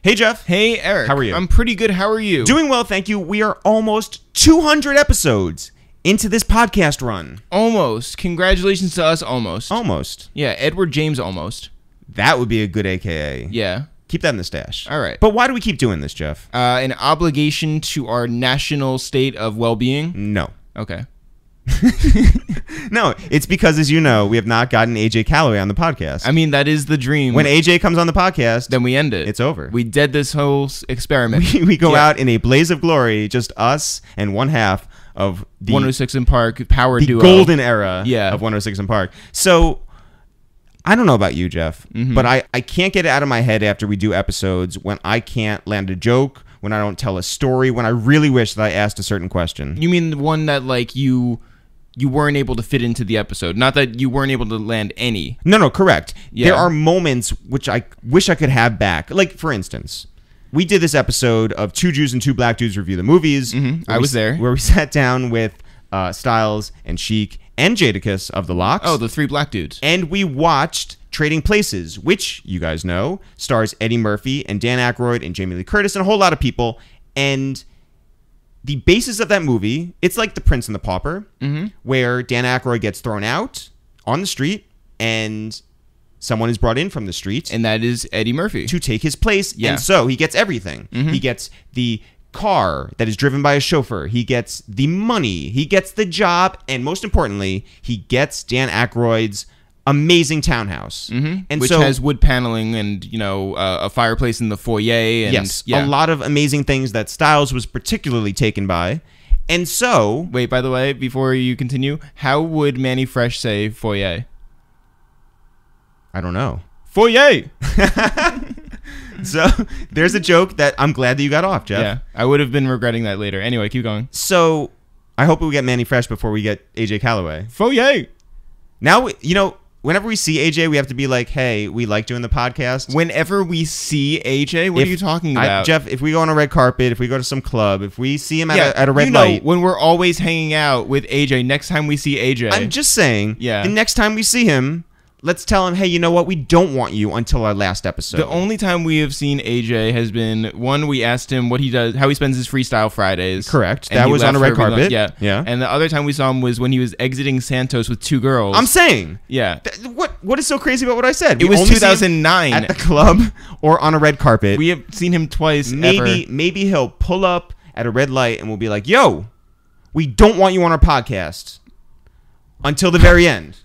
Hey, Jeff. Hey, Eric. How are you? I'm pretty good. How are you? Doing well, thank you. We are almost 200 episodes into this podcast run. Almost. Congratulations to us, almost. Almost. Yeah, Edward James almost. That would be a good AKA. Yeah. Keep that in the stash. All right. But why do we keep doing this, Jeff? An obligation to our national state of well-being? No. Okay. No, it's because, as you know, we have not gotten AJ Calloway on the podcast. I mean, that is the dream. When AJ comes on the podcast, then we end it. It's over. We dead this whole experiment. We go out in a blaze of glory, just us and one half of the 106 in Park power the duo. golden era Yeah. of 106 in Park. So I don't know about you, Jeff, but I can't get it out of my head after we do episodes when I can't land a joke, when I don't tell a story, when I really wish that I asked a certain question. You mean the one that, like, you weren't able to fit into the episode, not that you weren't able to land any. No, correct. Yeah. There are moments which I wish I could have back. Like, for instance, we did this episode of Two Jews and Two Black Dudes Review the Movies. I was there. Where we sat down with Styles and Chic and Jadakiss of The Lox. Oh, the three black dudes. And we watched Trading Places, which, you guys know, stars Eddie Murphy and Dan Aykroyd and Jamie Lee Curtis and a whole lot of people. And the basis of that movie, it's like The Prince and the Pauper, where Dan Aykroyd gets thrown out on the street and someone is brought in from the street. And that is Eddie Murphy. To take his place. Yeah. And so he gets everything. He gets the car that is driven by a chauffeur. He gets the money. He gets the job. And most importantly, he gets Dan Aykroyd's amazing townhouse. And which has wood paneling and, you know, a fireplace in the foyer. And, yes, a lot of amazing things that Styles was particularly taken by. And so... Wait, by the way, before you continue, how would Manny Fresh say foyer? I don't know. Foyer! So there's a joke that I'm glad that you got off, Jeff. Yeah, I would have been regretting that later. Anyway, keep going. So I hope we get Manny Fresh before we get AJ Calloway. Foyer! Now, you know, whenever we see AJ, we have to be like, hey, we like doing the podcast. Whenever we see AJ? What are you talking about? Jeff, if we go on a red carpet, if we go to some club, if we see him at a red light. When we're always hanging out with AJ, next time we see AJ. I'm just saying, the next time we see him, let's tell him, hey, you know what? We don't want you until our last episode. The only time we have seen AJ has been, one, we asked him what he does, how he spends his freestyle Fridays. Correct. That was on a red carpet. Yeah. And the other time we saw him was when he was exiting Santos with two girls. I'm saying. Yeah. What is so crazy about what I said? It was 2009. At the club or on a red carpet. We have seen him twice. Maybe he'll pull up at a red light and we'll be like, yo, we don't want you on our podcast until the very end.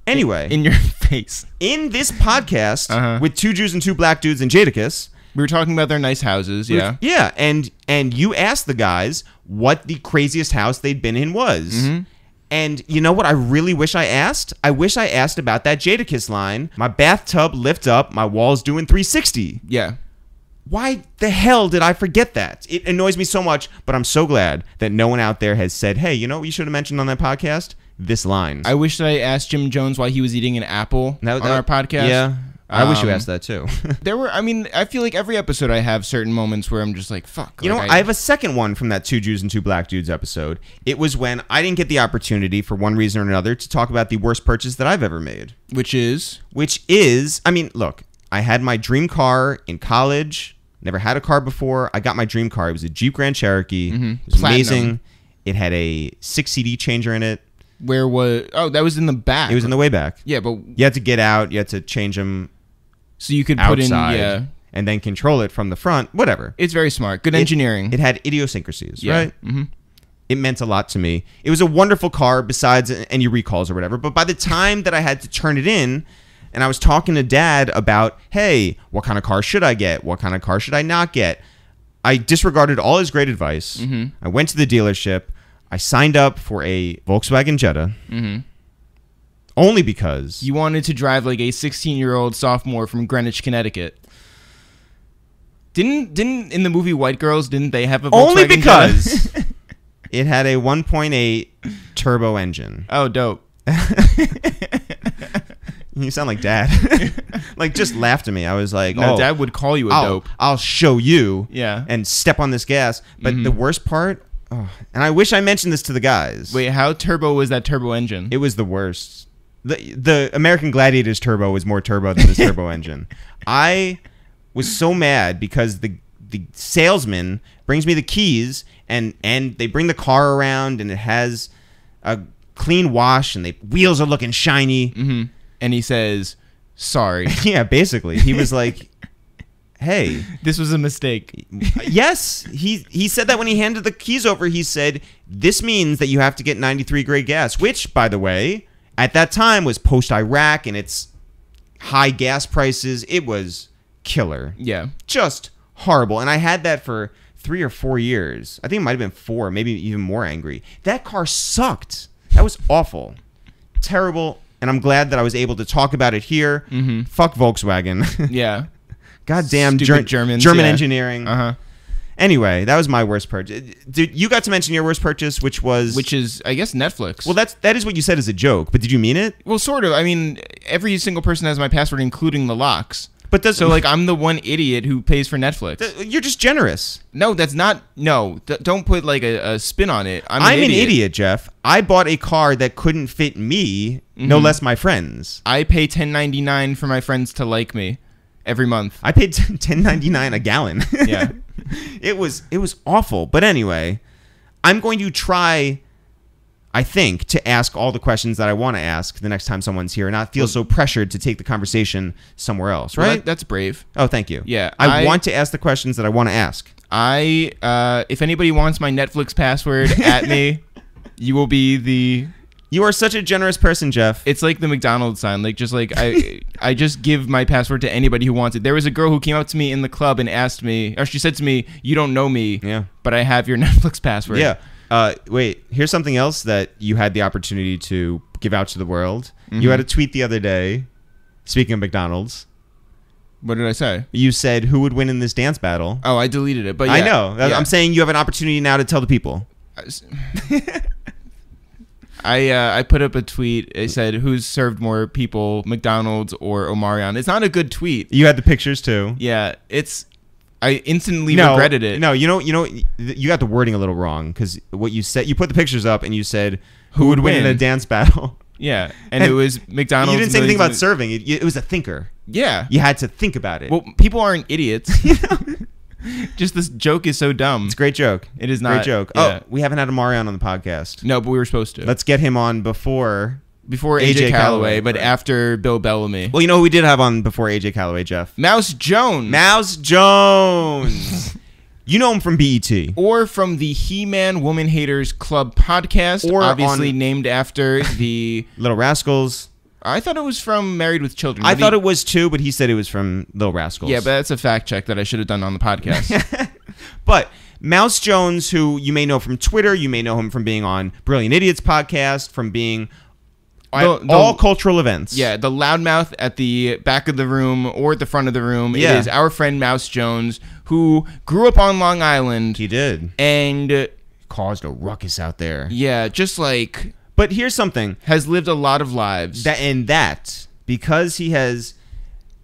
Anyway, in your face. In this podcast with Two Jews and Two Black Dudes and Jadakiss, we were talking about their nice houses. Yeah, yeah, and you asked the guys what the craziest house they'd been in was, and you know what? I really wish I asked. I wish I asked about that Jadakiss line. My bathtub lift up, my walls doing 360. Yeah. Why the hell did I forget that? It annoys me so much, but I'm so glad that no one out there has said, hey, you know what you should have mentioned on that podcast? This line. I wish that I asked Jim Jones why he was eating an apple on our podcast. Yeah. I wish you asked that too. I feel like every episode I have certain moments where I'm just like, fuck. You know, I have a second one from that Two Jews and Two Black Dudes episode. It was when I didn't get the opportunity for one reason or another to talk about the worst purchase that I've ever made. Which is, I mean, look, I had my dream car in college. Never had a car before. I got my dream car. It was a Jeep Grand Cherokee. It was amazing. It had a 6 CD changer in it. Where was... Oh, that was in the back. It was in the way back. Yeah, but... You had to get out. You had to change them so you could outside, put in... Yeah. And then control it from the front. Whatever. It's very smart. Good engineering. It had idiosyncrasies, right? It meant a lot to me. It was a wonderful car besides any recalls or whatever. But by the time that I had to turn it in... And I was talking to Dad about, hey, what kind of car should I get? What kind of car should I not get? I disregarded all his great advice. I went to the dealership. I signed up for a Volkswagen Jetta. Only because... You wanted to drive like a 16-year-old sophomore from Greenwich, Connecticut. Didn't in the movie White Girls, didn't they have a Volkswagen Only because it had a 1.8 turbo engine. Oh, dope. You sound like Dad. Like, just laughed at me. I was like, no, Dad would call you a dope. I'll show you. Yeah. And step on this gas. But the worst part, and I wish I mentioned this to the guys. Wait, how turbo was that turbo engine? It was the worst. The American Gladiator's turbo was more turbo than this turbo engine. I was so mad because the salesman brings me the keys and they bring the car around and it has a clean wash and the wheels are looking shiny. Mm-hmm. And he says, sorry. Yeah, basically. He was like, hey. This was a mistake. Yes. He said that when he handed the keys over. He said, this means that you have to get 93 grade gas, which, by the way, at that time was post-Iraq and it's high gas prices. It was killer. Yeah. Just horrible. And I had that for 3 or 4 years. I think it might have been 4, maybe even more angry. That car sucked. That was awful. Terrible. And I'm glad that I was able to talk about it here. Mm-hmm. Fuck Volkswagen. Yeah. Goddamn German engineering. Uh-huh. Anyway, that was my worst purchase. You got to mention your worst purchase, which is, I guess, Netflix. Well, that is what you said as a joke, but did you mean it? Well, sort of. I mean, every single person has my password, including the locks. But so, like, I'm the one idiot who pays for Netflix. You're just generous. No, that's not. No, don't put, like, a spin on it. I'm an idiot, Jeff. I bought a car that couldn't fit me, no less my friends. I pay $10.99 for my friends to like me every month. I paid $10.99 a gallon. Yeah. It was awful. But anyway, I'm going to try, I think, to ask all the questions that I want to ask the next time someone's here and not feel so pressured to take the conversation somewhere else, right? Well, that's brave. Oh, thank you. Yeah. I want to ask the questions that I want to ask. If anybody wants my Netflix password at me, you will be the... You are such a generous person, Jeff. It's like the McDonald's sign. Like, just like I just give my password to anybody who wants it. There was a girl who came up to me in the club and asked me, or she said to me, "You don't know me, but I have your Netflix password." Yeah. Wait, here's something else that you had the opportunity to give out to the world. Mm-hmm. You had a tweet the other day, speaking of McDonald's. What did I say? You said, who would win in this dance battle? Oh, I deleted it. But yeah, I know. Yeah. I'm saying you have an opportunity now to tell the people. I put up a tweet. It said, "Who's served more people, McDonald's or Omarion?" It's not a good tweet. You had the pictures too. Yeah, I instantly regretted it. No, you got the wording a little wrong because what you said, you put the pictures up and you said, "Who would win in a dance battle?" Yeah, and it was McDonald's. You didn't say anything about serving. It was a thinker. Yeah, you had to think about it. Well, people aren't idiots. Just this joke is so dumb. It's a great joke. It is not. Great joke. Yeah. Oh, we haven't had Omarion on the podcast. No, but we were supposed to. Let's get him on before AJ Calloway, but after Bill Bellamy. Well, you know who we did have on before AJ Calloway, Jeff? Mouse Jones. Mouse Jones. You know him from BET. Or from the He-Man Woman Haters Club podcast, or obviously named after the... Little Rascals. I thought it was from Married with Children. I thought it was too, but he said it was from Little Rascals. Yeah, but that's a fact check that I should have done on the podcast. But Mouse Jones, who you may know from Twitter, you may know him from being on Brilliant Idiots podcast, from being at all cultural events. Yeah, the loudmouth at the back of the room or at the front of the room. Yeah. It is our friend Mouse Jones, who grew up on Long Island. He did. And caused a ruckus out there. Yeah, just like... But here's something. Has lived a lot of lives. Because he has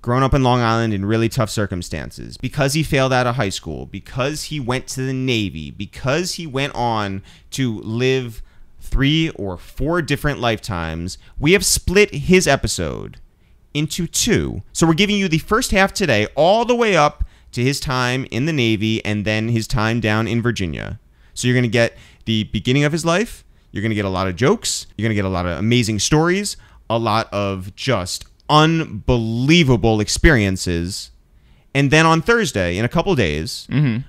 grown up in Long Island in really tough circumstances, because he failed out of high school, because he went to the Navy, because he went on to live 3 or 4 different lifetimes, we have split his episode into 2. So we're giving you the first half today, all the way up to his time in the Navy and then his time down in Virginia. So you're going to get the beginning of his life. You're going to get a lot of jokes. You're going to get a lot of amazing stories, a lot of just unbelievable experiences. And then on Thursday, in a couple days,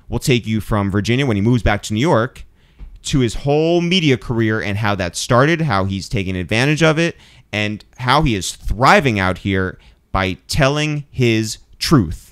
we'll take you from Virginia when he moves back to New York to his whole media career and how that started, how he's taken advantage of it, and how he is thriving out here by telling his truth.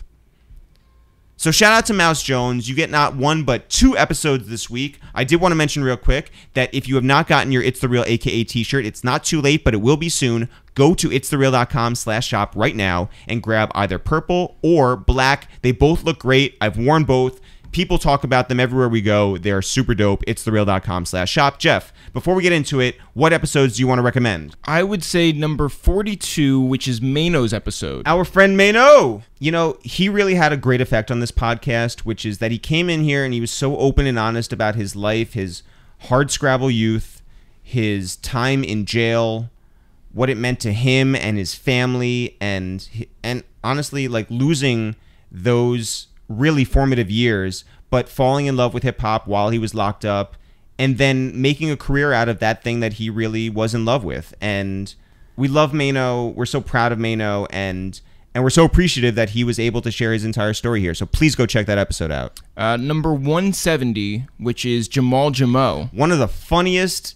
So shout out to Mouse Jones. You get not 1 but 2 episodes this week. I did want to mention real quick that if you have not gotten your It's The Real AKA t-shirt, it's not too late, but it will be soon. Go to itsthereal.com/shop right now and grab either purple or black. They both look great. I've worn both. People talk about them everywhere we go. They're super dope. ItsTheReal.com/shop. Jeff, before we get into it, what episodes do you want to recommend? I would say number 42, which is Mano's episode. Our friend Mano. You know, he really had a great effect on this podcast, which is that he came in here and he was so open and honest about his life, his hardscrabble youth, his time in jail, what it meant to him and his family, and honestly, like losing those really formative years, but falling in love with hip hop while he was locked up, and then making a career out of that thing that he really was in love with. And we love Mano. We're so proud of Mano, and we're so appreciative that he was able to share his entire story here. So please go check that episode out. Number 170, which is Jamal Jamo. One of the funniest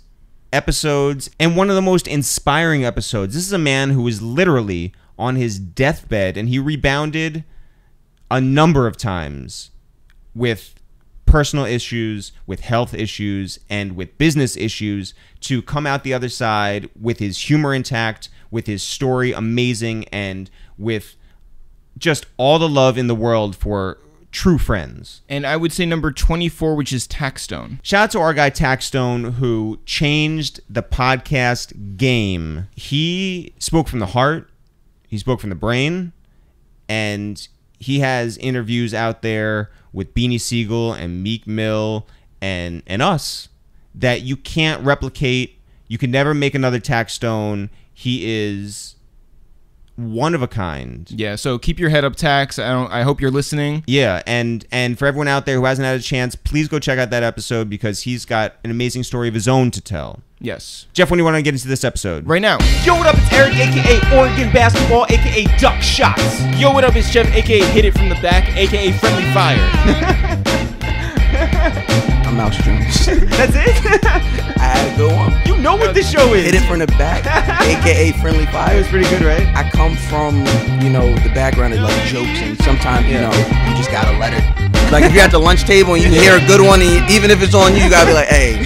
episodes and one of the most inspiring episodes. This is a man who was literally on his deathbed, and he rebounded a number of times with personal issues, with health issues, and with business issues to come out the other side with his humor intact, with his story amazing, and with just all the love in the world for true friends. And I would say number 24, which is Taxstone. Shout out to our guy Taxstone, who changed the podcast game. He spoke from the heart, he spoke from the brain, and he has interviews out there with Beanie Siegel and Meek Mill and us that you can't replicate. You can never make another Taxstone. He is one of a kind. Yeah, so keep your head up, Tax. I hope you're listening. Yeah, and for everyone out there who hasn't had a chance, please go check out that episode because he's got an amazing story of his own to tell. Yes. Jeff, when do you want to get into this episode? Right now. Yo, what up? It's Eric, a.k.a. Oregon Basketball, a.k.a. Duck Shots. Yo, what up? It's Jeff, a.k.a. Hit It From The Back, a.k.a. Friendly Fire. I'm Mouse Jones. That's it? I had a good one. You know what this show is. Hit It From The Back, a.k.a. Friendly Fire. It was pretty good, right? I come from, the background of like jokes, and sometimes, you just gotta let it. Like if you're at the lunch table and you hear a good one, and even if it's on you, you gotta be like, hey,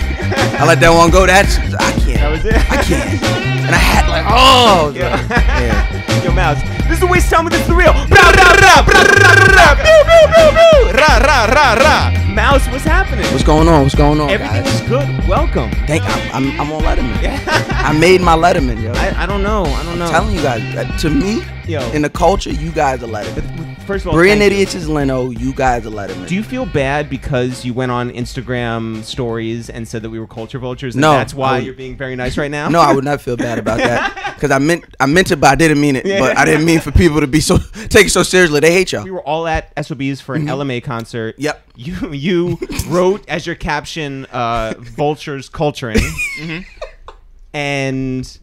I let that one go. I can't. That was it? I can't. And I had like, oh. Yeah. Yo, Mouse, this is the waste time with ItsTheReal. Bra, ra, ra, bra, ra, ra, boo, boo, boo, boo. Ra, ra, ra, ra. Mouse, what's happening? What's going on? Everything guys? is good. Welcome. I'm on Letterman. I made my Letterman, yo. I don't know. I'm telling you guys, to me, in the culture, you guys are Letterman. First of all, Brilliant Idiots is Leno. You guys are Letterman. Do you feel bad because you went on Instagram stories and said that we were culture vultures? And no, that's why you're being very nice right now. No, I would not feel bad about that because I meant it, but I didn't mean it. But I didn't mean for people to be take it so seriously. They hate y'all. We were all at SOBs for an LMA concert. Yep. You wrote as your caption, "Vultures culturing," and.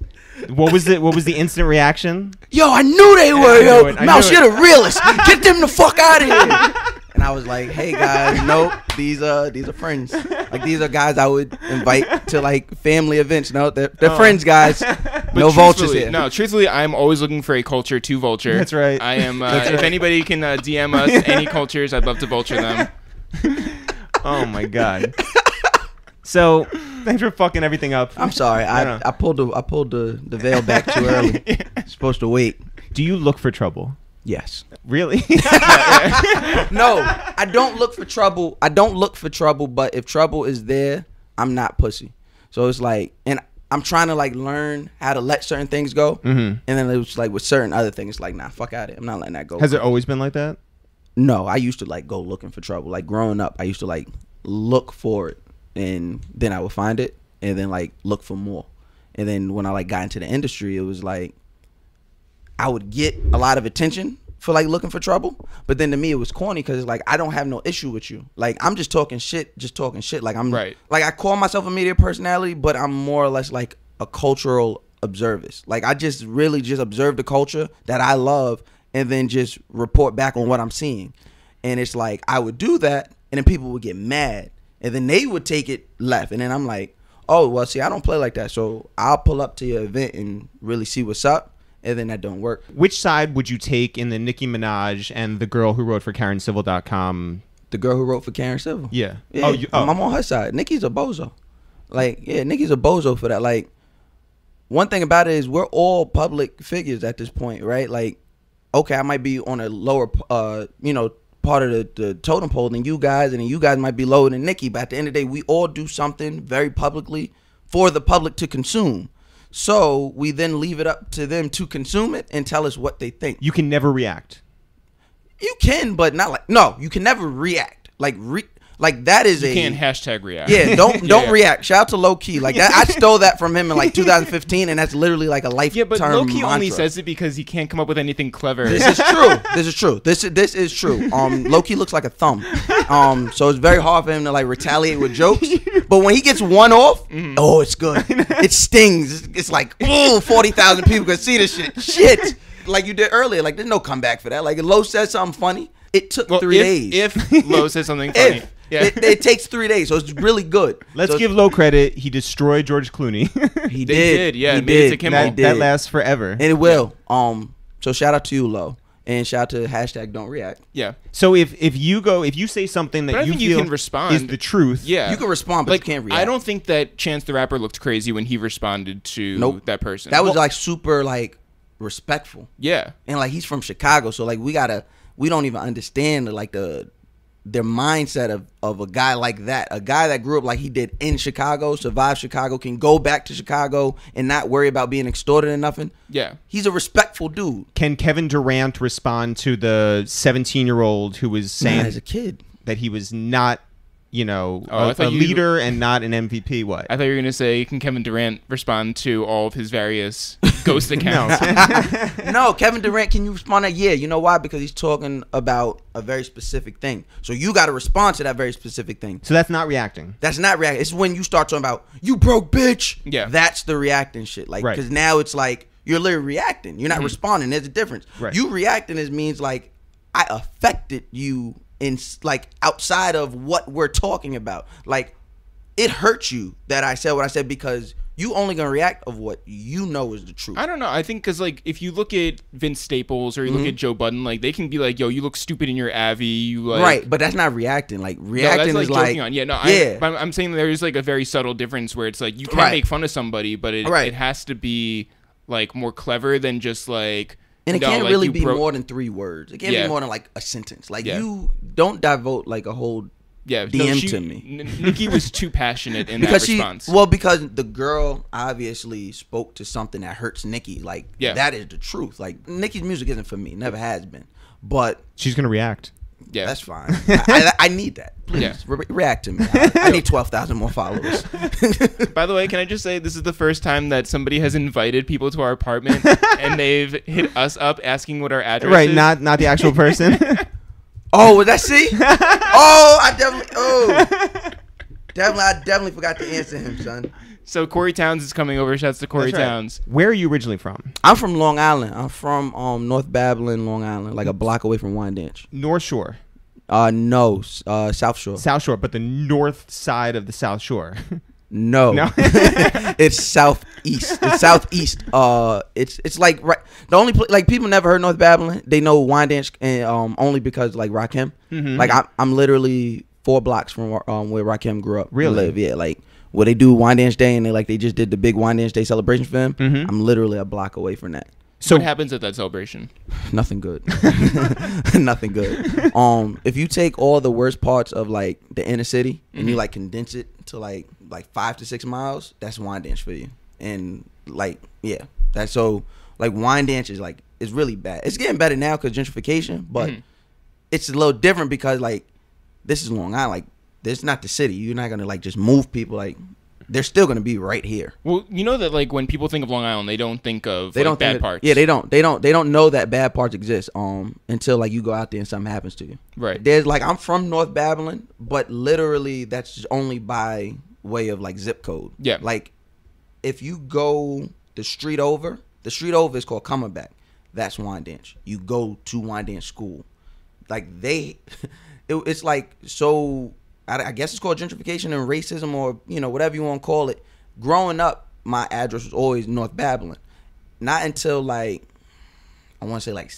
What was the instant reaction? Yo, I knew they were, yo. Mouse, you're the realest. Get them the fuck out of here. And I was like, hey guys, nope, these are friends. Like these are guys I would invite to like family events. No, they're friends, guys. No vultures here. No, truthfully, I'm always looking for a culture to vulture. That's right. I am. If anybody can DM us any cultures, I'd love to vulture them. Oh my god. So, thanks for fucking everything up. I'm sorry. I pulled the veil back too early. Supposed to wait. Do you look for trouble? Yes. Really? No, I don't look for trouble. But if trouble is there, I'm not pussy. So it's like, and I'm trying to like learn how to let certain things go. And then it was like with certain other things, like, nah, fuck out of it. I'm not letting that go. Has it always been like that? No, I used to like go looking for trouble. Like growing up, I used to like look for it. And then I would find it and then like look for more. And then when I like got into the industry, it was like I would get a lot of attention for like looking for trouble. But then to me it was corny because it's like I don't have no issue with you. Like I'm just talking shit. Like I'm right. Like I call myself a media personality, but I'm more or less like a cultural observist. Like I just really just observe the culture that I love and then just report back on what I'm seeing. And it's like I would do that and then people would get mad. And then they would take it left. And then I'm like, oh, well, see, I don't play like that. So I'll pull up to your event and really see what's up. And then that don't work. Which side would you take in the Nicki Minaj and the girl who wrote for KarenCivil.com? The girl who wrote for Karen Civil? Yeah. I'm on her side. Nicki's a bozo. Like, yeah, Nicki's a bozo for that. Like, one thing about it is we're all public figures at this point, right? Like, okay, I might be on a lower, part of the totem pole than you guys, and then you guys might be lower than Nicki, but at the end of the day, we all do something very publicly for the public to consume. So we then leave it up to them to consume it and tell us what they think. You can never react. You can, but not like, no, you can never react. Like, Like that is you can't hashtag react. Yeah, don't react. Shout out to Low Key. Like that, I stole that from him in like 2015, and that's literally like a lifetime. Yeah, but Low Key mantra. only says it because he can't come up with anything clever. This is true. This is true. This is true. Low Key looks like a thumb. So it's very hard for him to like retaliate with jokes. But when he gets one off, oh, it's good. It stings. It's like, ooh, 40,000 people can see this shit. Shit. Like you did earlier. Like there's no comeback for that. Like if Low said something funny, it took 3 days. If Low says something funny. Yeah. It takes 3 days, so it's really good. Let's give Low credit. He destroyed George Clooney. He did. Yeah, he made it to Kimmel. That lasts forever. And it will. So shout out to you, Low. And shout out to hashtag don't react. Yeah. So if you say something that you feel can respond, is the truth, yeah, you can respond, but like, you can't react. I don't think that Chance the Rapper looked crazy when he responded to that person. That was like super like respectful. Yeah. And like he's from Chicago, so like we don't even understand like their mindset of a guy like that. A guy that grew up like he did in Chicago, survived Chicago, can go back to Chicago and not worry about being extorted or nothing. Yeah. He's a respectful dude. Can Kevin Durant respond to the 17-year-old who was saying as a kid that he was not, a you leader and not an MVP? What? I thought you were going to say, can Kevin Durant respond to all of his various ghost accounts? No, Kevin Durant, can you respond? Yeah, you know why? Because he's talking about a very specific thing. So you got to respond to that very specific thing. So that's not reacting. That's not reacting. It's when you start talking about, you broke bitch. Yeah. That's the reacting shit. Like, because now it's like, you're literally reacting. You're not responding. There's a difference. Right. You reacting means like, I affected you in like outside of what we're talking about. Like, it hurts you that I said what I said because you only gonna react of what you know is the truth. I don't know. I think because like if you look at Vince Staples or you look at Joe Budden, like they can be like, "Yo, you look stupid in your Avi." You like, right, but that's not reacting. Like reacting that's is like like, yeah. I'm saying there is like a very subtle difference where it's like you can't make fun of somebody, but it has to be like more clever than just like. And it can't really be more than 3 words. It can't be more than like a sentence. Like you don't devote like a whole DM to me. Nikki was too passionate in that response. Because the girl obviously spoke to something that hurts Nikki. Like that is the truth. Like Nikki's music isn't for me. Never has been. But she's gonna react. Yeah, that's fine. I need that. Please react to me. I need 12,000 more followers. By the way, can I just say this is the first time that somebody has invited people to our apartment and they've hit us up asking what our address is. Right, not the actual person. Oh, was that C? I definitely forgot to answer him, son. So Corey Towns is coming over. Shouts to Corey Towns. Where are you originally from? I'm from Long Island. I'm from North Babylon, Long Island, like a block away from Wyandanch. North Shore. No, South Shore. South Shore, but the north side of the South Shore. No. It's southeast. It's southeast. It's like right. The only like people never heard North Babylon. They know Wyandanch and Mm-hmm. only because like Rakim. Like I'm literally 4 blocks from where Rakim grew up. Really? Live. Yeah, like where they do Wyandanch Day and they just did the big Wyandanch Day celebration for him. Mm-hmm. I'm literally a block away from that. So what happens at that celebration? Nothing good. Nothing good. If you take all the worst parts of like the inner city and you like condense it to like 5 to 6 miles, that's Wyandanch for you. And like that's so like Wyandanch is like it's really bad. It's getting better now because gentrification, but it's a little different because like this is Long Island. Like this is not the city. You're not gonna like just move people. Like they're still gonna be right here. Well, you know that like when people think of Long Island, they don't think of bad parts. Yeah, they don't know that bad parts exist. Until like you go out there and something happens to you. Right. There's like I'm from North Babylon, but literally that's only by way of like zip code. Yeah. Like if you go the street over is called Comerback. That's Wyandanch. You go to Wyandanch school. Like it's like so. I guess it's called gentrification and racism or, whatever you want to call it. Growing up, my address was always North Babylon. Not until like, I want to say like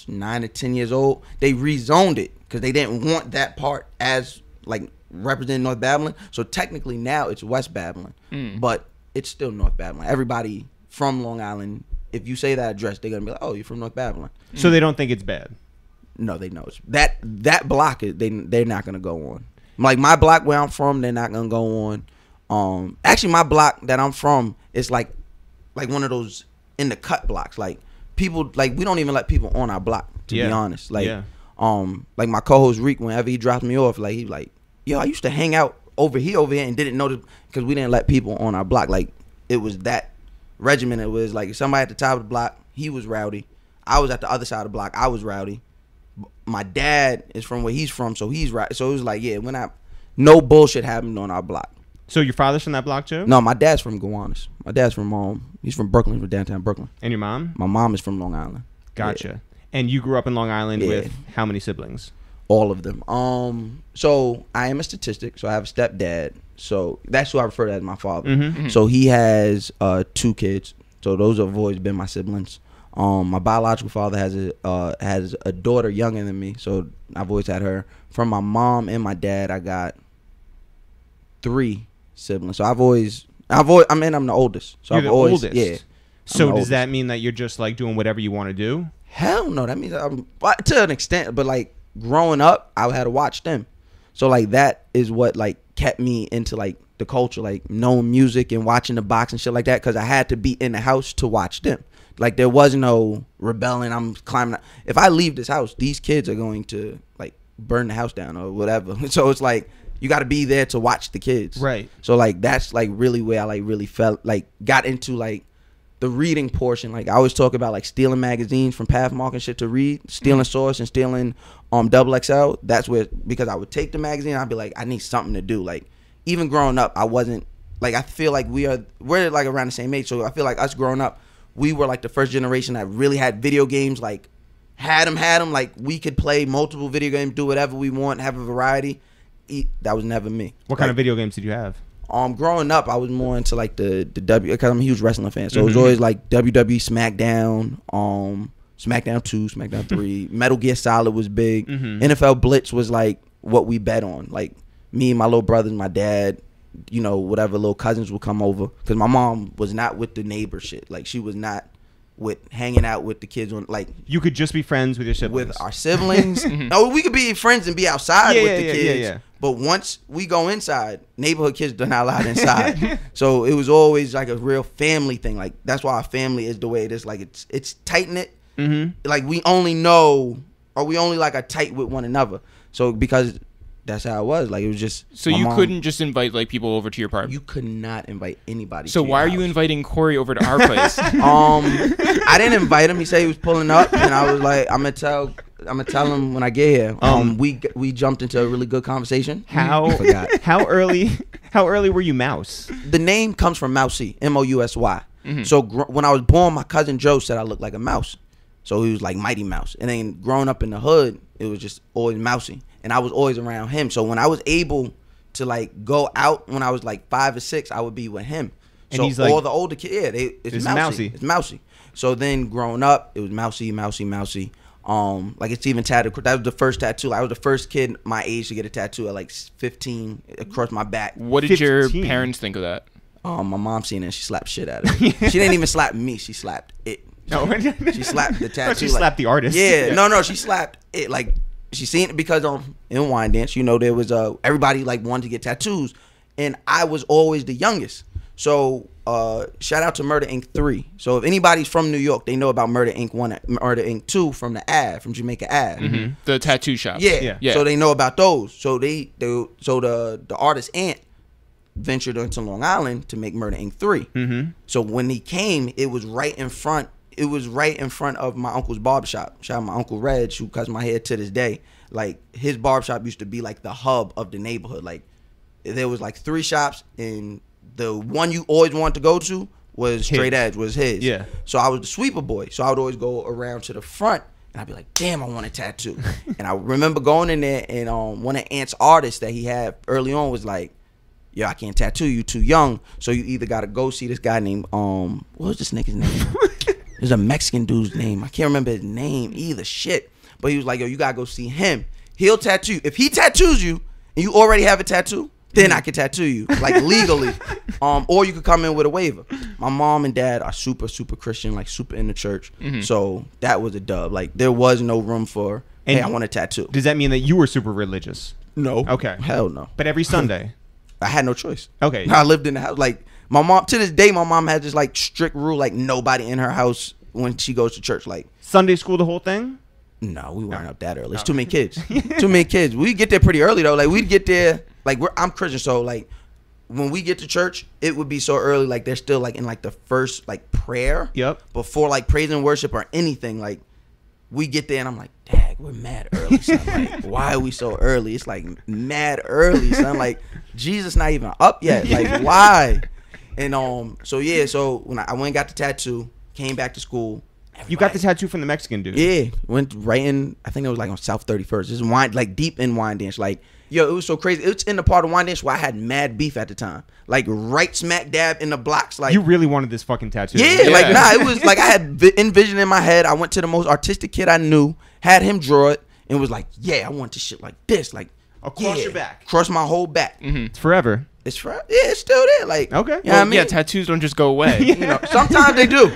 9 or 10 years old, they rezoned it because they didn't want that part as like representing North Babylon. So technically now it's West Babylon, but it's still North Babylon. Everybody from Long Island, if you say that address, they're going to be like, oh, you're from North Babylon. So they don't think it's bad? No, they know. That block, they're not going to go on. Like my block where I'm from, they're not gonna go on. Actually, my block that I'm from is like one of those in the cut blocks. Like people, like we don't even let people on our block. To be honest, like like my co-host Reek, whenever he drops me off, like he like yo, I used to hang out over here, and didn't know because we didn't let people on our block. Like, it was that regimen. It was like somebody at the top of the block, he was rowdy. I was at the other side of the block, I was rowdy. My dad is from where he's from, so he's right. So it was like, yeah, no bullshit happened on our block. So your father's from that block too? No, my dad's from Gowanus. My dad's from he's from Brooklyn, from downtown Brooklyn. And your mom? My mom is from Long Island. Gotcha. Yeah. And you grew up in Long Island with how many siblings? All of them. So I am a statistic. So I have a stepdad. So that's who I refer to as my father. Mm-hmm. So he has 2 kids. So those have always been my siblings. My biological father has a daughter younger than me. So I've always had her. From my mom and my dad, I got 3 siblings. So I'm the oldest. So You're I've the always, oldest. yeah. So does that mean that you're just like doing whatever you want to do? Hell no. That means to an extent, but like growing up, I had to watch them. So like that is what like kept me into like the culture, like knowing music and watching the box and shit like that, because I had to be in the house to watch them. Like there was no rebelling. I'm climbing. If I leave this house, these kids are going to like burn the house down or whatever. So it's like you got to be there to watch the kids. Right. So like that's like really where I like really felt like got into like the reading portion. Like I always talk about like stealing magazines from Pathmark and shit to read, stealing Source and stealing Double XL. That's where, because I would take the magazine and I'd be like, I need something to do. Like even growing up, I wasn't like, I feel like we're like around the same age. So I feel like us growing up, we were like the first generation that really had video games, like had them, like we could play multiple video games, do whatever we want, have a variety. That was never me. What kind of video games did you have? Growing up, I was more into like the because I'm a huge wrestling fan. So it was always like WWE, SmackDown, SmackDown 2, SmackDown 3, Metal Gear Solid was big. NFL Blitz was like what we bet on. Like me and my little brothers, my dad, you know, whatever little cousins would come over, because my mom was not with the neighbor shit. Like she was not with hanging out with the kids on, like you could just be friends with your siblings. With our siblings. No, we could be friends and be outside with the kids. But once we go inside, neighborhood kids are not allowed inside. So it was always like a real family thing. Like that's why our family is the way it is. Like it's tight knit. Like we only know, or we only like are tight with one another. So because that's how it was. Like it was just. So you couldn't just invite like people over to your party. You could not invite anybody. So why are you inviting Corey over to our place? I didn't invite him. He said he was pulling up, and I was like, I'm gonna tell him when I get here. We jumped into a really good conversation. How early were you Mouse? The name comes from Mousy, Mousy. So when I was born, my cousin Joe said I looked like a mouse. So he was like Mighty Mouse. And then growing up in the hood, it was just always Mousy. And I was always around him. So when I was able to like go out when I was like 5 or 6, I would be with him. And so he's like, all the older kids, it's Mousy. It's Mousy. So then growing up, it was Mousy. Like it's even tattooed. That was the first tattoo. I was the first kid my age to get a tattoo at like 15 across my back. What did 15? Your parents think of that? My mom seen it and she slapped shit out of it. She didn't even slap me. She slapped it. No, she slapped the tattoo. No, she slapped the artist. Yeah, no, she slapped it. Like she seen it because in Wine Dance, you know, there was everybody like wanted to get tattoos, and I was always the youngest. So shout out to Murder Inc. 3. So if anybody's from New York, they know about Murder Inc. 1, Murder Inc. 2 from the Ave, from Jamaica Ave. The tattoo shop. Yeah. So they know about those. So the artist Ant ventured into Long Island to make Murder Inc. 3. So when he came, it was right in front. It was right in front of my uncle's barbershop. Shout out my Uncle Reg, who cuts my hair to this day. Like his barbershop used to be like the hub of the neighborhood. Like there was like 3 shops, and the one you always wanted to go to was Straight Edge, was his. Yeah. So I was the sweeper boy. So I would always go around to the front, and I'd be like, damn, I want a tattoo. And I remember going in there, and one of Ant's artists that he had early on was like, yo, I can't tattoo you, too young. So you either got to go see this guy named, what was this nigga's name? There's a Mexican dude's name. I can't remember his name either. Shit. But he was like, yo, you got to go see him. He'll tattoo you. If he tattoos you and you already have a tattoo, then I can tattoo you, like legally. Or you could come in with a waiver. My mom and dad are super, super Christian, like super in the church. So that was a dub. Like there was no room for, hey, I want a tattoo. Does that mean that you were super religious? No. Okay. Hell no. But every Sunday? I had no choice. Okay. I lived in the house. Like my mom, to this day, my mom had this like strict rule, like nobody in her house when she goes to church. Like Sunday school, the whole thing? No, we weren't up that early. It's too many kids. Too many kids. We get there pretty early though. Like we'd get there like I'm Christian, so like when we get to church, it would be so early, like they're still like in like the first like prayer. Yep. Before like praise and worship or anything, like we get there and I'm like, dang, we're mad early, son. Like, why are we so early? It's like mad early, son. Like Jesus not even up yet. Like why? And so when I went and got the tattoo, came back to school. You got the tattoo from the Mexican dude. Yeah, went right in. I think it was like on South 31st. This wine, like deep in Wyandanch. Like, yo, it was so crazy. It's in the part of Wyandanch where I had mad beef at the time. Like right smack dab in the blocks. Like you really wanted this fucking tattoo. Yeah, like nah. It was like I had envisioned in my head. I went to the most artistic kid I knew, had him draw it, and was like, yeah, I want this shit like this. Like across your back, across my whole back. It's forever. It's yeah, it's still there. Like okay, you know what I mean? Yeah, tattoos don't just go away. You know, sometimes they do,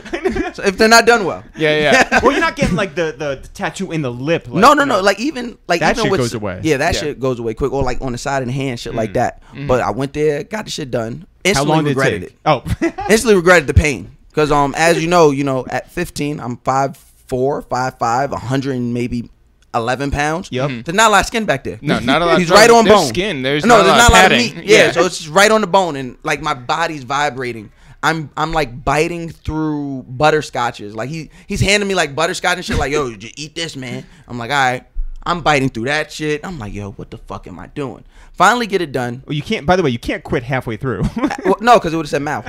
so if they're not done well. Yeah. Well, you're not getting like the tattoo in the lip. Like, No. Like even like that even shit with, goes away. Yeah, that shit goes away quick, or like on the side of the hand, shit like that. But I went there, got the shit done. Instantly How long did regretted it take? Oh, instantly regretted the pain because as you know, at 15, I'm 5'4", 5'5", 100 and maybe 11 pounds. Yep. There's not a lot of skin back there. No, not a lot. He's right on there's bone. Skin. There's not a lot of padding. meat. Yeah, so it's just right on the bone, and like my body's vibrating. I'm like biting through butterscotches. Like he's handing me like butterscotch and shit. Like, yo, just eat this, man. I'm like, all right. I'm biting through that shit. I'm like, yo, what the fuck am I doing? Finally get it done. Well, you can't. By the way, you can't quit halfway through. Well, no, because it would have said mouth.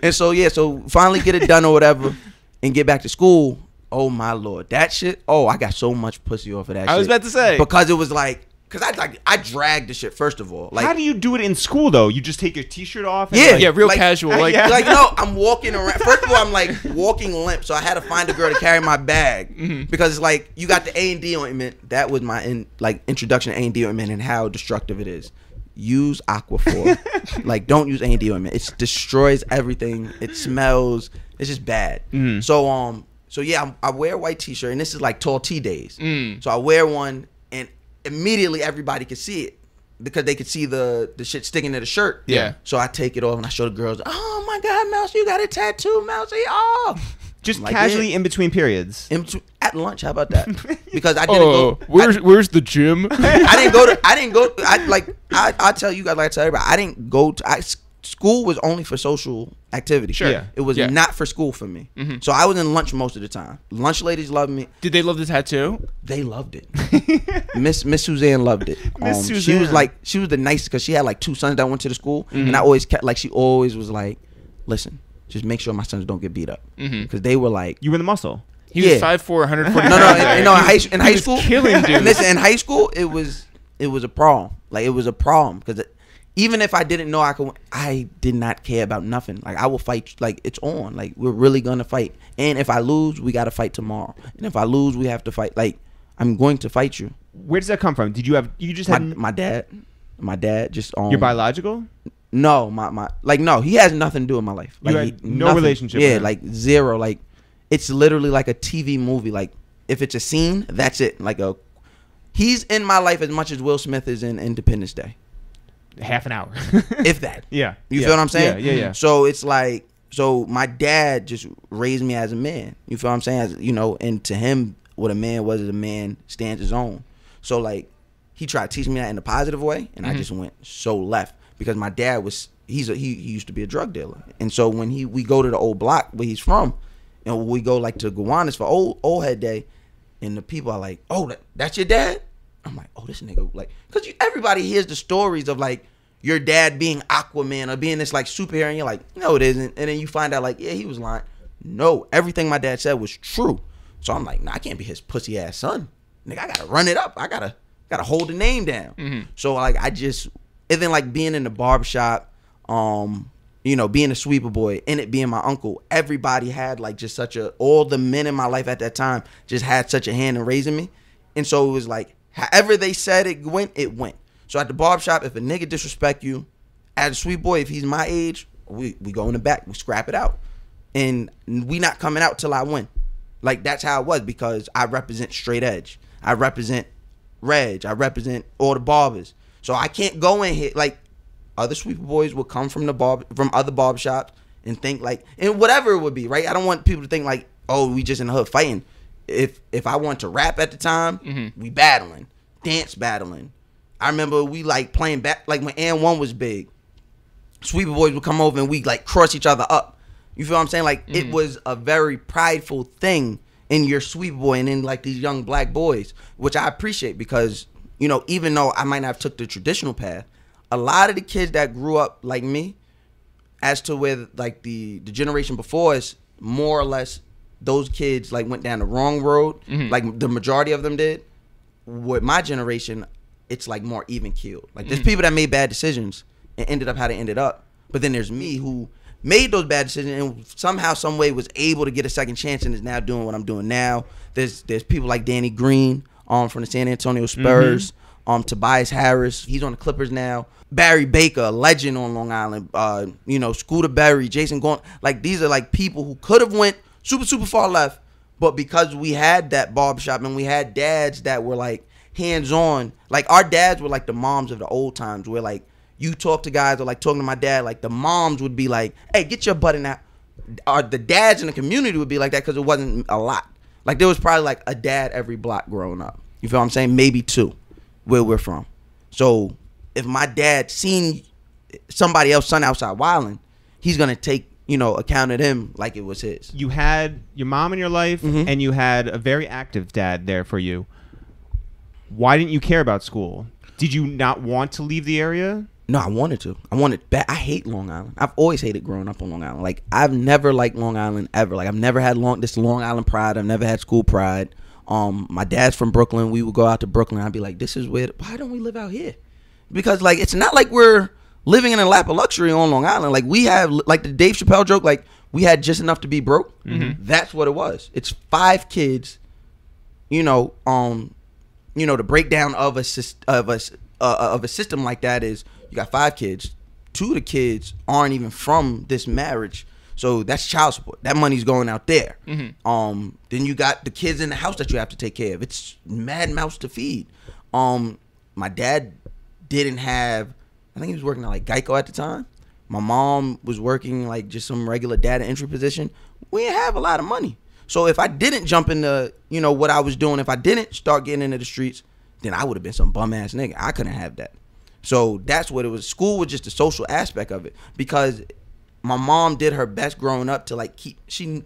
And so finally get it done or whatever, and get back to school. Oh my Lord, that shit. Oh, I got so much pussy off of that. I was about to say because it was like, because I dragged the shit first of all. Like, how do you do it in school though? You just take your t-shirt off. And real casual. Like no, I'm walking around. First of all, I'm like walking limp, so I had to find a girl to carry my bag because it's like you got the A&D ointment. That was my introduction to A&D ointment and how destructive it is. Use Aquaphor. Like, don't use A&D ointment. It destroys everything. It smells. It's just bad. So yeah, I wear a white t-shirt, and this is like tall T days. So I wear one, and immediately everybody could see it because they could see the shit sticking to the shirt. Yeah. So I take it off and I show the girls. Oh my God, Mouse, you got a tattoo, Mousey. Oh. Just like, casually in between periods. At lunch, how about that? Because I didn't go. Where's the gym? I tell you guys, like I tell everybody, I didn't go to. School was only for social activity. Sure. Yeah. It was not for school for me. So I was in lunch most of the time. Lunch ladies loved me. Did they love the tattoo? They loved it. Miss Suzanne loved it. Suzanne. She was the nicest because she had like 2 sons that went to the school, and I always kept she always was like, listen, just make sure my sons don't get beat up because they were like, you were the muscle. He was 5'4", 140. No. In high school, killing dudes. Listen, in high school, it was a problem. Like it was a problem because even if I didn't know I did not care about nothing. Like I will fight. Like it's on. Like we're really gonna fight. And if I lose, we gotta fight tomorrow. And if I lose, we have to fight. Like I'm going to fight you. Where does that come from? You just had my dad. My dad just your biological. No, no. He has nothing to do with my life. Like you had no relationship. Yeah, with him. like zero. Like it's literally like a TV movie. Like if it's a scene, that's it. Like he's in my life as much as Will Smith is in Independence Day. Half an hour. If that. Yeah. You feel what I'm saying? Yeah. So it's like, my dad just raised me as a man. You feel what I'm saying? As, and to him, what a man was as a man stands his own. So like, he tried to teach me that in a positive way, and I just went so left because my dad he used to be a drug dealer, and so when we go to the old block where he's from, and we go like to Gowanus for old head day, and the people are like, oh, that's your dad? I'm like, oh, this nigga, like, because everybody hears the stories of like your dad being Aquaman or being this like superhero, and you're like, no, it isn't. And then you find out like, yeah, he was lying. No, everything my dad said was true. So I'm like, nah, I can't be his pussy ass son. Nigga, I gotta run it up. I gotta hold the name down. So like, and then like being in the barbershop, being a sweeper boy and it being my uncle, everybody had like just all the men in my life at that time just had such a hand in raising me. And so it was like, however they said it went. So at the barbershop, if a nigga disrespect you, as a sweet boy, if he's my age, we go in the back, we scrap it out. And we not coming out till I win. Like that's how it was because I represent straight edge. I represent Reg. I represent all the barbers. So I can't go in here like other sweeper boys will come from from other barbershops and think like, and whatever it would be, right? I don't want people to think like, oh, we just in the hood fighting. If I want to rap at the time, we battling. dance battling. I remember we like playing back like when And1 was big. Sweeper boys would come over and we like cross each other up. You feel what I'm saying? Like it was a very prideful thing in your sweeper boy and in like these young black boys, which I appreciate because, you know, even though I might not have took the traditional path, a lot of the kids that grew up like me, as to where like the generation before us, more or less those kids like went down the wrong road, like the majority of them did. With my generation, it's like more even keeled. Like there's people that made bad decisions and ended up how they ended up, but then there's me who made those bad decisions and somehow, some way was able to get a second chance and is now doing what I'm doing now. There's people like Danny Green from the San Antonio Spurs, Tobias Harris, he's on the Clippers now. Barry Baker, a legend on Long Island. You know, Scooter Berry, Jason Gordon. Like these are like people who could have went super far left, but because we had that barbershop and we had dads that were like hands-on, like our dads were like the moms of the old times where like you talk to guys or like talking to my dad, like the moms would be like, hey, get your butt in that. Or the dads in the community would be like that because it wasn't a lot. Like there was probably like a dad every block growing up. You feel what I'm saying? Maybe two where we're from. So if my dad seen somebody else son outside wilding, he's going to take, you know, account of him like it was his. You had your mom in your life and you had a very active dad there for you. Why didn't you care about school? Did you not want to leave the area? No, I wanted to. I wanted back. I hate Long Island. I've always hated growing up on Long Island. Like I've never liked Long Island ever. Like I've never had this Long Island pride. I've never had school pride. My dad's from Brooklyn. We would go out to Brooklyn. I'd be like, this is where. Why don't we live out here? Because like it's not like we're living in a lap of luxury on Long Island. Like we have like the Dave Chappelle joke. Like we had just enough to be broke. That's what it was. It's 5 kids. You know, the breakdown of a system like that is. You got 5 kids. 2 of the kids aren't even from this marriage. So that's child support. That money's going out there. Then you got the kids in the house that you have to take care of. It's mad mouse to feed. My dad didn't have, I think he was working at like Geico at the time. My mom was working like just some regular data entry position. We didn't have a lot of money. So if I didn't jump into, you know, what I was doing, if I didn't start getting into the streets, then I would have been some bum ass nigga. I couldn't have that. So that's what it was. School was just the social aspect of it because my mom did her best growing up to like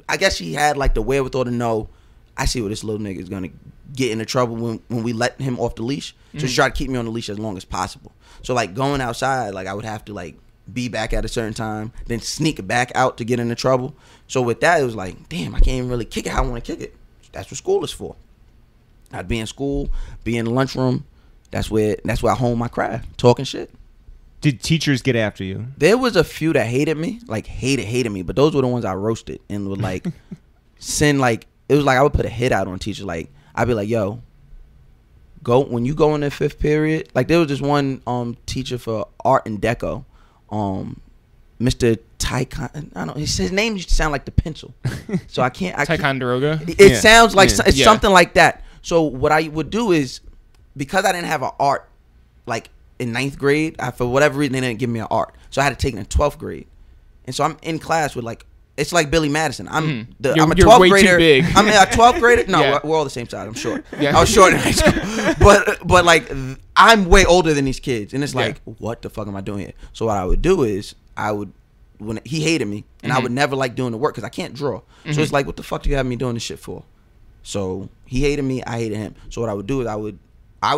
I guess she had like the wherewithal to know, I see where this little nigga is going to get into trouble when we let him off the leash. So she tried to keep me on the leash as long as possible. So like going outside, like I would have to like be back at a certain time, then sneak back out to get into trouble. So with that, it was like, damn, I can't even really kick it how I want to kick it. That's what school is for. I'd be in school, be in the lunchroom. That's where I hone my craft, talking shit. Did teachers get after you? There was a few that hated me, like hated me, but those were the ones I roasted and would like send like, it was like I would put a hit out on teachers. Like I'd be like, yo, when you go in the 5th period, like there was this one teacher for art and deco, Mr. Tycon, I don't know, his name used to sound like the pencil. So I can't. Ticonderoga? It sounds like it's something like that. So what I would do is, because I didn't have an art, like in 9th grade, for whatever reason, they didn't give me an art. So I had to take it in 12th grade. And so I'm in class with like, it's like Billy Madison. I'm a 12th grader. Too big. I'm a 12th grader. No, we're all the same size. I'm short. Yeah. I was short in high school. But like, I'm way older than these kids. And it's like, what the fuck am I doing here? So what I would do is, when he hated me, and I would never like doing the work because I can't draw. So it's like, what the fuck do you have me doing this shit for? So he hated me, I hated him. So what I would do is I would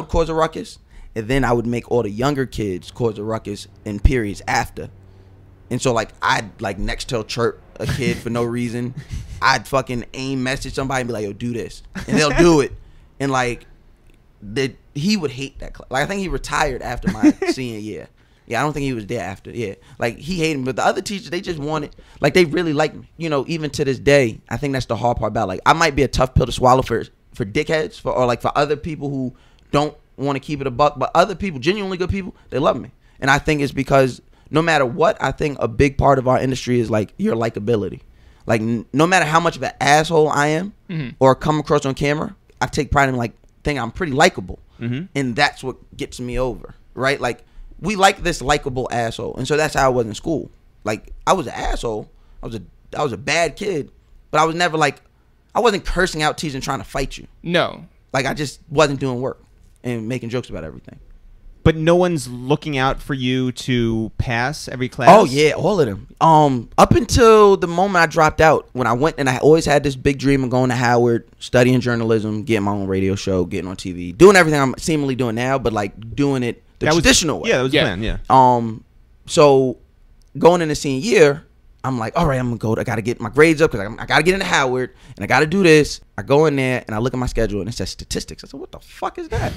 cause a ruckus, and then I would make all the younger kids cause a ruckus in periods after. And so like I'd like next tail chirp a kid for no reason. I'd fucking aim message somebody and be like, yo, do this. And they'll do it. And like he would hate that class. Like I think he retired after my senior year. Yeah, I don't think he was there after. Yeah. Like he hated me. But the other teachers, they just wanted, like they really liked me. You know, even to this day, I think that's the hard part about it. Like I might be a tough pill to swallow for dickheads, or like for other people who don't want to keep it a buck, but other people, genuinely good people, they love me. And I think it's because no matter what, I think a big part of our industry is like your likability. Like no matter how much of an asshole I am or come across on camera, I take pride in like thinking I'm pretty likable. And that's what gets me over, right? Like we like this likable asshole. And so that's how I was in school. Like I was an asshole. I was a bad kid, but I was never like, I wasn't cursing out teachers and trying to fight you. No. Like I just wasn't doing work. and making jokes about everything. But no one's looking out for you to pass every class? Oh, yeah, all of them. Up until the moment I dropped out, when I went, and I always had this big dream of going to Howard, studying journalism, getting my own radio show, getting on TV, doing everything I'm seemingly doing now, but like doing it the traditional way. Yeah, that was the plan, yeah. So going in the senior year, I'm like, all right, I'm gonna go. I gotta get my grades up because I gotta get into Howard, and I gotta do this. I go in there and I look at my schedule and it says statistics. I said, what the fuck is that?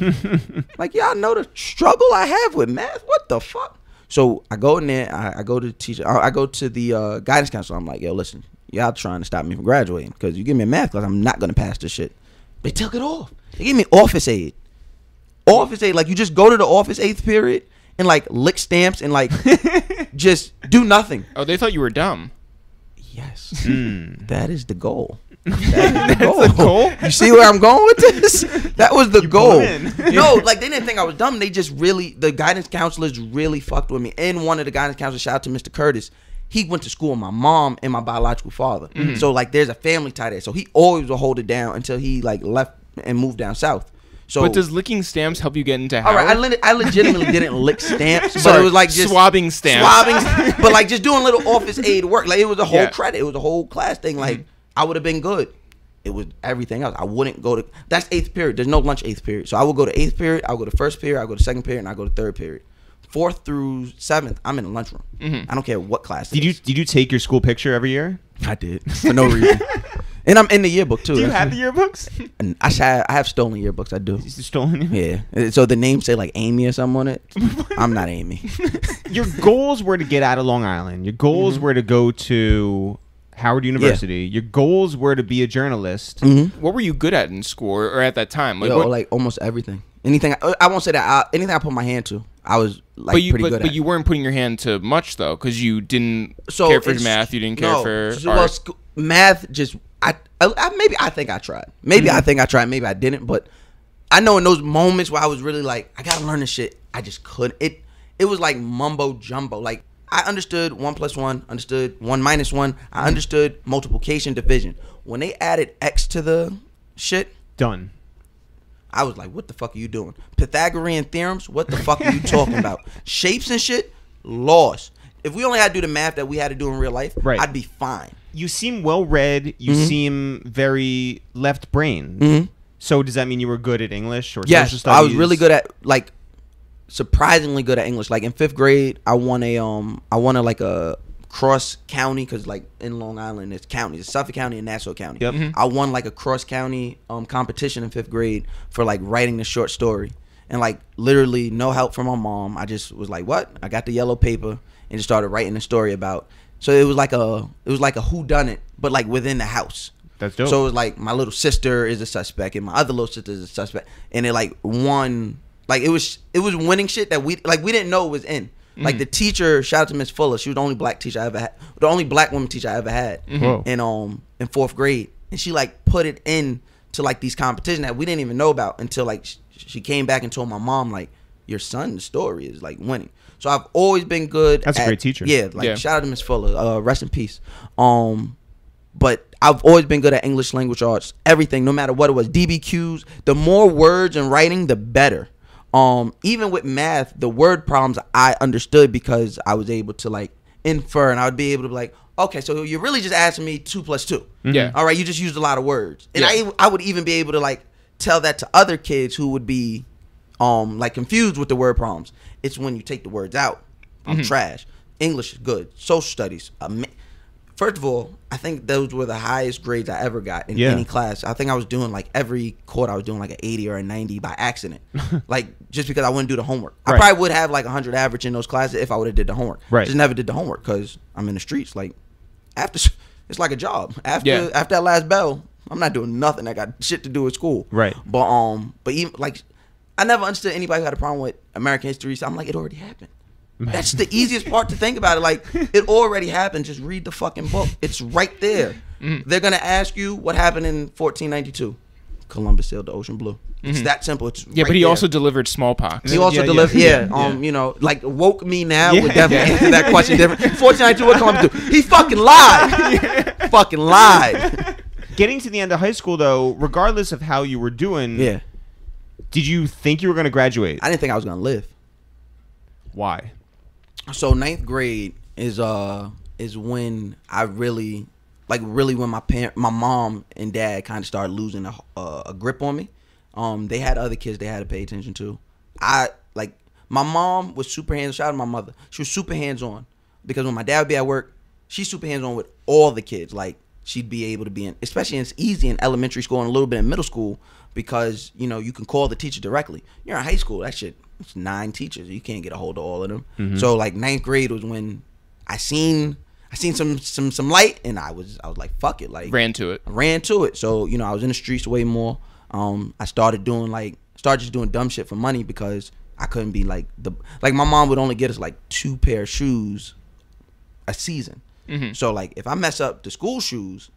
Like, y'all know the struggle I have with math. What the fuck? So I go in there. I go to the teacher. I go to the guidance counselor. I'm like, yo, listen, y'all trying to stop me from graduating because you give me a math class, I'm not gonna pass this shit. They took it off. They gave me office aid. Office aid, like you just go to the office 8th period and like lick stamps and like just do nothing. Oh, they thought you were dumb. Yes. That is the goal. That is the goal. You see where I'm going with this? That was the goal. No, like they didn't think I was dumb. They just really, the guidance counselors really fucked with me. And one of the guidance counselors, shout out to Mr. Curtis, he went to school with my mom and my biological father. So like there's a family tie there. So he always will hold it down until he like left and moved down south. So, but does licking stamps help you get into Howard? All right, I legitimately didn't lick stamps, but it was like just swabbing stamps. But like just doing little office aid work. Like it was a whole credit. It was a whole class thing. Like I would have been good. It was everything else. I wouldn't go to. That's 8th period. There's no lunch 8th period. So I would go to 8th period. I would go to 1st period. I would go to 2nd period, and I go to 3rd period. 4th through 7th, I'm in the lunchroom. I don't care what class. Did you take your school picture every year? I did for no reason. And I'm in the yearbook too. Do you have the yearbooks? And I have stolen yearbooks. I do. Stolen? Yeah. So the names say like Amy or something on it. I'm not Amy. Your goals were to get out of Long Island. Your goals were to go to Howard University. Your goals were to be a journalist. What were you good at in school or at that time? Like, like almost everything. Anything. I won't say that. Anything I put my hand to, I was like pretty good at. But you weren't putting your hand to much though, because you didn't care for math. You didn't care for art. Math just. Maybe I think I tried. Maybe I think I tried. Maybe I didn't. But I know in those moments where I was really like, I gotta learn this shit, I just couldn't. It was like mumbo jumbo. Like I understood 1 + 1, understood 1 - 1. I understood multiplication, division. When they added X to the shit, done. I was like, what the fuck are you doing? Pythagorean theorems? What the fuck are you talking about? Shapes and shit? Lost. If we only had to do the math that we had to do in real life, I'd be fine. You seem well read. You seem very left brain. So does that mean you were good at English or social studies? I was really good at, like, surprisingly good at English. Like in 5th grade, I won like a cross county, because like in Long Island it's counties, it's Suffolk County and Nassau County. I won like a cross county competition in 5th grade for like writing the short story, and like literally no help from my mom. I just was like, what? I got the yellow paper and just started writing the story about. So it was like a whodunit, but like within the house. That's dope. So it was like my little sister is a suspect and my other little sister is a suspect, and it like won. Like it was winning shit that we didn't know it was in. Like the teacher, shout out to Miss Fuller, she was the only black teacher I ever had, the only black woman teacher I ever had in 4th grade, and she like put it in to like these competitions that we didn't even know about until like she came back and told my mom like, your son's story is like winning. So I've always been good. That's a great teacher. Yeah, like shout out to Miss Fuller, rest in peace. But I've always been good at English language arts, everything, no matter what it was. DBQs, the more words and writing, the better. Even with math, the word problems I understood because I was able to like infer, and I would be able to be like, okay, so you're really just asking me 2 + 2. Yeah. All right, you just used a lot of words. And I would even be able to like tell that to other kids who would be like confused with the word problems. It's when you take the words out, I'm trash. English is good. Social studies, first of all, I think those were the highest grades I ever got in any class. I think I was doing like every quarter I was doing like an 80 or a 90 by accident. Like just because I wouldn't do the homework. I probably would have like 100 average in those classes if I would have did the homework. Just never did the homework because I'm in the streets. Like after, it's like a job. After that last bell, I'm not doing nothing that got shit to do with school. But even like I never understood anybody who had a problem with American history. So I'm like, it already happened. That's the easiest part to think about it. Like, it already happened. Just read the fucking book. It's right there. They're going to ask you what happened in 1492. Columbus sailed the ocean blue. It's that simple. It's but he also delivered smallpox. He also delivered, you know, like woke me now would definitely answer that question different. 1492, what Columbus do? He fucking lied. Fucking lied. Getting to the end of high school, though, regardless of how you were doing, Did you think you were going to graduate? I didn't think I was gonna live. Why? So 9th grade is when I really when my mom and dad kind of started losing a grip on me. They had other kids they had to pay attention to. My mom was super hands-on. Shout out to my mother. She was super hands-on because when my dad would be at work, she's super hands-on with all the kids. Like, she'd be able to be in, especially it's easy in elementary school and a little bit in middle school because, you know, you can call the teacher directly. You're in high school, that shit, it's 9 teachers. You can't get a hold of all of them. Mm-hmm. So, like, 9th grade was when I seen some light, and I was like, fuck it. Like, ran to it. So, you know, I was in the streets way more. I started just doing dumb shit for money because I couldn't be like my mom would only get us like 2 pair of shoes a season. Mm-hmm. So like if I mess up the school shoes,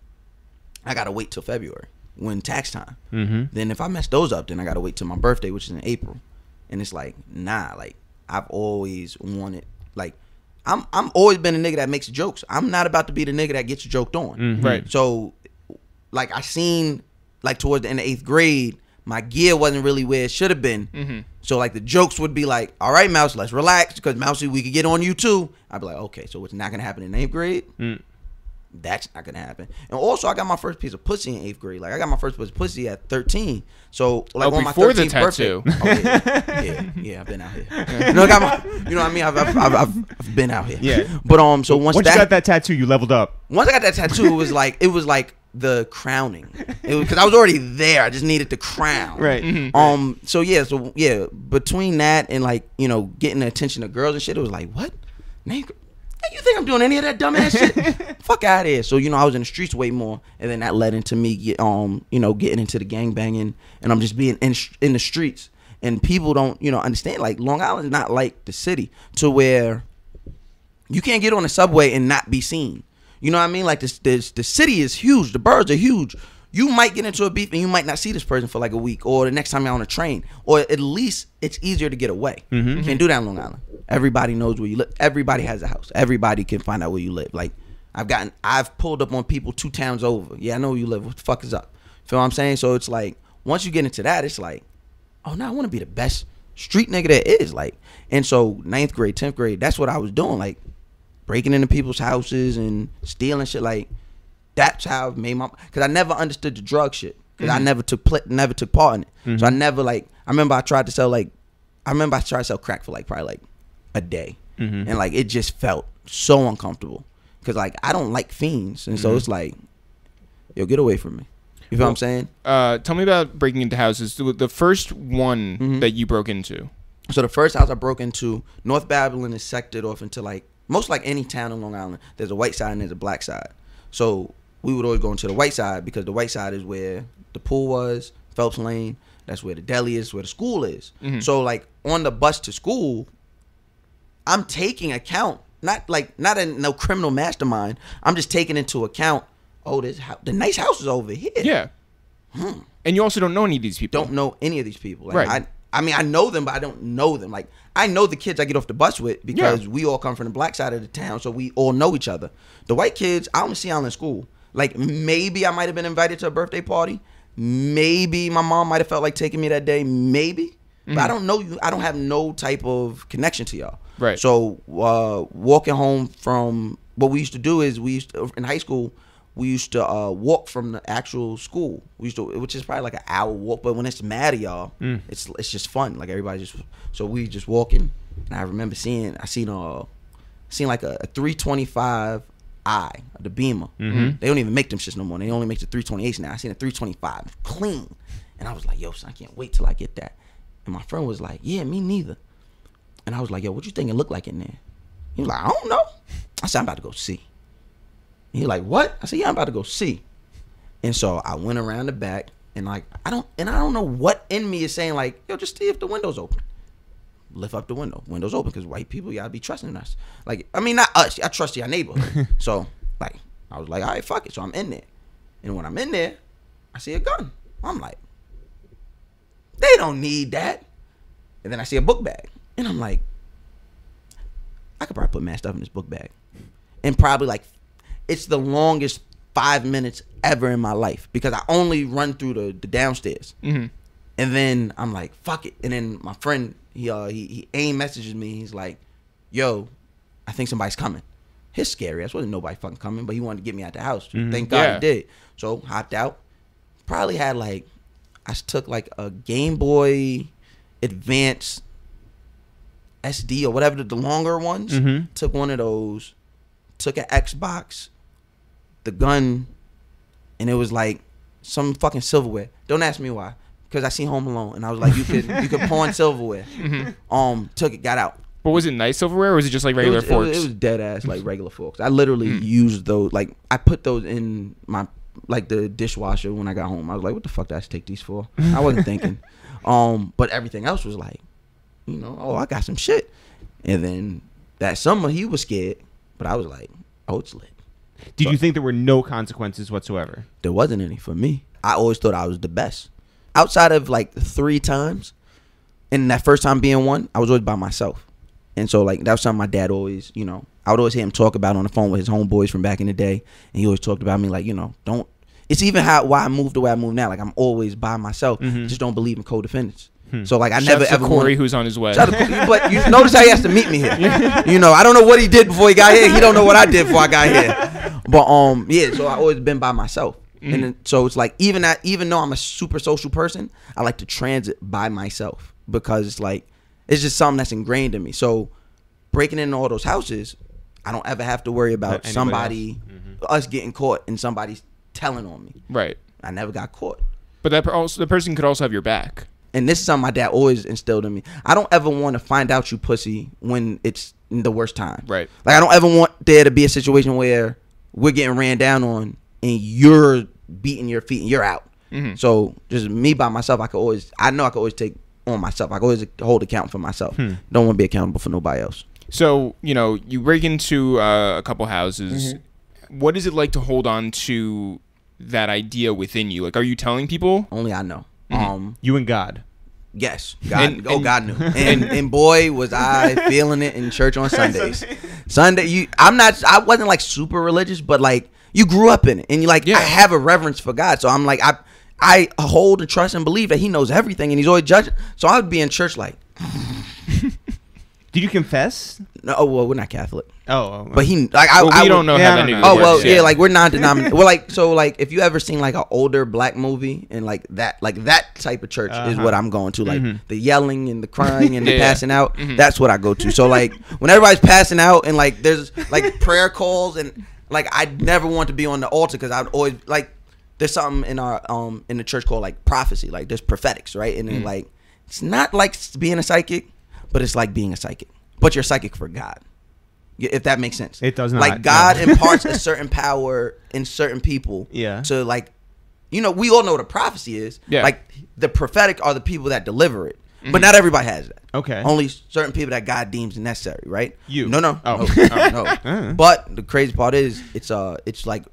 I gotta wait till February when tax time. Mm-hmm. Then if I mess those up, then I gotta wait till my birthday, which is in April. And it's like, nah, like I've always wanted, like I'm always been a nigga that makes jokes. I'm not about to be the nigga that gets joked on. Mm-hmm. Right. So like I seen like towards the end of 8th grade, my gear wasn't really where it should have been. Mm-hmm. So like the jokes would be like, all right, Mouse, let's relax because Mousey, we could get on you too. I'd be like, okay, so it's not gonna happen in 8th grade. That's not gonna happen. And also, I got my first piece of pussy in 8th grade. Like I got my first piece of pussy at 13. So like on my 13th birthday. Yeah, I've been out here. You know, what I mean? I've been out here. Yeah. But so once you got that tattoo, you leveled up. Once I got that tattoo, it was like the crowning, because I was already there. I just needed the crown. Right. Mm-hmm. So yeah. Between that and like, you know, getting the attention of girls and shit, it was like, what? Man, you think I'm doing any of that dumbass shit? Fuck out of here. So, you know, I was in the streets way more, and then that led into me getting into the gangbanging, and I'm just being in the streets, and people don't, you know, understand. Like Long Island's not like the city to where you can't get on the subway and not be seen. You know what I mean? Like the city is huge. The boroughs are huge. You might get into a beef and you might not see this person for like a week, or the next time you're on a train, or at least it's easier to get away. Mm-hmm. You can't do that in Long Island. Everybody knows where you live. Everybody has a house. Everybody can find out where you live. Like I've pulled up on people 2 towns over. Yeah, I know where you live. What the fuck is up? Feel what I'm saying? So it's like once you get into that, it's like, oh, now I want to be the best street nigga there is. Like, and so 9th grade, 10th grade, that's what I was doing. Like breaking into people's houses and stealing shit. Like that's how I made because I never understood the drug shit because I never took part in it. Mm-hmm. So I never I remember I tried to sell crack for like probably like a day, and like it just felt so uncomfortable because like I don't like fiends, and so it's like, yo, get away from me. You feel what I'm saying? Tell me about breaking into houses. The first one that you broke into. So the first house I broke into, North Babylon is sectored off into like most like any town in Long Island. There's a white side and there's a black side. So we would always go into the white side because the white side is where the pool was, Phelps Lane. That's where the deli is, where the school is. Mm-hmm. So like on the bus to school, I'm taking account, not in no criminal mastermind. I'm just taking into account, oh, the nice house is over here. Yeah. And you also don't know any of these people. Don't know any of these people. Like, right. I mean, I know them, but I don't know them. Like, I know the kids I get off the bus with because we all come from the black side of the town, so we all know each other. The white kids, I only see out in school. Like, maybe I might have been invited to a birthday party. Maybe my mom might have felt like taking me that day. Maybe. But I don't know you. I don't have no type of connection to y'all. Right. So, walking home from, what we used to do is in high school, we used to walk from the actual school. Which is probably like an hour walk, but when it's mad at y'all, it's just fun. Like everybody so we just walking, and I remember seen like a 325i, the Beamer. Mm-hmm. They don't even make them shits no more. They only make the 328s now. I seen a 325 clean, and I was like, yo, son, I can't wait till I get that. And my friend was like, yeah, me neither. And I was like, yo, what you think it look like in there? He was like, I don't know. I said, I'm about to go see. He like, what? I said, yeah, I'm about to go see. And so I went around the back, and like I don't know what in me is saying like, yo, just see if the window's open. Lift up the window. Window's open because white people, y'all be trusting us. Like, I mean, not us. I trust your neighborhood. So like, I was like, all right, fuck it. So I'm in there, and when I'm in there, I see a gun. I'm like, they don't need that. And then I see a book bag, and I'm like, I could probably put mad stuff in this book bag, and probably like. It's the longest 5 minutes ever in my life because I only run through the downstairs. Mm-hmm. And then I'm like, fuck it. And then my friend, he AIM messages me. He's like, yo, I think somebody's coming. His scary ass. Wasn't nobody fucking coming, but he wanted to get me out the house. Thank God he did. So hopped out. Probably had like, I took like a Game Boy Advance SD or whatever, the longer ones. Took one of those. Took an Xbox, the gun, and it was like some fucking silverware. Don't ask me why, because I seen Home Alone, and I was like, you could pawn silverware. Took it, got out. But was it nice silverware, or was it just like regular forks? It was dead ass like regular forks. I literally used those. Like I put those in my like the dishwasher when I got home. I was like, what the fuck did I take these for? I wasn't thinking. But everything else was like, you know, oh, I got some shit. And then that summer he was scared, but I was like, oh, it's lit. Did you think there were no consequences whatsoever? There wasn't any for me. I always thought I was the best. Outside of like 3 times, and that first time being one, I was always by myself. And so, like, that was something my dad always, you know, I would always hear him talk about on the phone with his homeboys from back in the day. And he always talked about me, like, you know, don't. It's even why I moved the way I move now. Like, I'm always by myself. Just don't believe in co-defendants. So, like, I never ever. Corey, who's on his way. But you notice how he has to meet me here. You know, I don't know what he did before he got here. He don't know what I did before I got here. But yeah. So I always been by myself. And then, so it's like even though I'm a super social person, I like to transit by myself because it's like it's just something that's ingrained in me. So breaking into all those houses, I don't ever have to worry about somebody us getting caught and somebody's telling on me. Right. I never got caught. But the person could also have your back. And this is something my dad always instilled in me. I don't ever want to find out you pussy when it's the worst time. Right. Like I don't ever want there to be a situation where we're getting ran down on and you're beating your feet and you're out. So just me by myself, I know I could always take on myself. I could always hold account for myself. Don't want to be accountable for nobody else. So, you know, you break into a couple houses. What is it like to hold on to that idea within you? Like, are you telling people? Only I know. You and God. Yes, God. God knew. And boy, was I feeling it in church on Sundays. I wasn't like super religious, but like you grew up in it, and you like I have a reverence for God. So I'm like I hold and trust and believe that He knows everything, and He's always judging. So I would be in church like. Did you confess? No, well, we're not Catholic. But he like I we don't know how that nigga Oh works, well, yeah, like we're non-denominational. Well, like so, like if you ever seen like an older black movie and like that type of church is what I'm going to. Like the yelling and the crying and the passing out. That's what I go to. So like when everybody's passing out and like there's like prayer calls and like I never want to be on the altar because I'd always like there's something in our in the church called like prophecy. Like there's prophetics, right? And then like it's not like being a psychic. But it's like being a psychic. But you're psychic for God. If that makes sense. It does not. Like God imparts a certain power in certain people. Yeah. To like, you know, we all know what a prophecy is. Yeah. Like the prophetic are the people that deliver it. But not everybody has that. Okay. Only certain people that God deems necessary, right? You. No. No. But the crazy part is it's like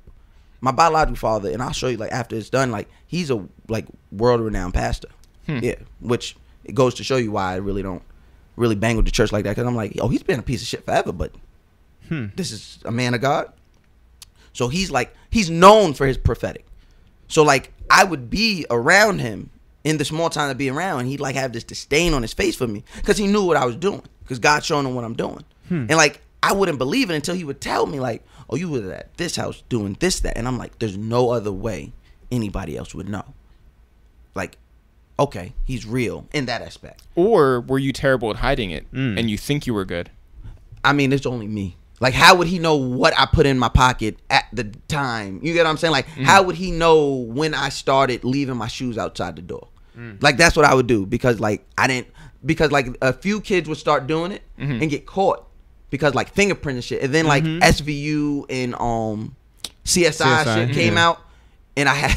my biological father, and I'll show you like after it's done, like he's a like world renowned pastor. Yeah. Which it goes to show you why I really don't really bang with the church like that, because I'm like, oh, he's been a piece of shit forever, but this is a man of God. So he's known for his prophetic. So like I would be around him in the small time to be around, and he'd like have this disdain on his face for me because he knew what I was doing, because God's showing him what I'm doing. And like I wouldn't believe it until he would tell me like, oh, you were at this house doing this, that, and I'm like, there's no other way anybody else would know. Like, okay, he's real in that aspect. Or were you terrible at hiding it and you think you were good? I mean, it's only me. Like, how would he know what I put in my pocket at the time? You get what I'm saying? Like, how would he know when I started leaving my shoes outside the door? Like, that's what I would do, because like because like a few kids would start doing it and get caught because like fingerprint and shit. And then like SVU and CSI shit came out, and I had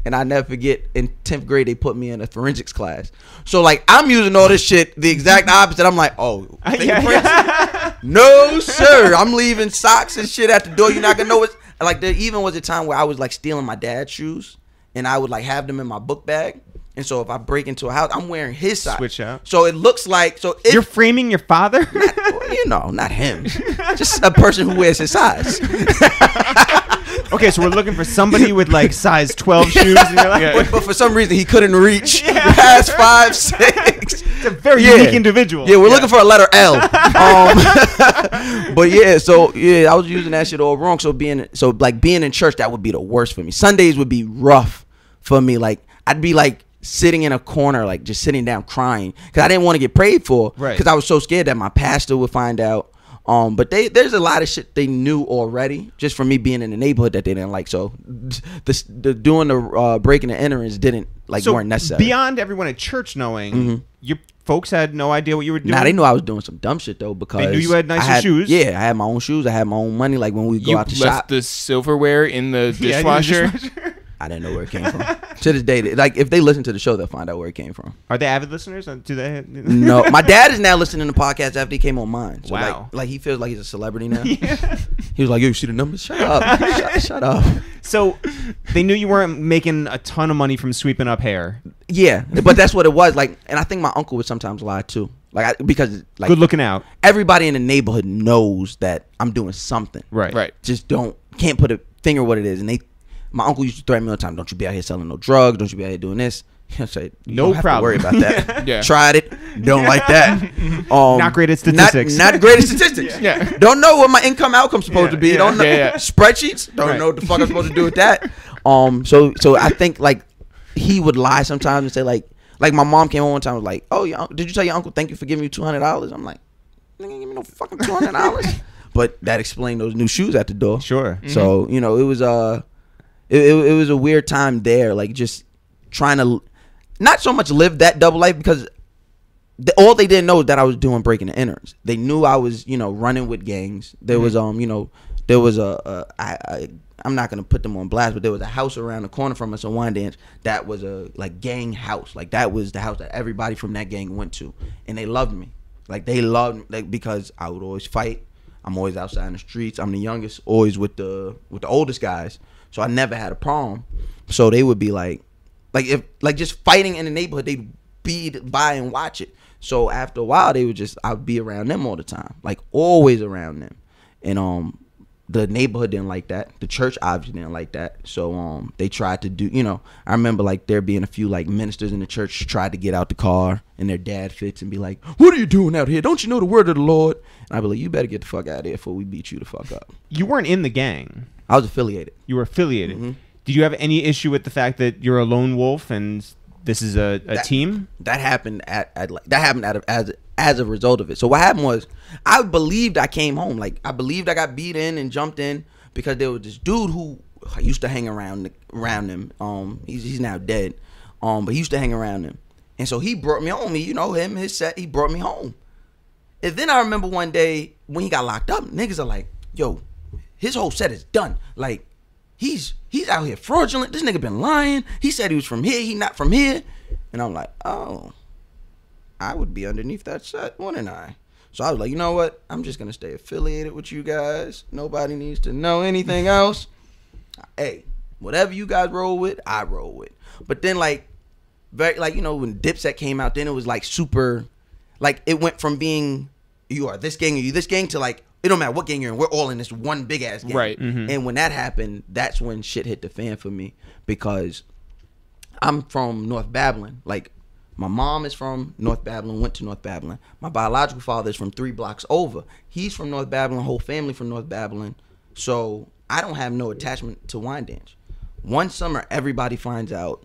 and I never forget, in 10th grade, they put me in a forensics class. So, like, I'm using all this shit the exact opposite. I'm like, oh, fingerprints? No, sir. I'm leaving socks and shit at the door. You're not going to know what's... Like, there even was a time where I was, like, stealing my dad's shoes, and I would, like, have them in my book bag. And so if I break into a house, I'm wearing his socks. Switch out. So it looks like... You're framing your father? Not him. Just a person who wears his size. Okay, so we're looking for somebody with like size 12 shoes. And you're like, but for some reason he couldn't reach past 5, 6. It's a very unique individual. Yeah, we're looking for a letter L. But yeah, so yeah, I was using that shit all wrong. So being in church, that would be the worst for me. Sundays would be rough for me. Like I'd be like sitting in a corner, like just sitting down crying because I didn't want to get prayed for. Right. Because I was so scared that my pastor would find out. But there's a lot of shit they knew already just from me being in the neighborhood that they didn't like. So the doing the breaking and enterings didn't weren't necessary. Beyond everyone at church knowing, your folks had no idea what you were doing. Nah, they knew I was doing some dumb shit though because they knew you had nicer shoes. Yeah, I had my own shoes. I had my own money. Like when we go out to shop, you left the silverware in the dishwasher. I didn't know where it came from. To this day, like if they listen to the show, they'll find out where it came from. Are they avid listeners? Do they? No, my dad is now listening to the podcast after he came on mine. So wow, like he feels like he's a celebrity now. Yeah. He was like, "Yo, you see the numbers? Shut up, shut up." So they knew you weren't making a ton of money from sweeping up hair. Yeah, but that's what it was like, and I think my uncle would sometimes lie too, because good looking out. Everybody in the neighborhood knows that I'm doing something. Right. Just can't put a finger what it is, and my uncle used to threaten me all the time. Don't you be out here selling no drugs. Don't you be out here doing this. I say, no problem. Worry about that. Yeah. Tried it. Don't like that. Not great at statistics. Not great at statistics. Yeah. Don't know what my income outcome's supposed to be. Yeah. Don't know spreadsheets. Don't know what the fuck I'm supposed to do with that. So I think like he would lie sometimes and say like my mom came home one time and was like, oh, did you tell your uncle thank you for giving me $200? I'm like, nigga, give me no fucking $200. But that explained those new shoes at the door. Sure. So it was it was a weird time there, like just trying to not so much live that double life because all they didn't know is that I was doing breaking and enters. They knew I was, running with gangs. There was, there was I'm not gonna put them on blast, but there was a house around the corner from us in Wyandanch that was a like gang house. Like that was the house that everybody from that gang went to, and they loved me. Like they loved me because I would always fight. I'm always outside in the streets. I'm the youngest, always with the oldest guys. So I never had a problem. So they would be like if just fighting in the neighborhood, they'd be by and watch it. So after a while, I'd be around them all the time, like always around them. And the neighborhood didn't like that. The church obviously didn't like that. So they tried to do, I remember like there being a few like ministers in the church tried to get out the car and their dad fits and be like, what are you doing out here? Don't you know the word of the Lord? And I'd be like, you better get the fuck out of here before we beat you the fuck up. You weren't in the gang. I was affiliated. You were affiliated. Mm-hmm. Did you have any issue with the fact that you're a lone wolf and this is a team? That happened as a result of it. So what happened was I believed I came home. Like I believed I got beat in and jumped in because there was this dude who used to hang around him. He's now dead. But he used to hang around him. And so he brought me home. His set, he brought me home. And then I remember one day when he got locked up, niggas are like, yo, his whole set is done. Like, he's out here fraudulent. This nigga been lying. He said he was from here. He not from here. And I'm like, oh, I would be underneath that set, wouldn't I? So I was like, you know what? I'm just going to stay affiliated with you guys. Nobody needs to know anything else. Hey, whatever you guys roll with, I roll with. But then when Dipset came out, then it was like super, like it went from being you are this gang or you this gang to like, it don't matter what gang you're in, we're all in this one big ass gang. Right. Mm-hmm. And when that happened, that's when shit hit the fan for me because I'm from North Babylon. Like my mom is from North Babylon, went to North Babylon. My biological father is from 3 blocks over. He's from North Babylon, whole family from North Babylon. So I don't have no attachment to Wyandanch. One summer, everybody finds out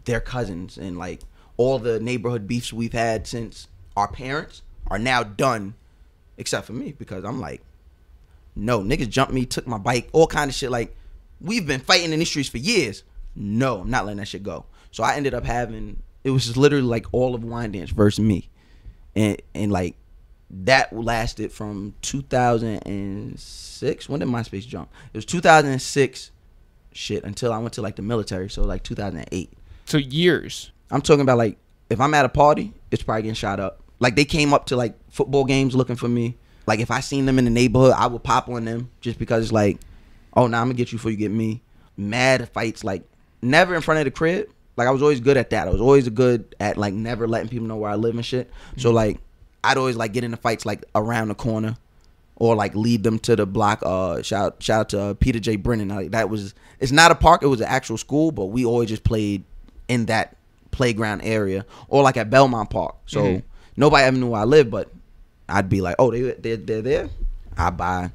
they're cousins and like all the neighborhood beefs we've had since our parents are now done, except for me because I'm like, no, niggas jumped me, took my bike, all kind of shit. Like we've been fighting in these streets for years. No, I'm not letting that shit go. So I ended up having, it was just literally like all of Wyandanch versus me, and like that lasted from 2006. When did MySpace jump? It was 2006 shit until I went to like the military. So like 2008. So years. I'm talking about like if I'm at a party, it's probably getting shot up. Like they came up to like football games looking for me. Like if I seen them in the neighborhood, I would pop on them just because it's like, oh, nah, I'm gonna get you before you get me. Mad fights, like never in front of the crib. Like I was always good at that. I was always good at like never letting people know where I live and shit. Mm-hmm. So like I'd always like get into fights like around the corner. or like lead them to the block. Shout out to Peter J. Brennan. Like, it's not a park. It was an actual school, but we always just played in that playground area, or like at Belmont Park. So nobody ever knew where I lived, but I'd be like, oh, they're there. I buy,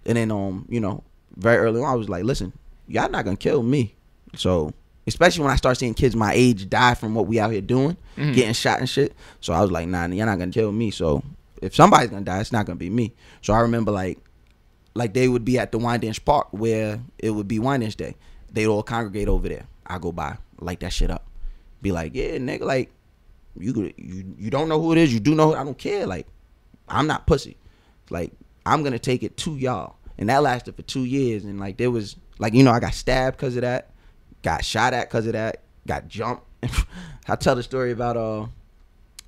and then very early on, I was like, listen, y'all not gonna kill me. So especially when I start seeing kids my age die from what we out here doing, getting shot and shit. So I was like, nah, you're not gonna kill me. So if somebody's gonna die, it's not gonna be me. So I remember like they would be at the Wyandanch Park where it would be Wyandanch Day. They'd all congregate over there. I go by, light that shit up, be like, yeah, nigga, like you don't know who it is, you do know, I don't care. Like, I'm not pussy. Like, I'm gonna take it to y'all. And that lasted for 2 years. And like there was like, I got stabbed because of that, got shot at because of that, got jumped. I tell the story about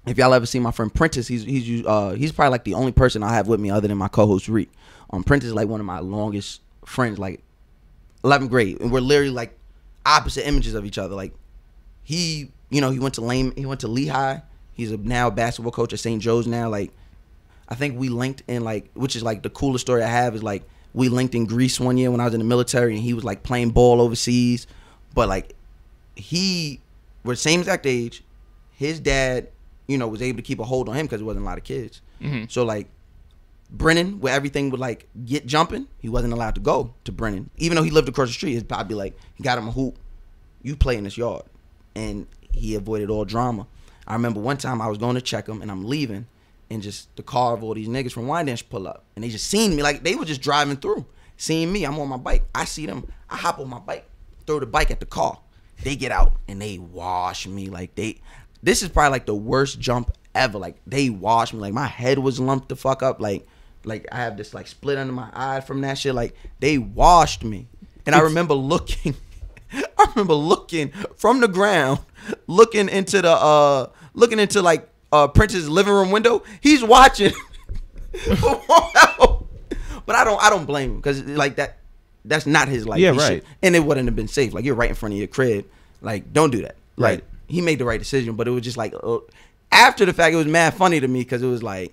if y'all ever see my friend Prentice, he's probably like the only person I have with me other than my co-host Reek. Prentice is like one of my longest friends, like 11th grade, and we're literally like opposite images of each other. Like he went to Lehigh. He's now a basketball coach at St. Joe's now. Like I think we linked in, like, which is like the coolest story I have is like we linked in Greece one year when I was in the military, and he was like playing ball overseas, but like we're the same exact age. His dad, was able to keep a hold on him because there wasn't a lot of kids. So like Brennan, where everything would like get jumping, he wasn't allowed to go to Brennan, even though he lived across the street. His pop be like, he got him a hoop, you play in this yard, and he avoided all drama. I remember one time I was going to check him, and I'm leaving, and just the car of all these niggas from Wyandanch pull up, and they just seen me. Like, they were just driving through, seeing me. I'm on my bike. I see them. I hop on my bike, throw the bike at the car. They get out, and they wash me. Like, this is probably like the worst jump ever. Like, they washed me. Like, my head was lumped the fuck up. Like I have this like split under my eye from that shit. Like, they washed me. And I remember looking from the ground, looking into like Prince's living room window. He's watching. But I don't blame him, because like that's not his life. Yeah, right. And it wouldn't have been safe. Like, you're right in front of your crib. Like, don't do that. Right. Like, he made the right decision, but it was just like after the fact, it was mad funny to me, because it was like,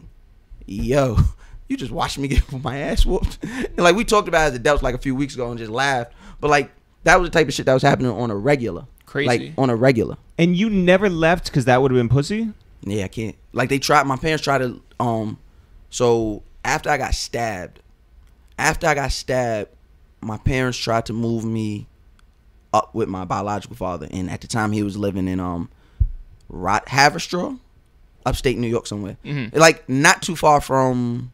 yo, you just watched me get my ass whooped. And like, we talked about it as adults like a few weeks ago and just laughed. But like, that was the type of shit that was happening on a regular. Crazy. Like, on a regular. And you never left because that would have been pussy? Yeah, I can't. Like, my parents tried to, so after I got stabbed, my parents tried to move me up with my biological father. And at the time, he was living in Haverstraw, upstate New York somewhere. Like, not too far from,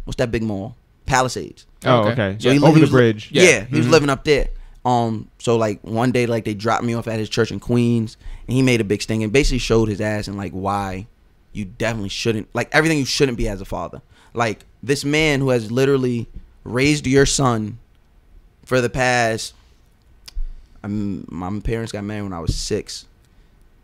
what's that big mall? Palisades. Oh, okay. So yeah, over the bridge. Yeah, he was living up there. So like one day, like, they dropped me off at his church in Queens, and he made a big sting and basically showed his ass and like why you definitely shouldn't, like, everything you shouldn't be as a father. Like, this man who has literally raised your son for the past, my parents got married when I was 6.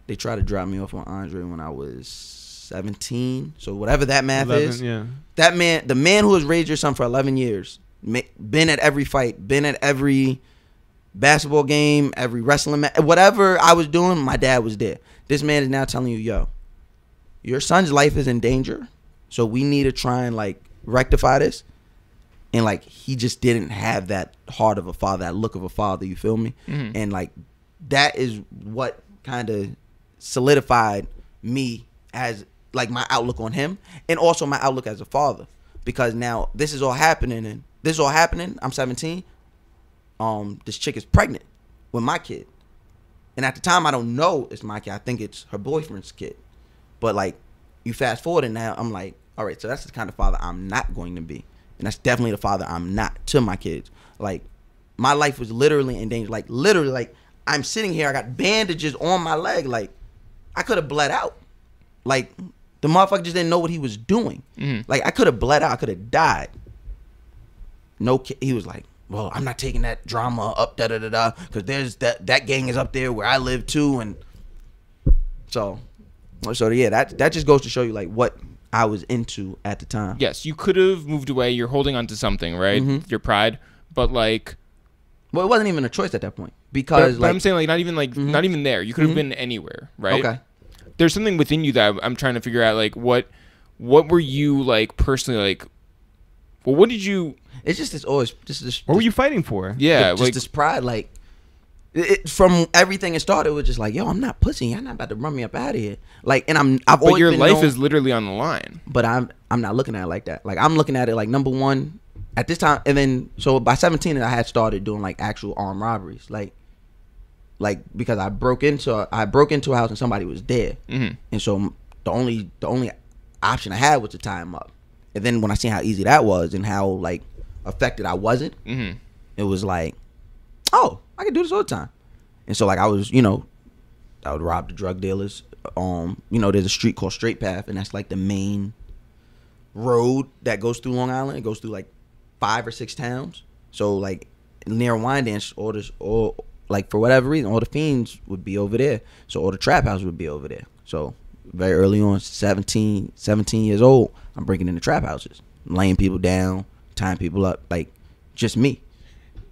They tried to drop me off on Andre when I was 17. So whatever that math 11, is, yeah. That man, the man who has raised your son for 11 years, been at every fight, been at every basketball game, every wrestling match, whatever I was doing, my dad was there. This man is now telling you, yo, your son's life is in danger, so we need to try and like rectify this. And like, he just didn't have that heart of a father, that look of a father, you feel me? And like, that is what kind of solidified me as like my outlook on him, and also my outlook as a father, because now this is all happening, I'm 17. This chick is pregnant with my kid, and at the time I don't know it's my kid. I think it's her boyfriend's kid. But like, you fast forward, and now I'm like, all right, so that's the kind of father I'm not going to be, and that's definitely the father I'm not to my kids. Like, my life was literally in danger. Like, literally, like, I'm sitting here, I got bandages on my leg. Like, I could have bled out. Like, the motherfucker just didn't know what he was doing. Like, I could have bled out. I could have died. No kid. He was like, well, I'm not taking that drama up, because there's that gang is up there where I live too. And so yeah, that just goes to show you like what I was into at the time. Yes, you could have moved away. You're holding on to something, right? Your pride, but like, well, it wasn't even a choice at that point, because but I'm saying like not even there. You could have been anywhere, right? Okay. There's something within you that I'm trying to figure out. Like, what were you like personally like Well, what did you? It's just this always just this. What were you fighting for? Yeah, just like this pride, like from everything it started, it was just like, yo, I'm not pussy. You're not about to run me up out of here. Like, and I've always but your been life known, is literally on the line. But I'm not looking at it like that. Like, I'm looking at it like, number one, at this time, and then so by 17, I had started doing like actual armed robberies, like because I broke into a house and somebody was there, and so the only option I had was to tie him up. And then when I seen how easy that was and how like affected I wasn't, it was like, oh, I can do this all the time. And so like I would rob the drug dealers. There's a street called Straight Path, and that's like the main road that goes through Long Island. It goes through like 5 or 6 towns. So like near Wyandanch, or like for whatever reason, all the fiends would be over there. So all the trap house would be over there. So very early on, 17 years old, I'm breaking into trap houses, laying people down, tying people up, like just me.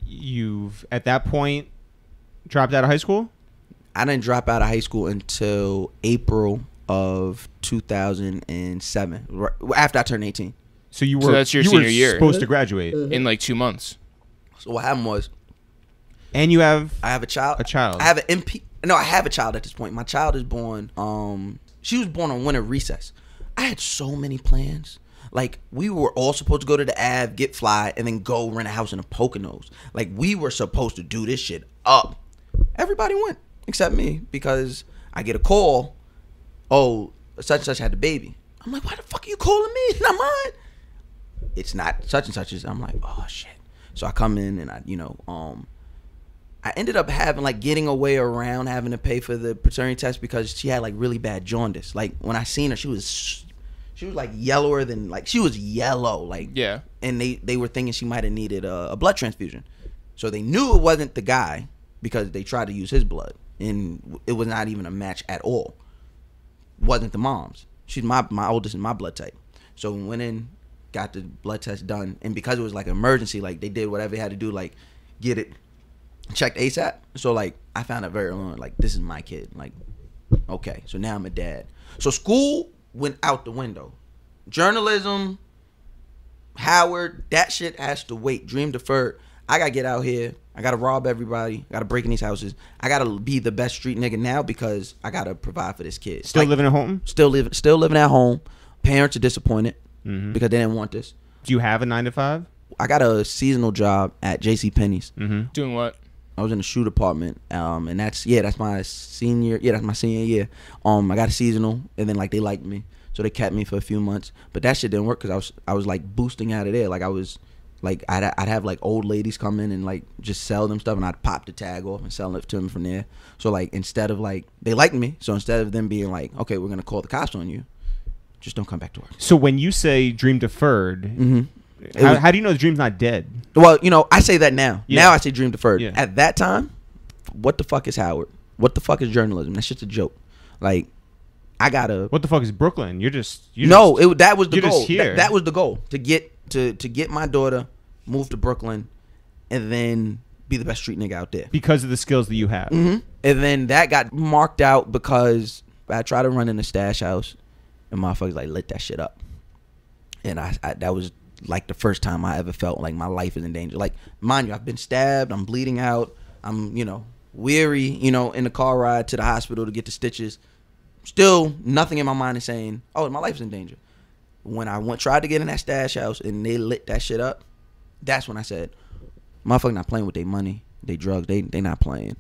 You've at that point dropped out of high school? I didn't drop out of high school until April of 2007, after I turned 18. So you were So that's your senior year. Supposed to graduate In like 2 months. So what happened was, and you have I have a child. I have an No, I have a child at this point. My child is born. She was born on winter recess. I had so many plans. Like, we were all supposed to go to the Ave, get fly, and then go rent a house in the Poconos. Like, we were supposed to do this shit up. Everybody went except me, because I get a call. Oh, such and such had the baby. I'm like, why the fuck are you calling me? It's not mine. It's not such and such's. I'm like, oh shit. So I come in and I ended up getting away around having to pay for the paternity test because she had like really bad jaundice. Like, when I seen her, she was like yellower than, like, she was yellow, like, yeah. And they were thinking she might have needed a blood transfusion. So they knew it wasn't the guy because they tried to use his blood, and it was not even a match at all. Wasn't the mom's. She's my oldest and my blood type. So we went in, got the blood test done, and because it was like an emergency, like, they did whatever they had to do, like, get it checked ASAP. So like, I found out very early on, like, this is my kid. Like, okay, so now I'm a dad. So school went out the window. Journalism, Howard, that shit has to wait. Dream deferred. I gotta get out here. I gotta rob everybody. I gotta break in these houses. I gotta be the best street nigga now because I gotta provide for this kid. Still living at home? Still living at home. Parents are disappointed because they didn't want this. Do you have a 9 to 5? I got a seasonal job at JCPenney's. Doing what? I was in the shoe department, and that's my senior year. I got a seasonal, and then like they liked me, so they kept me for a few months. But that shit didn't work because I was like boosting out of there. Like, I was like, I'd have like old ladies come in and like just sell them stuff, and I'd pop the tag off and sell it to them from there. So like, instead of like, they liked me, so instead of them being like, okay, we're gonna call the cops on you, just don't come back to work. So when you say dream deferred, how do you know the dream's not dead? Well, I say that now. Yeah. Now I say dream deferred. Yeah. At that time, what the fuck is Howard? What the fuck is journalism? That shit's a joke. Like, I gotta. What the fuck is Brooklyn? That was the goal. Just here. That was the goal, to get my daughter, move to Brooklyn, and then be the best street nigga out there because of the skills that you have. And then that got marked out because I tried to run in the stash house, and motherfuckers like lit that shit up, and I that was like the first time I ever felt like my life is in danger. Like, mind you, I've been stabbed, I'm bleeding out, I'm, weary, in the car ride to the hospital to get the stitches. Still, nothing in my mind is saying, oh, my life's in danger. When I tried to get in that stash house and they lit that shit up, that's when I said, motherfucker not playing with their money, they drugs, they not playing.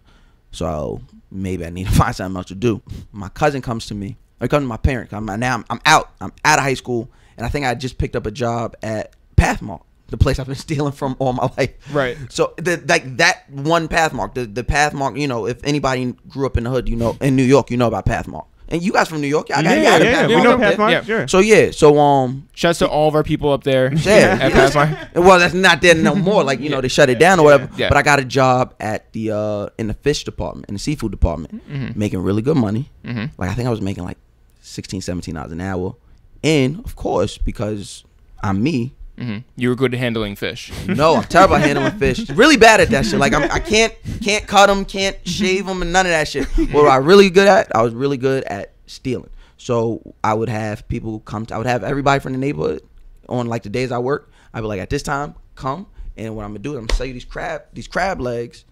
So maybe I need to find something else to do. My cousin comes to me, or comes to my parents. I'm out of high school, and I think I just picked up a job at Pathmark, the place I've been stealing from all my life. Right. So that one Pathmark, the Pathmark, if anybody grew up in the hood, in New York, about Pathmark. And you guys from New York, yeah, we know Pathmark. Sure. So yeah, shouts to all of our people up there. Yeah, at Pathmark. Well, that's not there no more. Like, they shut it down or whatever. Yeah. But I got a job at the in the fish department, in the seafood department, making really good money. Like, I think I was making like $16, $17 an hour, and of course, because I'm me. You were good at handling fish. No, I'm terrible at handling fish. Really bad at that shit. Like, I can't cut them, can't shave them, and none of that shit. What I really good at, I was really good at stealing. So I would have people come. I would have everybody from the neighborhood on like the days I work, I'd be like, at this time, come, and what I'm gonna do is I'm gonna sell you these crab legs,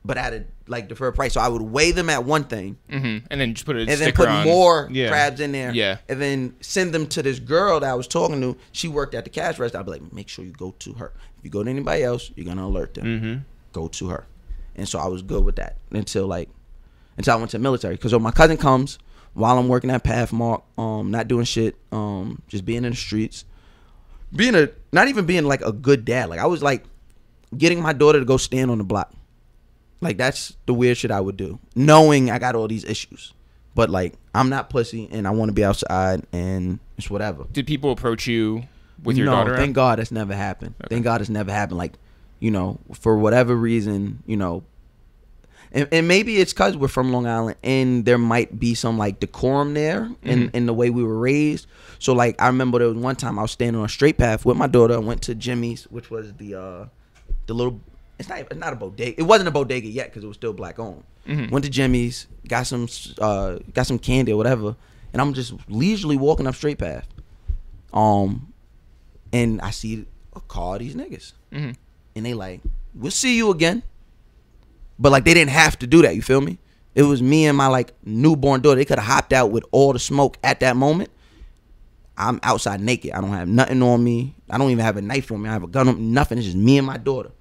but at a like deferred price. So I would weigh them at one thing, and then just put a and sticker then put on. more crabs in there, Yeah. and then send them to this girl that I was talking to. She worked at the cash register. I'd be like, make sure you go to her. If you go to anybody else, you're gonna alert them. Go to her. And so I was good with that until I went to the military. Because when my cousin comes while I'm working at Pathmark, not doing shit, just being in the streets, not even being like a good dad. Like I was like getting my daughter to go stand on the block. Like that's the weird shit I would do, knowing I got all these issues. But like I'm not pussy, and I want to be outside, and it's whatever. Did people approach you with your daughter? No, thank God that's never happened. Okay. Thank God it's never happened. Like, you know, for whatever reason, you know, and maybe it's because we're from Long Island, and there might be some like decorum there in the way we were raised. So like I remember there was one time I was standing on a straight path with my daughter. I went to Jimmy's, which was the little. It's not a bodega. It wasn't a bodega yet because it was still black owned. Went to Jimmy's, got some candy or whatever, and I'm just leisurely walking up straight path. And I see a car of these niggas, and they like, we'll see you again. But like they didn't have to do that. You feel me? It was me and my like newborn daughter. They could have hopped out with all the smoke at that moment. I'm outside naked. I don't have nothing on me. I don't even have a knife on me. I have a gun on me. Nothing. It's just me and my daughter.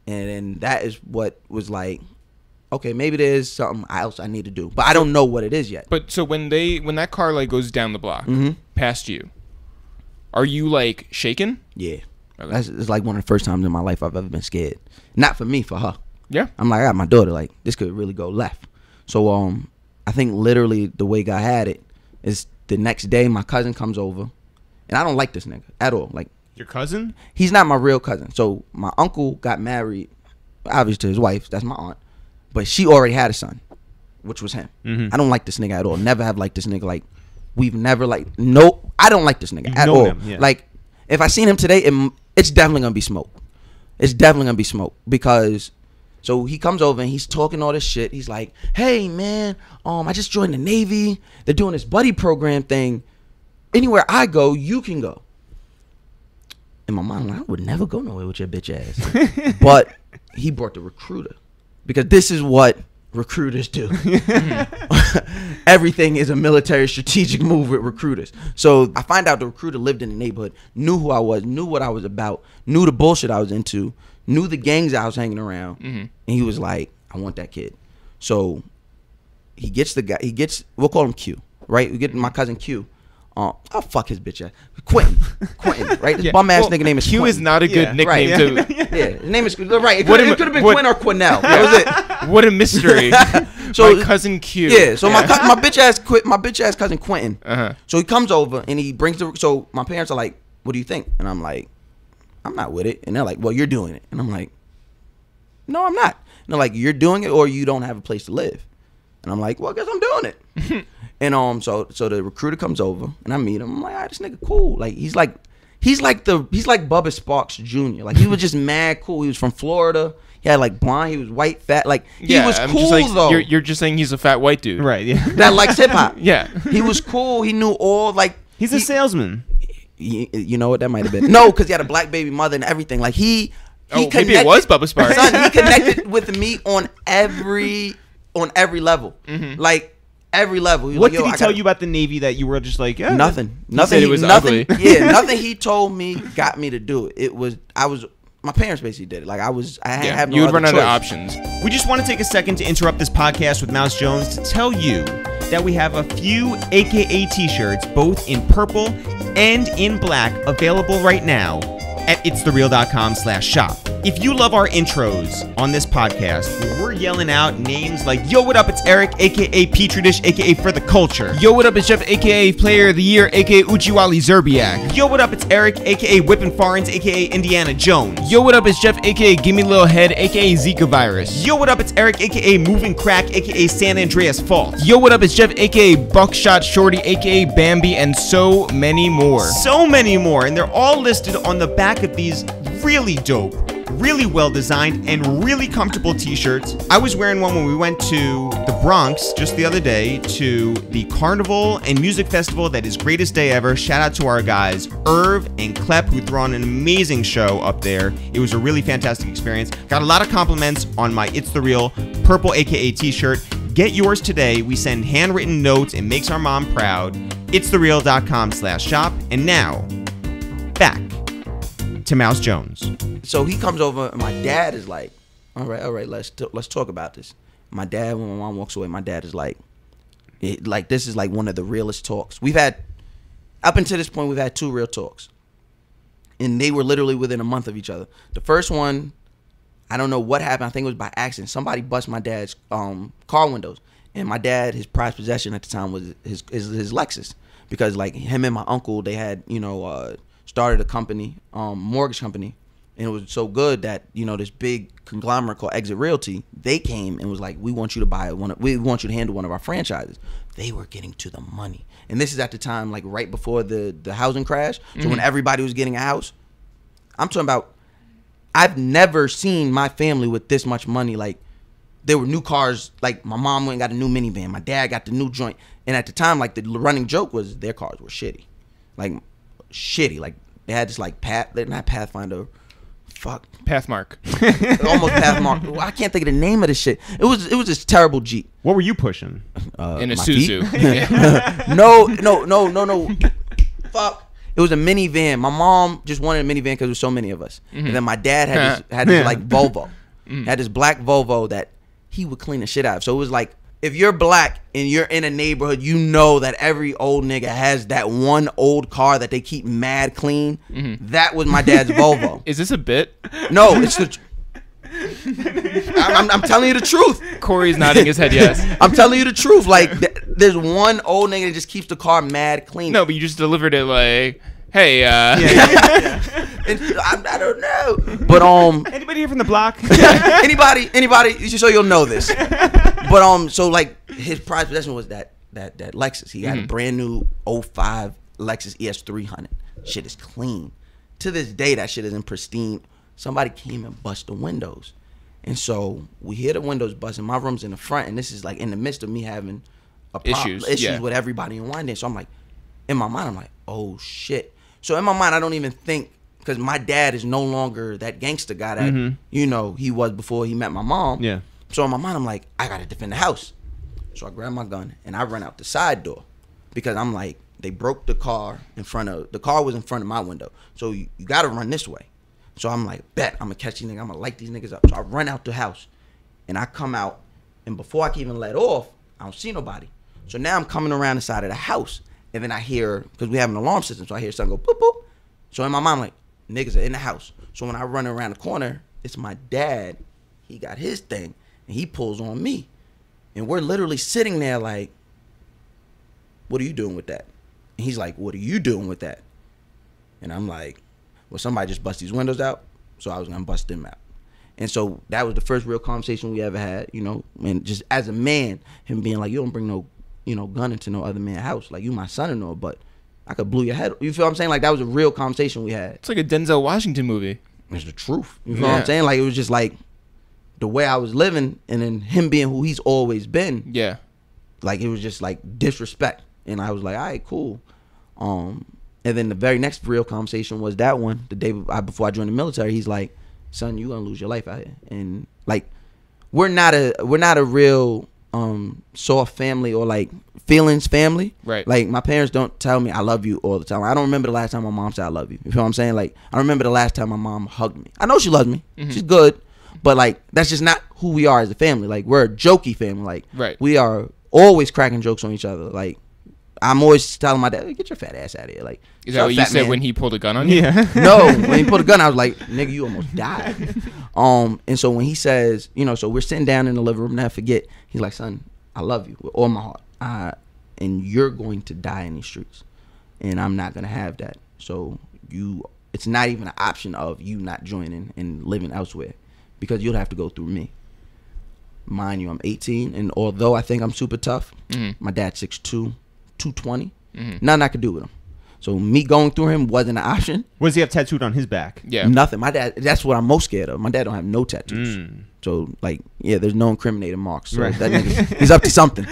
And that is what was like, okay, maybe there's something else I need to do, but I don't know what it is yet. But so when that car like goes down the block past you, are you like shaken? Yeah, okay. It's like one of the first times in my life I've ever been scared. Not for me, for her. Yeah, I'm like, I got my daughter. Like this could really go left. So I think literally the way God had it is the next day my cousin comes over, and I don't like this nigga at all. Like. Your cousin? He's not my real cousin. So my uncle got married, obviously to his wife. That's my aunt. But she already had a son, which was him. I don't like this nigga at all. Never have liked this nigga. Like, we've never like, no, I don't like this nigga at all. Like, if I seen him today, it's definitely going to be smoke. It's definitely going to be smoke. Because, so he comes over and he's talking all this shit. He's like, hey, man, I just joined the Navy. They're doing this buddy program thing. Anywhere I go, you can go. In my mind, I'm like, I would never go nowhere with your bitch ass. But he brought the recruiter. Because this is what recruiters do. Everything is a military strategic move with recruiters. So I find out the recruiter lived in the neighborhood, knew who I was, knew what I was about, knew the bullshit I was into, knew the gangs I was hanging around. And he was like, I want that kid. So he gets the guy, we'll call him Q, right? We get my cousin Q. Oh fuck his bitch ass, Quentin, right? This bum ass nigga name is Q. Quentin. Is not a good nickname to. His name is right. It could have been Quinn or Quinnell. That was it. What a mystery. So my cousin Q. Yeah. So my bitch ass cousin Quentin. So he comes over and he brings so my parents are like, what do you think? And I'm like, I'm not with it. And they're like, well, you're doing it. And I'm like, no, I'm not. And they're like, you're doing it or you don't have a place to live. And I'm like, well, I guess I'm doing it. And so the recruiter comes over and I meet him. I'm like, all right, this nigga cool. Like he's like Bubba Sparks Jr. Like he was just mad cool. He was from Florida. He had like blonde. He was white, fat. Like he was cool though. You're just saying he's a fat white dude, right? Yeah, that likes hip hop. Yeah, he was cool. He knew all like he's a salesman. You know what that might have been? No, because he had a black baby mother and everything. Like he maybe it was Bubba Sparks. Son, he connected with me on every level. Like. Every level. What did he tell you about the Navy that you were just like, yeah? Nothing. Nothing. It was ugly. Yeah, nothing he told me got me to do it. My parents basically did it. Like I have no you would other run out choice. of options. We just want to take a second to interrupt this podcast with Mouse Jones to tell you that we have a few AKA t-shirts, both in purple and in black, available right now at ItsTheReal.com/shop. If you love our intros on this podcast, where we're yelling out names like, yo, what up, it's Eric, a.k.a. Petri Dish, a.k.a. For the Culture. Yo, what up, it's Jeff, a.k.a. Player of the Year, a.k.a. Uchiwali Zerbiak. Yo, what up, it's Eric, a.k.a. Whippin' Foreigns, a.k.a. Indiana Jones. Yo, what up, it's Jeff, a.k.a. Gimme Little Head, a.k.a. Zika Virus. Yo, what up, it's Eric, a.k.a. Moving Crack, a.k.a. San Andreas Fault. Yo, what up, it's Jeff, a.k.a. Buckshot Shorty, a.k.a. Bambi, and so many more. So many more, and they're all listed on the back of these really dope, really well designed and really comfortable t-shirts. I was wearing one when we went to the Bronx just the other day to the carnival and music festival that is Greatest Day Ever. Shout out to our guys Irv and Klep, who threw on an amazing show up there. It was a really fantastic experience. Got a lot of compliments on my It's The Real purple AKA t-shirt. Get yours today. We send handwritten notes. It makes our mom proud. ItsTheReal.com/shop. And now, back to Mouse Jones. So he comes over, and my dad is like, all right, let's talk about this. My dad, when my mom walks away, my dad is like, this is like one of the realest talks. We've had, up until this point, we've had 2 real talks. And they were literally within a month of each other. The first one, I don't know what happened. I think it was by accident. Somebody bust my dad's car windows. And my dad, his prized possession at the time was his Lexus. Because like him and my uncle, they had, started a company, mortgage company. And it was so good that, this big conglomerate called Exit Realty, they came and was like, we want you to handle one of our franchises. They were getting to the money. And this is at the time, like right before the housing crash. So when everybody was getting a house, I'm talking about, I've never seen my family with this much money. Like, there were new cars. Like, my mom went and got a new minivan. My dad got the new joint. And at the time, like, the running joke was their cars were shitty. Like, shitty. Like, they had this, like, not Pathfinder. Fuck. Pathmark. Almost Pathmark. I can't think of the name of this shit. It was this terrible Jeep. What were you pushing? In a Suzu. No. Fuck. It was a minivan. My mom just wanted a minivan because there was so many of us. And then my dad had this like Volvo. Had this black Volvo that he would clean the shit out of. So it was like, if you're black and you're in a neighborhood, you know that every old nigga has that one old car that they keep mad clean. That was my dad's Volvo. Is this a bit? No, it's the... I'm telling you the truth. Corey's nodding his head yes. I'm telling you the truth. Like, there's one old nigga that just keeps the car mad clean. No, but you just delivered it like, hey, I don't know. But Anybody here from the block? anybody, just so you'll know this. But so like his prized possession was that Lexus. He had a brand new 05 Lexus ES300. Shit is clean. To this day, that shit is in pristine. Somebody came and bust the windows. And so we hear the windows busting. My room's in the front, and this is like in the midst of me having issues with everybody in Wyandotte. So I'm like, in my mind, I'm like, oh shit. So in my mind, I don't even think, because my dad is no longer that gangster guy that he was before he met my mom. Yeah. So in my mind, I'm like, I gotta defend the house. So I grab my gun and I run out the side door, because I'm like, they broke the car was in front of my window. So you gotta run this way. So I'm like, bet I'm gonna catch these niggas. I'm gonna light these niggas up. So I run out the house and I come out, and before I can even let off, I don't see nobody. So now I'm coming around the side of the house, and then I hear, because we have an alarm system, so I hear something go boop boop. So in my mind, I'm like, niggas are in the house. So when I run around the corner, it's my dad. He got his thing and he pulls on me. And we're literally sitting there like, what are you doing with that? And he's like, what are you doing with that? And I'm like, well, somebody just bust these windows out, so I was gonna bust them out. And so that was the first real conversation we ever had, and just as a man, him being like, you don't bring no, gun into no other man's house. Like, you my son-in-law, but I could blow your head. You feel what I'm saying? Like, that was a real conversation we had. It's like a Denzel Washington movie. It's the truth. You feel what I'm saying? Like, it was just like the way I was living, and then him being who he's always been. Yeah. Like, it was just like disrespect. And I was like, all right, cool. And then the very next real conversation was that one, the day before I joined the military. He's like, son, you gonna lose your life out here. And like, we're not a real soft family or like feelings family. Right. Like, my parents don't tell me I love you all the time. I don't remember the last time my mom said I love you. You feel what I'm saying? Like, I remember the last time my mom hugged me. I know she loves me. She's good. But like, that's just not who we are as a family. Like, we're a jokey family. Like, we are always cracking jokes on each other. Like, I'm always telling my dad, hey, get your fat ass out of here. Like, is that what you said when he pulled a gun on you? Yeah. No, when he pulled a gun, I was like, nigga, you almost died. And so when he says, so we're sitting down in the living room, never forget, he's like, son, I love you with all my heart. And you're going to die in these streets. And I'm not going to have that. So it's not even an option of you not joining and living elsewhere, because you'll have to go through me. Mind you, I'm 18, and although I think I'm super tough, my dad's 6'2", 220. Nothing I could do with him. So me going through him wasn't an option. What does he have tattooed on his back? Yeah. Nothing. My dad, that's what I'm most scared of. My dad don't have no tattoos. So, like, yeah, there's no incriminating marks. So that nigga, he's up to something.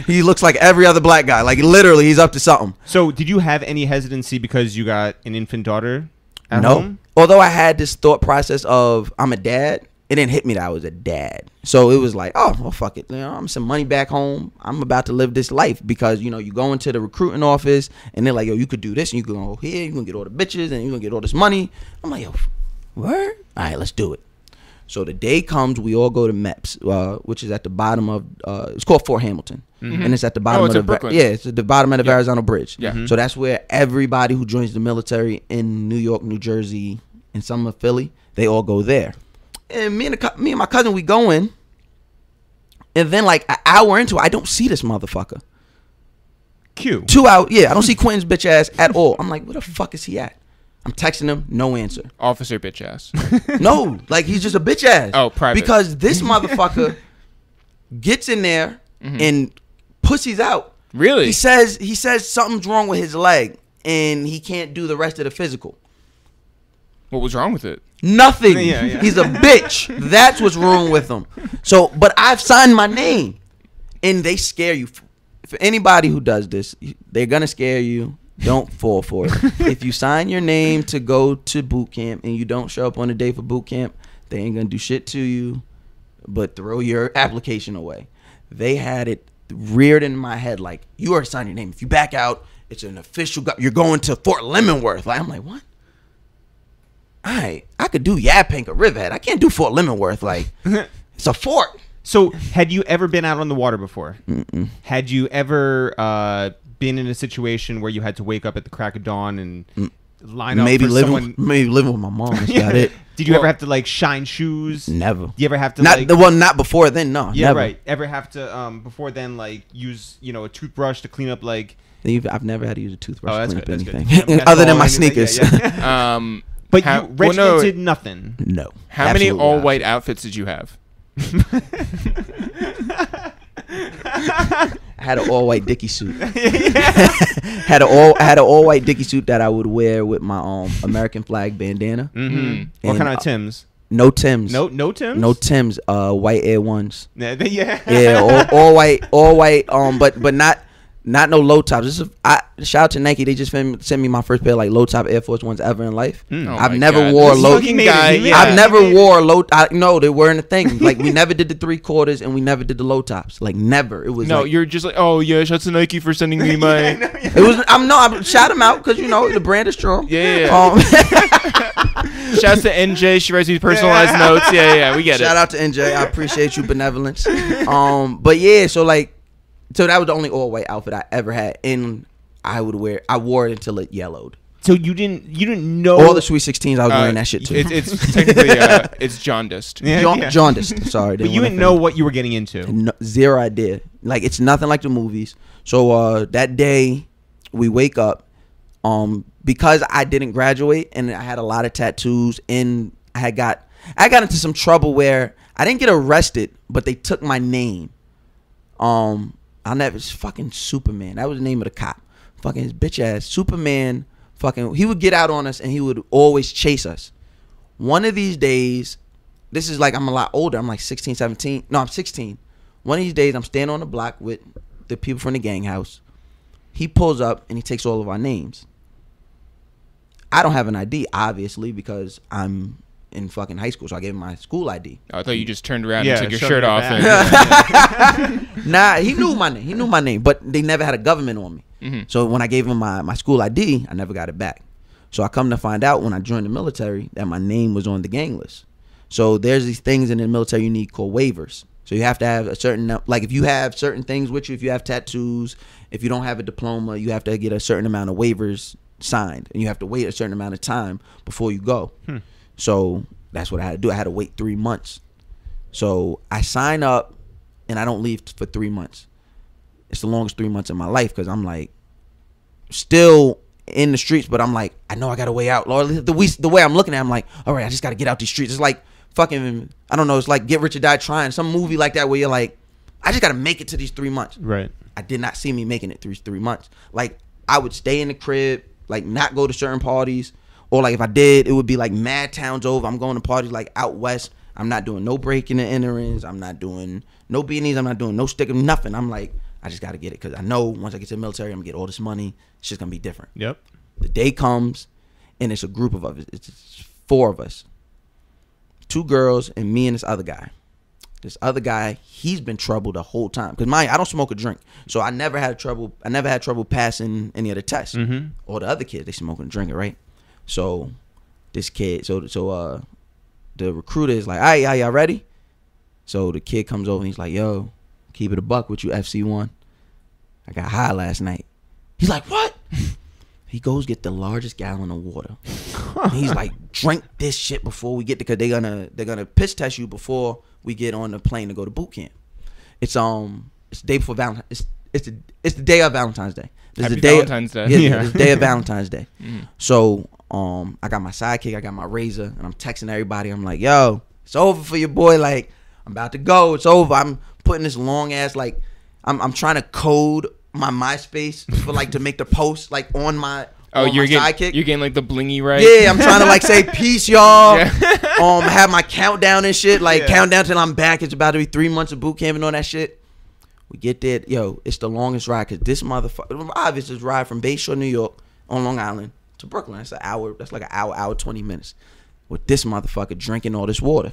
He looks like every other black guy. Like, literally, he's up to something. So, did you have any hesitancy because you got an infant daughter at home? Although I had this thought process of I'm a dad, it didn't hit me that I was a dad. So it was like, oh, well, fuck it. You know, I'm some money back home. I'm about to live this life because, you know, you go into the recruiting office and they're like, yo, you could do this and you can go here. You're going to get all the bitches and you're going to get all this money. I'm like, yo, word? All right, let's do it. So the day comes, we all go to MEPS, which is at the bottom of, it's called Fort Hamilton. And it's at the bottom of the, it's at the bottom of the Verrazano Bridge. So that's where everybody who joins the military in New York, New Jersey, and some of Philly, they all go there. And me and my cousin, we go in, and then like an hour into it, I don't see this motherfucker. 2 hours, I don't see Quentin's bitch ass at all. I'm like, where the fuck is he at? I'm texting him, no answer. Officer bitch ass. No, like he's just a bitch ass. Oh, private. Because this motherfucker gets in there and pussies out. Really? He says something's wrong with his leg and he can't do the rest of the physical. What was wrong with it? Nothing. He's a bitch. That's what's wrong with him. So, but I've signed my name, and they scare you. For anybody who does this, they're gonna scare you. Don't fall for it. If you sign your name to go to boot camp and you don't show up on the day for boot camp, they ain't gonna do shit to you, but throw your application away. They had it reared in my head like, you already signed your name. If you back out, it's an official. You're going to Fort Leavenworth. Like, I'm like, what? I could do Yaphank or Riverhead. I can't do Fort Leavenworth. Like, it's a fort. So, had you ever been out on the water before? Had you ever been in a situation where you had to wake up at the crack of dawn and line up for someone? Maybe living with my mom. That's about it. Did you ever have to like shine shoes? Never. You ever have to not before then? No. Yeah, never. right. Ever have to before then like use a toothbrush to clean up like? I've never had to use a toothbrush to clean up anything That's other than my sneakers. But Reginald did nothing. No. How many all-white outfits did you have? I had an all-white Dickie suit. had an all-white Dickie suit that I would wear with my American flag bandana. What kind of Timbs? No Timbs. No Timbs. No Timbs. White Air Ones. Yeah. All white. But not no low tops. Shout out to Nike. They just sent me my first pair of like low top Air Force Ones ever in life. I've never wore low. I've never wore low. No, they weren't a thing. Like we never did the 3/4 and we never did the low tops. Like never. It was you're just like, oh yeah, shout out to Nike for sending me my. It was. I shout them out because the brand is strong. Yeah. Shout out to NJ. She writes me personalized notes. Yeah. We get it. Shout out to NJ. I appreciate you benevolence. But yeah, so like. So that was the only all-white outfit I ever had, and I wore it until it yellowed. So you didn't know all the Sweet 16s. I was wearing that shit too. It's technically it's jaundiced. Jaundiced. Sorry, but you didn't know what you were getting into. No, zero idea. Like it's nothing like the movies. So that day we wake up, because I didn't graduate and I had a lot of tattoos, and I got into some trouble where I didn't get arrested, but they took my name. It's fucking Superman. That was the name of the cop. Fucking his bitch ass. Superman, he would get out on us and he would always chase us. One of these days, this is like I'm a lot older. I'm like 16, 17. No, I'm 16. One of these days, I'm standing on the block with the people from the gang house. He pulls up and he takes all of our names. I don't have an ID, obviously, because I'm in fucking high school, so I gave him my school ID. I thought you just turned around and took your shirt off. Nah, he knew my name. He knew my name, but they never had a government on me. So when I gave him my school ID, I never got it back. So I come to find out when I joined the military that my name was on the gang list. So there's these things in the military you need called waivers. So you have to have a certain, like if you have certain things with you, if you have tattoos, if you don't have a diploma, you have to get a certain amount of waivers signed, and you have to wait a certain amount of time before you go. So that's what I had to do. I had to wait 3 months. So I sign up and I don't leave for 3 months. It's the longest 3 months of my life because I'm like still in the streets, but I'm like, I know I got a way out. Lord, the way I'm looking at it, I'm like, all right, I just got to get out these streets. It's like fucking, I don't know, it's like Get Rich or Die Trying. Some movie like that where you're like, I just got to make it to these 3 months. Right. I did not see me making it through 3 months. Like I would stay in the crib, like not go to certain parties, or like if I did, it would be like mad towns over. I'm going to parties like out west. I'm not doing no breaking and enterings. I'm not doing no beanies. I'm not doing no sticking, nothing. I'm like, I just got to get it because I know once I get to the military, I'm going to get all this money. It's just going to be different. Yep. The day comes, and it's a group of us. It's 4 of us. 2 girls and me and this other guy. This other guy, he's been trouble the whole time. Because I don't smoke or drink. So I never had trouble passing any of the tests. Mm-hmm. All the other kids, they smoking and drinking, right? So this kid, the recruiter is like, all right, y'all ready? So the kid comes over and he's like, yo, keep it a buck with you, FC1. I got high last night. He's like, what? He goes get the largest gallon of water. And he's like, drink this shit before we get there, because they're gonna piss test you before we get on the plane to go to boot camp. It's the day before Valentine's. It's the day of Valentine's Day. Happy Valentine's Day. Yeah, it's the day of Valentine's Day. So I got my sidekick, I got my razor, and I'm texting everybody. I'm like, yo, it's over for your boy. Like, I'm about to go. It's over. I'm putting this long ass, like, I'm trying to code my MySpace for like to make the post like on my sidekick. You're getting like the blingy right. Yeah, I'm trying to like say peace, y'all. Yeah. Have my countdown and shit. Like countdown till I'm back. It's about to be 3 months of boot camp and all that shit. We get there, yo. It's the longest ride because this motherfucker. Obviously, it's a ride from Bayshore, New York, on Long Island to Brooklyn. That's an hour. That's like an hour 20 minutes. With this motherfucker drinking all this water.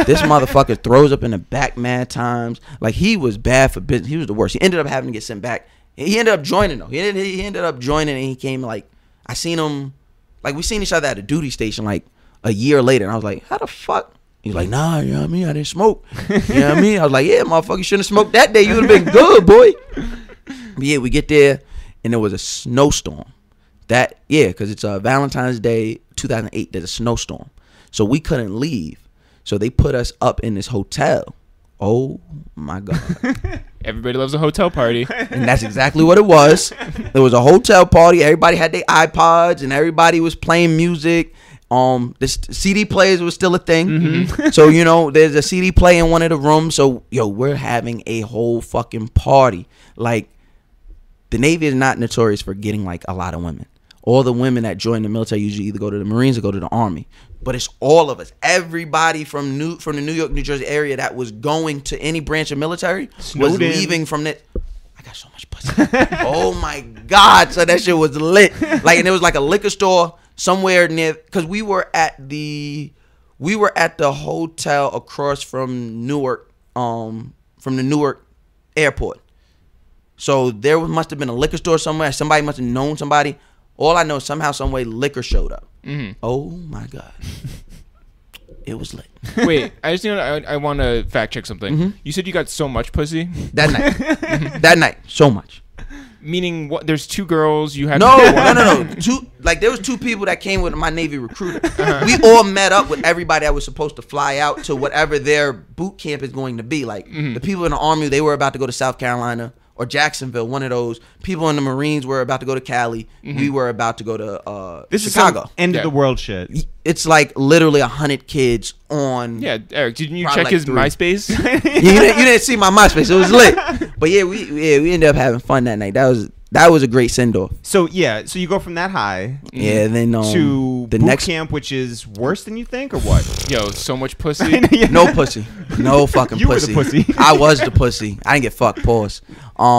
This motherfucker throws up in the back mad times. Like, he was bad for business. He was the worst. He ended up having to get sent back. He ended up joining, though. He ended up joining, and he came, like, I seen him, like, we seen each other at a duty station, like, a year later. And I was like, how the fuck? He's like, nah, you know what I mean? I didn't smoke. You know what I mean? I was like, yeah, motherfucker, you shouldn't have smoked that day. You would have been good, boy. But yeah, we get there, and there was a snowstorm. Because it's Valentine's Day 2008. There's a snowstorm. So we couldn't leave. So they put us up in this hotel. Oh, my God. Everybody loves a hotel party. And that's exactly what it was. There was a hotel party. Everybody had their iPods, and everybody was playing music. The CD players was still a thing. Mm-hmm. So, you know, there's a CD player in one of the rooms. So, yo, we're having a whole fucking party. Like, the Navy is not notorious for getting, like, a lot of women. All the women that join the military usually either go to the Marines or go to the Army. But it's all of us. Everybody from the New York, New Jersey area that was going to any branch of military was leaving from that. I got so much pussy. Oh, my God. So that shit was lit. Like, and it was like a liquor store somewhere near, because we were at the hotel across from Newark, from the Newark airport. So there must have been a liquor store somewhere. Somebody must have known somebody. All I know is somehow, some way, liquor showed up. Mm-hmm. Oh my God, it was lit. Wait, I want to fact check something. Mm-hmm. You said you got so much pussy that night. That night, so much. Meaning, what? There's 2 girls. You had no. There was 2 people that came with my Navy recruiter. Uh-huh. We all met up with everybody that was supposed to fly out to whatever their boot camp is going to be. Like the people in the Army, they were about to go to South Carolina or Jacksonville, one of those. People in the Marines were about to go to Cali. We were about to go to this Chicago. Is some end of the world shit. It's like literally 100 kids on. Yeah, Eric, didn't you check his 3. MySpace? You didn't see my MySpace. It was lit. But yeah, we ended up having fun that night. That was a great send off. So you go from that high, then to the next camp, which is worse than you think, or what? Yo, so much pussy. No pussy, no fucking you pussy. You were the pussy. I was the pussy. I didn't get fucked. Pause.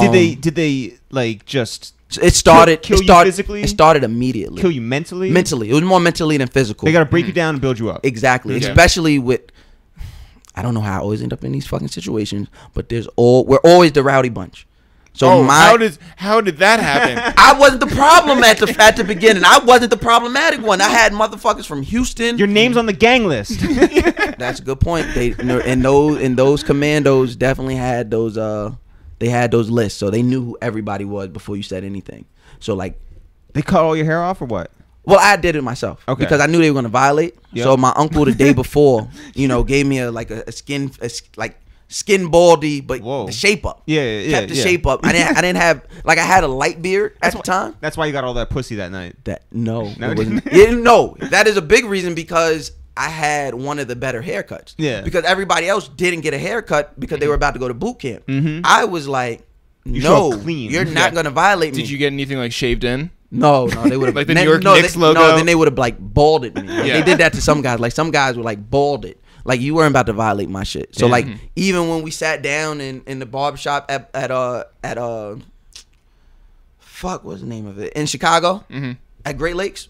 Did they like just? It started. Kill you physically. It started immediately. Kill you mentally. Mentally, it was more mentally than physical. They got to break you down and build you up. Exactly, especially with. I don't know how I always end up in these fucking situations, but we're always the rowdy bunch. So how did that happen? I wasn't the problem at the beginning. I wasn't the problematic one. I had motherfuckers from Houston. Your name's on the gang list. That's a good point. Those commandos definitely had those. They had those lists, so they knew who everybody was before you said anything. So like, they cut all your hair off or what? Well, I did it myself because I knew they were going to violate. Yep. So my uncle the day before, gave me a skin baldy, but the shape up. Kept the shape up. I didn't have I had a light beard at the time. That's why you got all that pussy that night. No, that is a big reason because I had one of the better haircuts. Yeah. Because everybody else didn't get a haircut because they were about to go to boot camp. Mm-hmm. I was like, show up clean. You're not gonna violate me. Did you get anything like shaved in? No, they would have like the New York Knicks logo. No, then they would have like balded me. Like, they did that to some guys. Like some guys were like balded. Like you weren't about to violate my shit. So like even when we sat down in the barbershop at fuck, what's the name of it, in Chicago at Great Lakes,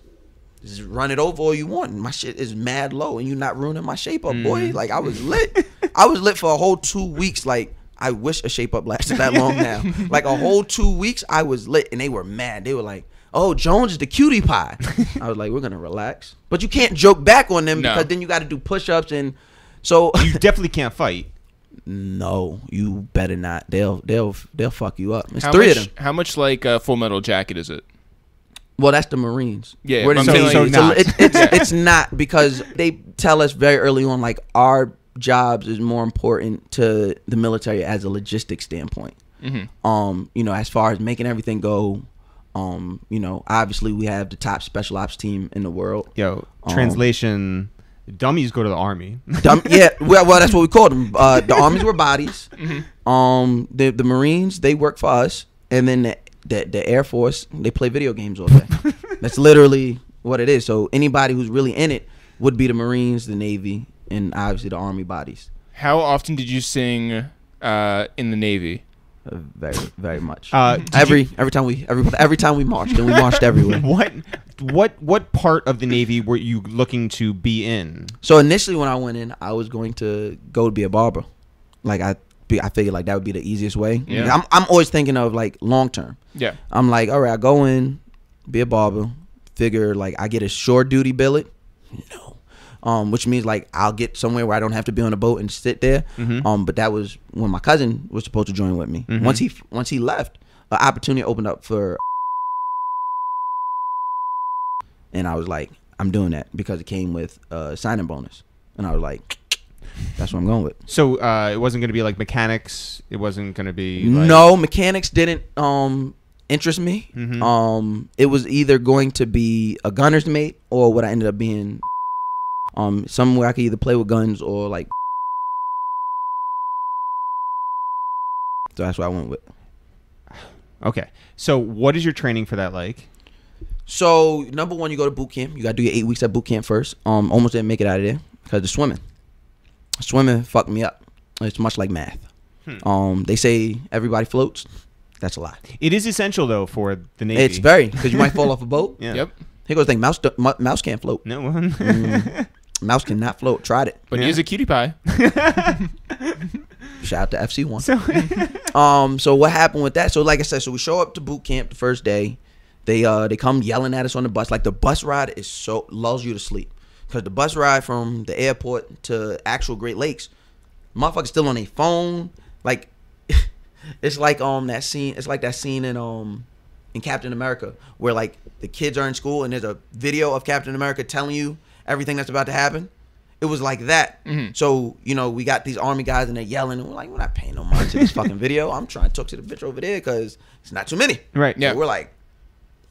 just run it over all you want. My shit is mad low and you not ruining my shape up, boy. Like I was lit. I was lit for a whole 2 weeks. Like I wish a shape up lasted that long now. Like a whole 2 weeks I was lit and they were mad. They were like, oh, Jones is the cutie pie. I was like, we're gonna relax. But you can't joke back on them because then you gotta do push-ups and so you definitely can't fight. No, you better not. They'll fuck you up. It's three of them. How much like a Full Metal Jacket is it? Well, that's the Marines. Yeah, We're the it's not because they tell us very early on like our jobs is more important to the military as a logistics standpoint. You know, as far as making everything go. You know, obviously we have the top special ops team in the world. Yo, translation. Dummies go to the army. Yeah, well, that's what we called them. The armies were bodies. The Marines, they work for us, and then the Air Force, they play video games all day. That's literally what it is. So anybody who's really in it would be the Marines, the Navy, and obviously the Army bodies. How often did you sing in the Navy? Very, very much. Every time we marched, and we marched everywhere. What part of the Navy were you looking to be in? So initially, when I went in, I was going to go be a barber. Like I figured like that would be the easiest way. Yeah. I'm always thinking of like long term. Yeah. I'm like, all right, I go in, be a barber. Figure like I get a shore duty billet. No. Which means like I'll get somewhere where I don't have to be on a boat and sit there. But that was when my cousin was supposed to join with me. Once he left, an opportunity opened up for, and I was like, I'm doing that because it came with a signing bonus, and I was like, that's what I'm going with. So it wasn't going to be like mechanics. It wasn't going to be like... No, mechanics didn't interest me. It was either going to be a gunner's mate or what I ended up being. Somewhere I could either play with guns or like. So that's what I went with. Okay. So what is your training for that like? So number one, you go to boot camp. You got to do your 8 weeks at boot camp first. Almost didn't make it out of there because the swimming fucked me up. It's much like math. They say everybody floats. That's a lie. It is essential though for the Navy. It's very, because you might fall off a boat. Yeah. Yep. Here goes the thing. Mouse can't float. No one. Mouse cannot float. Tried it. But he's a cutie pie. Shout out to FC1. So what happened with that? So like I said, so we show up to boot camp the first day. They come yelling at us on the bus. Like the bus ride is so lulls you to sleep. Because the bus ride from the airport to actual Great Lakes, motherfuckers still on their phone. Like it's like that scene. It's like that scene in Captain America where like the kids are in school and there's a video of Captain America telling you everything that's about to happen. It was like that. So, you know, we got these army guys and they're yelling and we're like, we're not paying no mind to this fucking video. I'm trying to talk to the bitch over there because it's not too many. Right. Yeah. So we're like,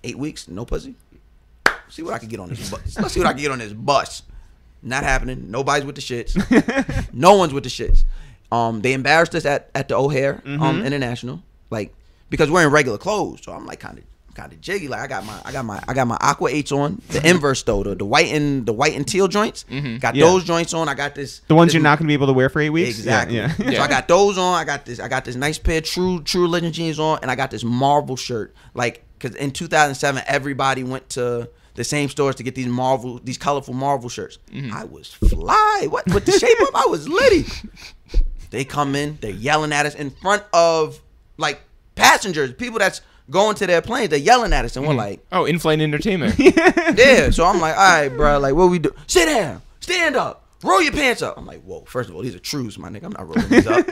8 weeks, no pussy. See what I can get on this bus. Let's see what I can get on this bus. Not happening. Nobody's with the shits. No one's with the shits. They embarrassed us at the O'Hare International, like because we're in regular clothes. So I'm like kind of jiggy. Like I got my Aqua 8s on, the inverse though, the white and teal joints. Got those joints on. I got this. The ones you're not gonna be able to wear for 8 weeks. Exactly. Yeah. So I got those on. I got this nice pair of true religion jeans on, and I got this Marvel shirt. Like because in 2007 everybody went to the same stores to get these colorful Marvel shirts. I was fly. What with the shape up? I was litty. They come in, they're yelling at us in front of like passengers, people that's going to their planes. They're yelling at us, and we're like, "Oh, in-flight entertainment." Yeah. So I'm like, "All right, bro. Like, what we do? Sit down, stand up, roll your pants up." I'm like, "Whoa! First of all, these are trues, my nigga. I'm not rolling these up.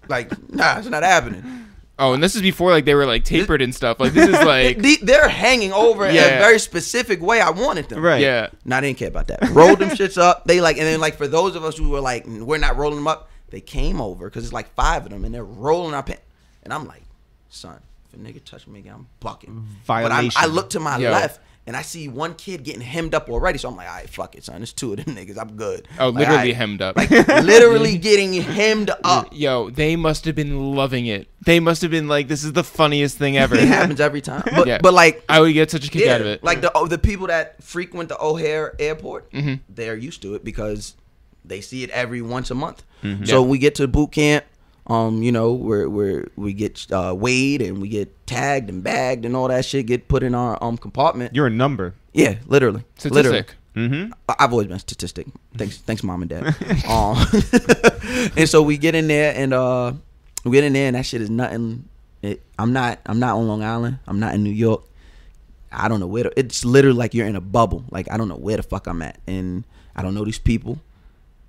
Like, nah, it's not happening." Oh, and this is before like they were like tapered and stuff. Like this is like they're hanging over in a very specific way I wanted them. Right. Yeah. Nah, they didn't care about that. Rolled them shits up. They like, and then like for those of us who were like, we're not rolling them up. They came over because it's like 5 of them, and they're rolling our pants. And I'm like, son, if a nigga touch me again, I'm bucking. Violation. But I look to my left, and I see one kid getting hemmed up already. So I'm like, all right, fuck it, son. There's 2 of them niggas. I'm good. Oh, like, literally hemmed up. Like literally getting hemmed up. Yo, they must have been loving it. They must have been like, this is the funniest thing ever. It happens every time. But like, I would get such a kick out of it. Like the people that frequent the O'Hare Airport, they're used to it because they see it every once a month. So we get to boot camp. You know, where we get weighed and we get tagged and bagged and all that shit get put in our compartment. You're a number. Yeah, literally. Statistic. Literally. I've always been a statistic. Thanks, mom and dad. And so we get in there and that shit is nothing. I'm not on Long Island. I'm not in New York. I don't know where. It's literally like you're in a bubble. Like I don't know where the fuck I'm at, and I don't know these people.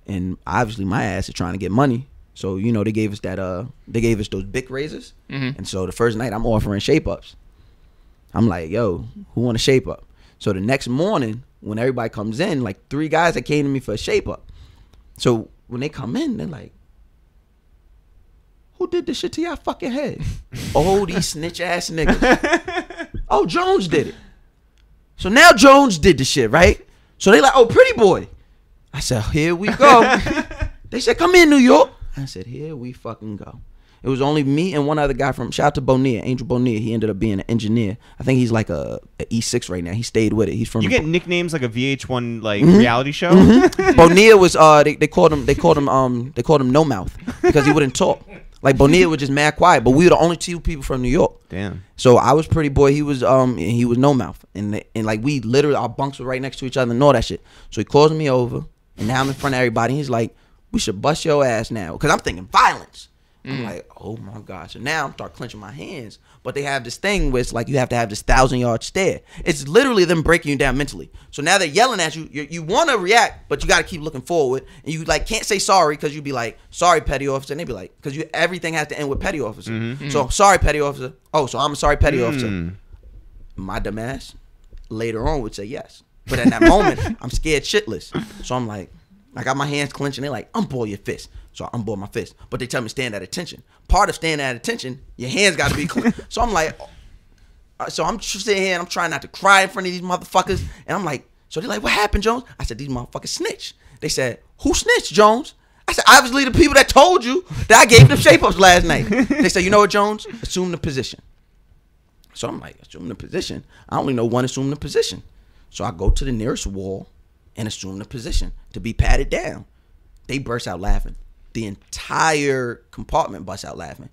And obviously my ass is trying to get money. So, you know, they gave us those big razors. And so the first night I'm offering shape ups. I'm like, yo, who want a shape up? So the next morning when everybody comes in, like 3 guys that came to me for a shape up. So when they come in, they're like, who did this shit to your fucking head? Oh, these snitch ass niggas. Oh, Jones did it. So now Jones did the shit, right? So they like, oh, pretty boy. I said, here we go. They said, come in, New York. I said, here we fucking go. It was only me and one other guy from, shout out to Bonilla, Angel Bonilla. He ended up being an engineer. I think he's like a E6 right now. He stayed with it. He's from. You get nicknames like a VH1 like reality show. Bonilla was they called him No Mouth because he wouldn't talk. Like Bonilla was just mad quiet, but we were the only 2 people from New York. Damn. So I was Pretty Boy. He was No Mouth, and like we literally our bunks were right next to each other and all that shit. So he calls me over, and now I'm in front of everybody. And he's like, we should bust your ass now. Because I'm thinking violence. I'm like, oh my God. So now I'm start clenching my hands. But they have this thing where it's like you have to have this 1,000-yard stare. It's literally them breaking you down mentally. So now they're yelling at you. You want to react, but you got to keep looking forward. And you like can't say sorry because you'd be like, sorry, petty officer. And they'd be like, because everything has to end with petty officer. So sorry, petty officer. Oh, so I'm a sorry, petty officer. My dumb ass later on would say yes. But in that moment, I'm scared shitless. So I'm like, I got my hands clenched and they're like, unball your fist. So I unball my fist. But they tell me stand at attention. Part of standing at attention, your hands got to be clean. So I'm like, so I'm sitting here and I'm trying not to cry in front of these motherfuckers. And I'm like, so they're like, what happened, Jones? I said, these motherfuckers snitch. They said, who snitched, Jones? I said, obviously the people that told you that I gave them shape-ups last night. They said, you know what, Jones? Assume the position. So I'm like, assume the position? I only know one assume the position. So I go to the nearest wall and assume the position to be patted down. They burst out laughing. The entire compartment burst out laughing.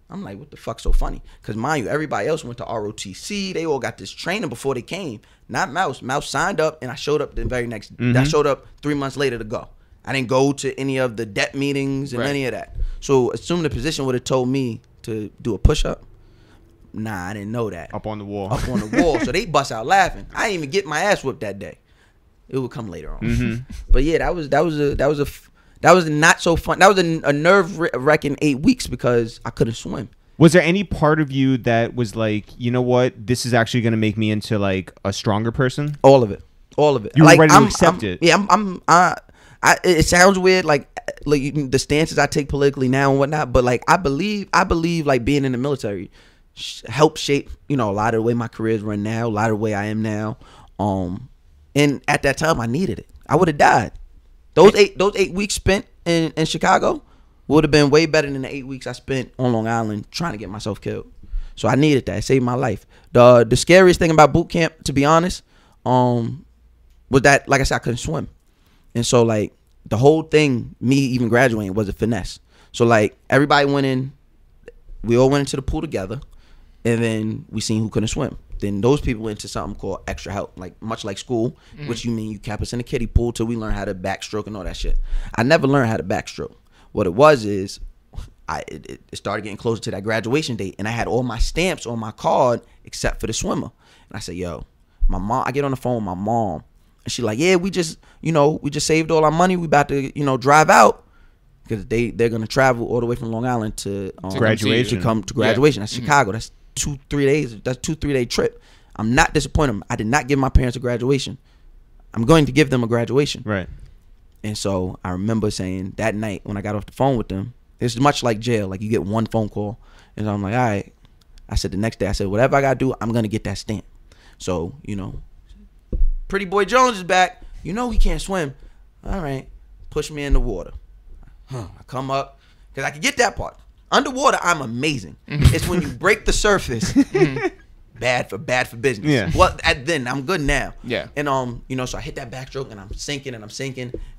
I'm like, what the fuck so funny? Because mind you, everybody else went to ROTC. They all got this training before they came. Not Mouse. Mouse signed up and I showed up the very next I showed up 3 months later to go. I didn't go to any of the debt meetings and any of that. So assume the position would have told me to do a push-up. Nah, I didn't know that. Up on the wall. Up on the wall. So they bust out laughing. I didn't even get my ass whipped that day. It would come later on. But yeah, that was not so fun. That was a nerve-wracking 8 weeks because I couldn't swim. Was there any part of you that was like, you know what, this is actually going to make me into like a stronger person? All of it. All of it. You were ready to accept it. Yeah, it sounds weird, like the stances I take politically now and whatnot, but like I believe like being in the military helped shape, you know, a lot of the way my career is run now, a lot of the way I am now. And at that time I needed it. I would have died. Those eight weeks spent in Chicago would have been way better than the 8 weeks I spent on Long Island trying to get myself killed. So I needed that. It saved my life. The scariest thing about boot camp, to be honest, was that, like I said, I couldn't swim. And so like the whole thing, me even graduating, was a finesse. So like everybody went in, we all went into the pool together, and then we seen who couldn't swim. Then those people went into something called extra help, like much like school, which you mean you kept us in the kiddie pool till we learn how to backstroke and all that shit. I never learned how to backstroke. What it was is it started getting closer to that graduation date, and I had all my stamps on my card except for the swimmer. And I said, yo, my mom, I get on the phone with my mom, and she like, yeah, we just saved all our money. We about to, drive out because they're going to travel all the way from Long Island to graduation. To come to graduation. That's Chicago. That's 2-3 days. That's 2-3 day trip. I'm not disappointed. I did not give my parents a graduation. I'm going to give them a graduation. Right. And so I remember saying that night when I got off the phone with them, it's much like jail. Like you get one phone call, and I'm like, all right. I said the next day, I said, whatever I got to do, I'm going to get that stamp. So, Pretty boy Jones is back. You know he can't swim. All right, push me in the water. I come up because I can get that part. Underwater, I'm amazing. It's when you break the surface. Bad for business. Yeah. Well, then I'm good now. Yeah. And so I hit that backstroke and I'm sinking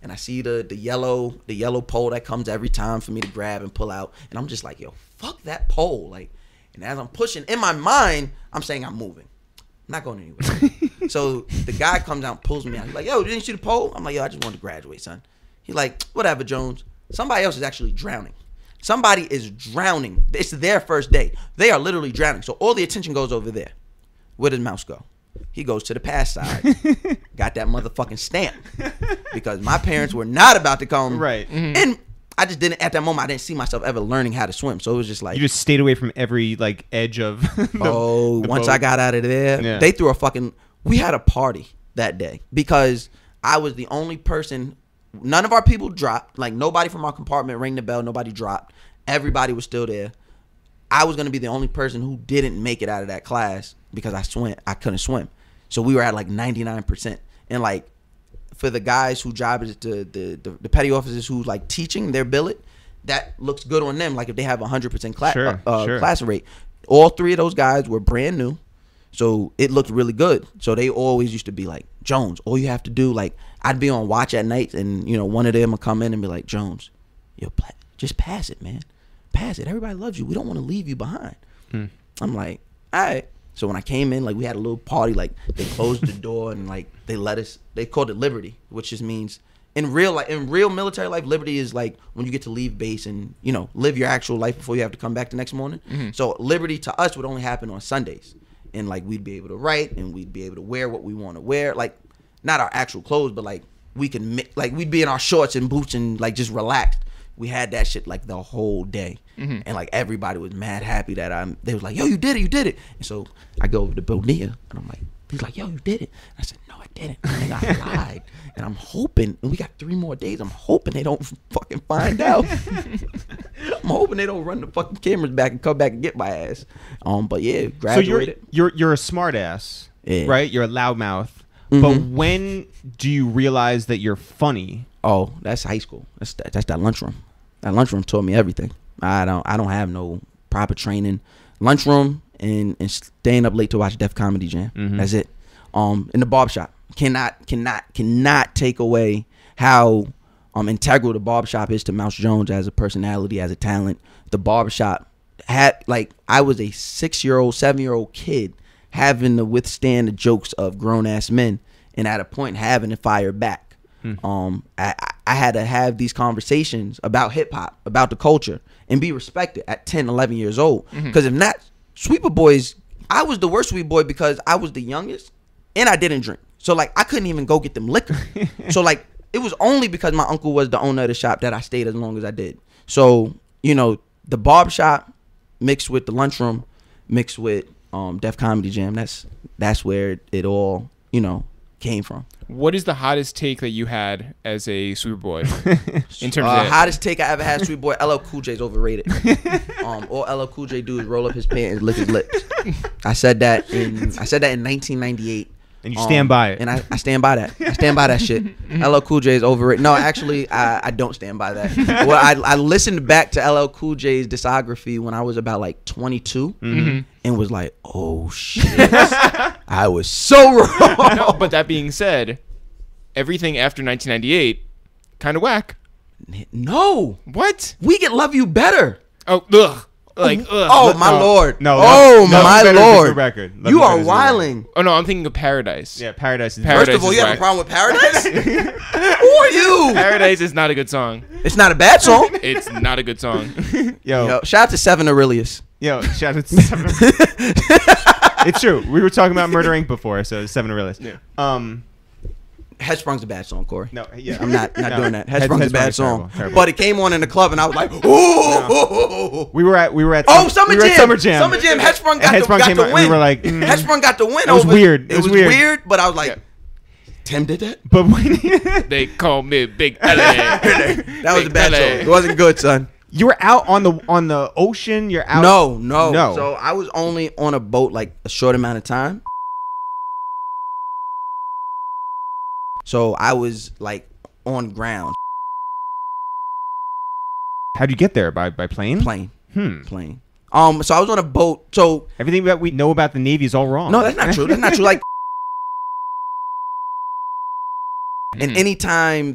and I see the yellow pole that comes every time for me to grab and pull out. And I'm just like, yo, fuck that pole. Like, and as I'm pushing in my mind, I'm saying I'm moving. I'm not going anywhere. So the guy comes out and pulls me out. He's like, yo, didn't you see the pole? I'm like, yo, I just wanted to graduate, son. He's like, whatever, Jones. Somebody else is actually drowning. Somebody is drowning. It's their first day. They are literally drowning. So all the attention goes over there. Where does Mouse go? He goes to the pass side. Got that motherfucking stamp. Because my parents were not about to come. Right. And I just didn't, at that moment, I didn't see myself ever learning how to swim. So it was just like. You just stayed away from every, like, edge of the once boat. I got out of there, they threw we had a party that day. Because I was the only person. None of our people dropped. Like, nobody from our compartment rang the bell. Nobody dropped. Everybody was still there. I was going to be the only person who didn't make it out of that class because I couldn't swim. So we were at like 99%. And like, for the guys who job is the petty officers who like teaching their billet, that looks good on them. Like if they have 100% class rate. All three of those guys were brand new. So it looked really good. So they always used to be like, Jones, all you have to do, like, I'd be on watch at night and, one of them would come in and be like, Jones, just pass it, man. Pass it. Everybody loves you. We don't want to leave you behind. I'm like, all right. So when I came in, like, we had a little party. Like, they closed the door and, like, they called it Liberty, which just means in real military life, Liberty is like when you get to leave base and, live your actual life before you have to come back the next morning. So Liberty to us would only happen on Sundays. And, like, we'd be able to write and we'd be able to wear what we want to wear. Like, not our actual clothes, but, like, we'd be in our shorts and boots and, like, just relaxed. We had that shit, like, the whole day. And, like, everybody was mad happy that they was like, yo, you did it. And so I go over to Bonilla and I'm like, he's like, yo, you did it. And I said, no, I didn't. And I lied. And I'm hoping, and we got 3 more days. I'm hoping they don't fucking find out. I'm hoping they don't run the fucking cameras back and come back and get my ass. But yeah, graduated. So you're a smart ass, right? You're a loudmouth. But when do you realize that you're funny? Oh, that's high school. That's that lunchroom. That lunchroom taught me everything. I don't have no proper training. Lunchroom and staying up late to watch Def Comedy Jam. That's it. In the barbershop. Cannot take away how integral the barbershop is to Mouse Jones as a personality, as a talent. The barbershop had, like, I was a 6-year-old, 7-year-old kid having to withstand the jokes of grown-ass men and at a point having to fire back. I had to have these conversations about hip-hop, about the culture, and be respected at 10, 11 years old. Because if not, Sweeper Boys, I was the worst sweet boy because I was the youngest and I didn't drink. So, like, I couldn't even go get them liquor. So, like, it was only because my uncle was the owner of the shop that I stayed as long as I did. So, the barbershop mixed with the lunchroom, mixed with Def Comedy Jam, that's where it all, came from. What is the hottest take that you had as a Sweeper Boy? In terms of hottest take I ever had, Sweet Boy, LL Cool J's overrated. All LL Cool J do is roll up his pants and lick his lips. I said that in 1998. And you stand by it. And I stand by that. I stand by that shit. LL Cool J is overrated. No, actually, I don't stand by that. Well, I listened back to LL Cool J's discography when I was about like 22 and was like, oh shit. I was so wrong. No, but that being said, everything after 1998, kind of whack. No. What? We Can Love You Better. Oh, ugh. Like, ugh. Oh my lord! No, my lord! Record. You are wilding. Oh no, I'm thinking of Paradise. Yeah, Paradise is. First of all, you have a problem with Paradise? Who are you? Paradise is not a good song. It's not a bad song. It's not a good song. Yo, shout out to Seven Aurelius. Yo, shout out to Seven. It's true. We were talking about Murder Inc. before, so Seven Aurelius. Yeah. Headsprung's a bad song, Corey. No, yeah. I'm not doing that. Headsprung's a bad song. Terrible. But it came on in the club and I was like, ooh. We were at Summer Jam. Summer Jam. Headsprung got the win. We were like, Headsprung got the win. It was weird. It was weird, but I was like, Tim did that? But when they call me Big Ellie. That was a bad song. It wasn't good, son. You were out on the ocean. You're out. No. So I was only on a boat like a short amount of time. So I was like on ground. How'd you get there? By plane? Plane. Plane. So I was on a boat. So everything that we know about the Navy is all wrong. No, that's not true. That's not true. Like, and anytime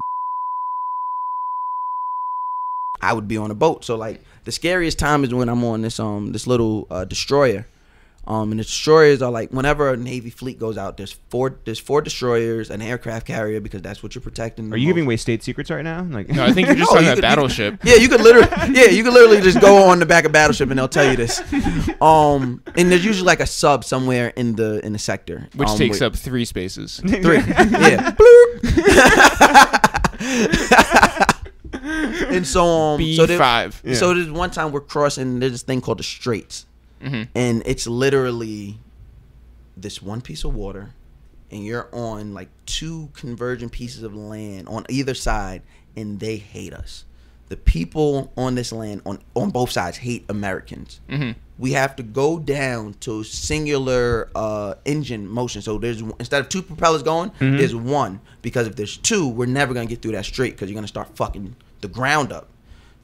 I would be on a boat. So like the scariest time is when I'm on this this little destroyer. And the destroyers are like, whenever a Navy fleet goes out, there's four destroyers, an aircraft carrier, because that's what you're protecting. Are you giving away state secrets right now? Like, no, I think you're just talking about Battleship. You could literally just go on the back of Battleship and they'll tell you this. And there's usually like a sub somewhere in the sector, which takes up 3 spaces. 3, yeah. And so B5. So there's one time we're crossing. There's this thing called the Straits. And it's literally this one piece of water, and you're on like 2 converging pieces of land on either side, and they hate us. The people on this land on both sides hate Americans. We have to go down to singular engine motion. So there's, instead of 2 propellers going, there's 1, because if there's 2, we're never gonna get through that strait, because you're gonna start fucking the ground up.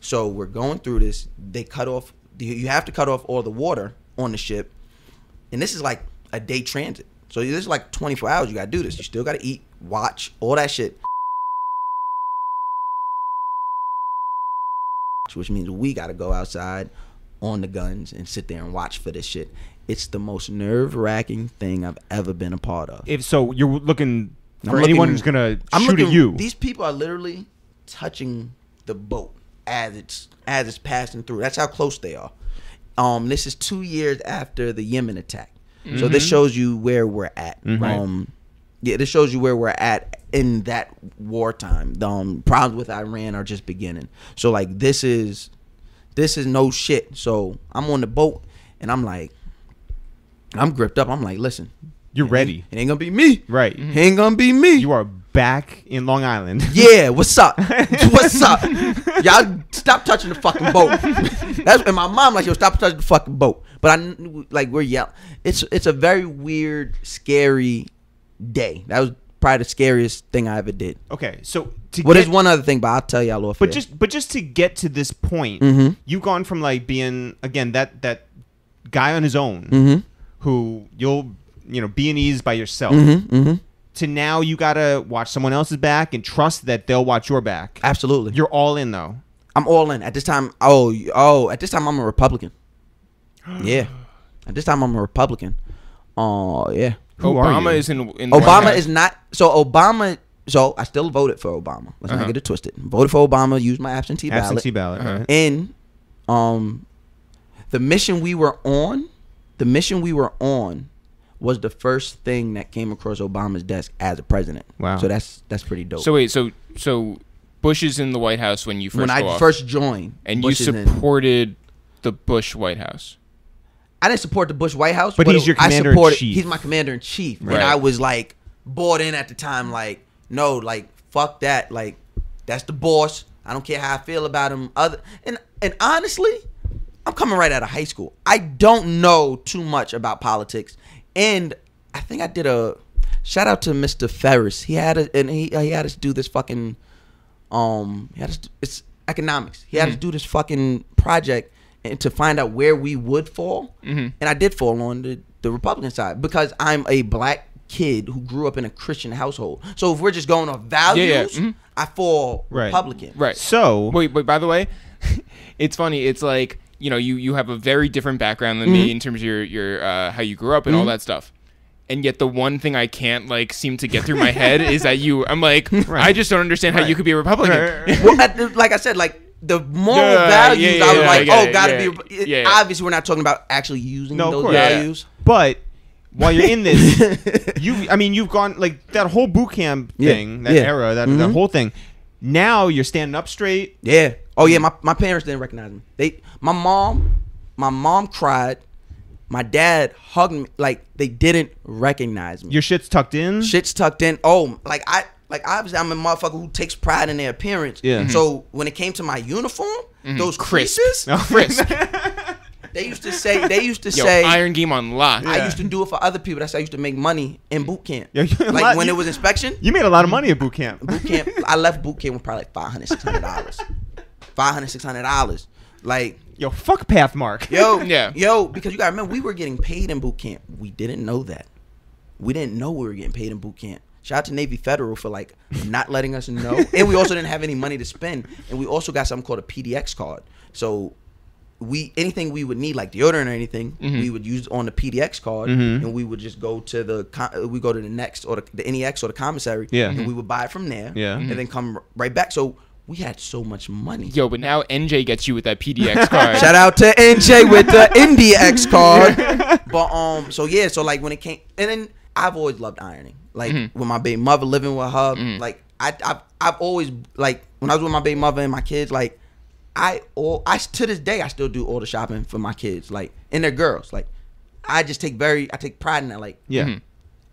So we're going through this. They cut off. You have to cut off all the water on the ship, and this is like a day transit. So this is like 24 hours. You gotta do this. You still gotta eat, watch, all that shit. Which means we gotta go outside on the guns and sit there and watch for this shit. It's the most nerve-wracking thing I've ever been a part of. If so, you're looking for anyone who's gonna shoot at you. These people are literally touching the boat as it's passing through. That's how close they are. This is 2 years after the Yemen attack. So this shows you where we're at. Yeah, this shows you where we're at in that wartime. The problems with Iran are just beginning. So like this is no shit. So I'm on the boat and I'm like, I'm gripped up. I'm like, listen, you're ready. It ain't gonna be me. Right. It ain't gonna be me. You are back in Long Island. Yeah, what's up? What's up? Y'all stop touching the fucking boat. And my mom like, yo, stop touching the fucking boat. But we're yelling. It's a very weird, scary day. That was probably the scariest thing I ever did. Okay, so there's one other thing, but I'll tell y'all off. But just to get to this point, you've gone from like being again that guy on his own who you'll be at ease by yourself. To now you gotta watch someone else's back and trust that they'll watch your back. Absolutely. You're all in though. I'm all in. At this time, at this time I'm a Republican. Yeah. At this time I'm a Republican. Yeah. Obama is in Obama is not. So Obama. So I still voted for Obama. Let's not get it twisted. Voted for Obama. Used my absentee ballot. Absentee ballot. Right. And the mission we were on was the first thing that came across Obama's desk as a president. Wow. So that's pretty dope. So wait, so Bush is in the White House when you first joined, and Bush you supported the Bush White House. I didn't support the Bush White House, but he's your commander-in-chief. He's my commander-in-chief, right. And I was like bought in at the time. Like, no, like fuck that. Like, that's the boss. I don't care how I feel about him. And honestly, I'm coming right out of high school. I don't know too much about politics. And I think I did a shout out to Mr. Ferris. He had us do this fucking it's economics. He had us do this fucking project and to find out where we would fall. And I did fall on the Republican side because I'm a black kid who grew up in a Christian household. So if we're just going off values, I fall Republican. Right. So wait, by the way, it's funny. It's like, you have a very different background than me in terms of your how you grew up and all that stuff. And yet the one thing I can't seem to get through my head is that I'm like, I just don't understand how you could be a Republican. Well, like I said, like the moral values, I was like, gotta be. Obviously, we're not talking about actually using those values. But while you're in this, you've gone like that whole boot camp thing, that era, that whole thing. Now you're standing up straight. Yeah. Oh yeah. My parents didn't recognize me. My mom cried. My dad hugged me. Like they didn't recognize me. Your shit's tucked in. Shit's tucked in. Oh, obviously I'm a motherfucker who takes pride in their appearance. Yeah. So when it came to my uniform, those creases, They used to say Iron Game on lock. I used to do it for other people. That's how I used to make money in boot camp. Yeah, Like when it was inspection. You made a lot of money at boot camp. Boot camp. I left boot camp with probably like $500, $600. $600. Like, Yo, fuck Pathmark. Yo, because you gotta remember, we were getting paid in boot camp. We didn't know that. We didn't know we were getting paid in boot camp. Shout out to Navy Federal for like not letting us know. And we also didn't have any money to spend. And we also got something called a PDX card. So anything we would need, like deodorant or anything, we would use on the PDX card, and we would just go to the next or the NEX or the commissary, and we would buy it from there, and then come right back. So we had so much money. Yo, but now NJ gets you with that PDX card. Shout out to NJ with the IndieX card. But so like when it came, and then I've always loved ironing. Like with my baby mother, living with her, like I've always, like when I was with my baby mother and my kids, like I to this day I still do all the shopping for my kids, like, and they're girls. Like I take pride in that. Like,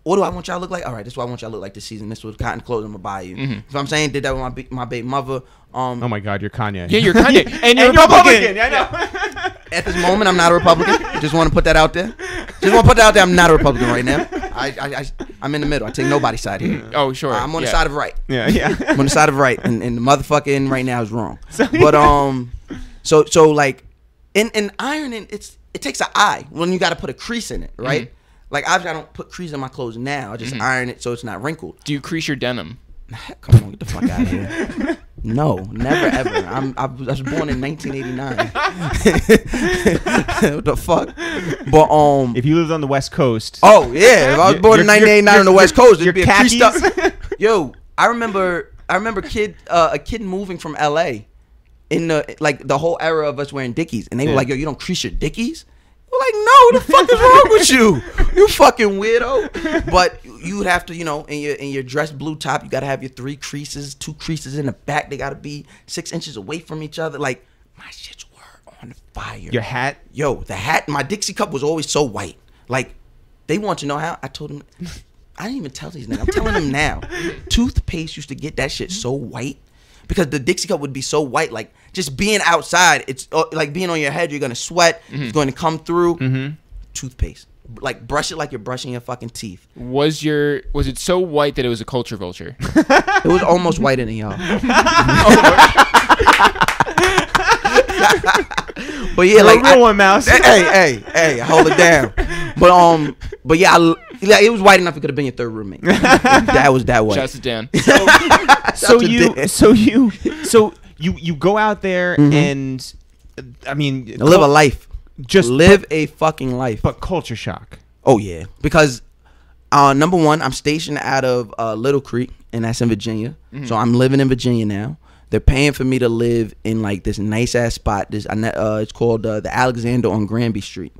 what do I want y'all to look like? All right, this is what I want y'all to look like this season. This was cotton clothes I'm gonna buy you. So I'm saying, did that with my baby mother. Oh my God, you're Kanye. Yeah, you're Kanye, and you're Republican. I know. At this moment, I'm not a Republican. Just want to put that out there. I'm not a Republican right now. I'm in the middle. I take nobody's side here. Oh, sure. I'm on the side of right. Yeah. I'm on the side of right, and the motherfucking right now is wrong. But so like in ironing, it takes an eye when you got to put a crease in it, right? Like I don't put crease in my clothes now. I just iron it so it's not wrinkled. Do you crease your denim? Come on, get the fuck out of here. No, never ever. I was born in 1989. What the fuck? But if you lived on the West Coast. Oh yeah, if I was born in 1989 on the West Coast, it'd be a creased up. Yo, I remember a kid moving from LA in the whole era of us wearing Dickies, and they were like, "Yo, you don't crease your Dickies?" We're like, "No, what the fuck is wrong with you? You fucking weirdo." But you would have to, in your dress blue top, you gotta have your 3 creases, 2 creases in the back. They gotta be 6 inches away from each other. Like, my shits were on fire. Your hat? Yo, the hat, my Dixie cup was always so white. Like, they want to know how. I told them, I didn't even tell these niggas. I'm telling them now. Toothpaste used to get that shit so white. Because the Dixie cup would be so white, like just being outside, it's like being on your head, you're gonna sweat, it's going to come through. Toothpaste, like brush it like you're brushing your fucking teeth. Was it so white that it was a culture vulture? It was almost whiter than y'all. But yeah, like real one, Mouse. Hey, hold it down. But yeah, it was white enough it could have been your third roommate. That was that way. Shouts to Dan. So you go out there and I mean live a life. Just live a fucking life. But culture shock. Oh yeah, because number one, I'm stationed out of Little Creek, and that's in Virginia. So I'm living in Virginia now. They're paying for me to live in like this nice ass spot. It's called the Alexander on Granby Street.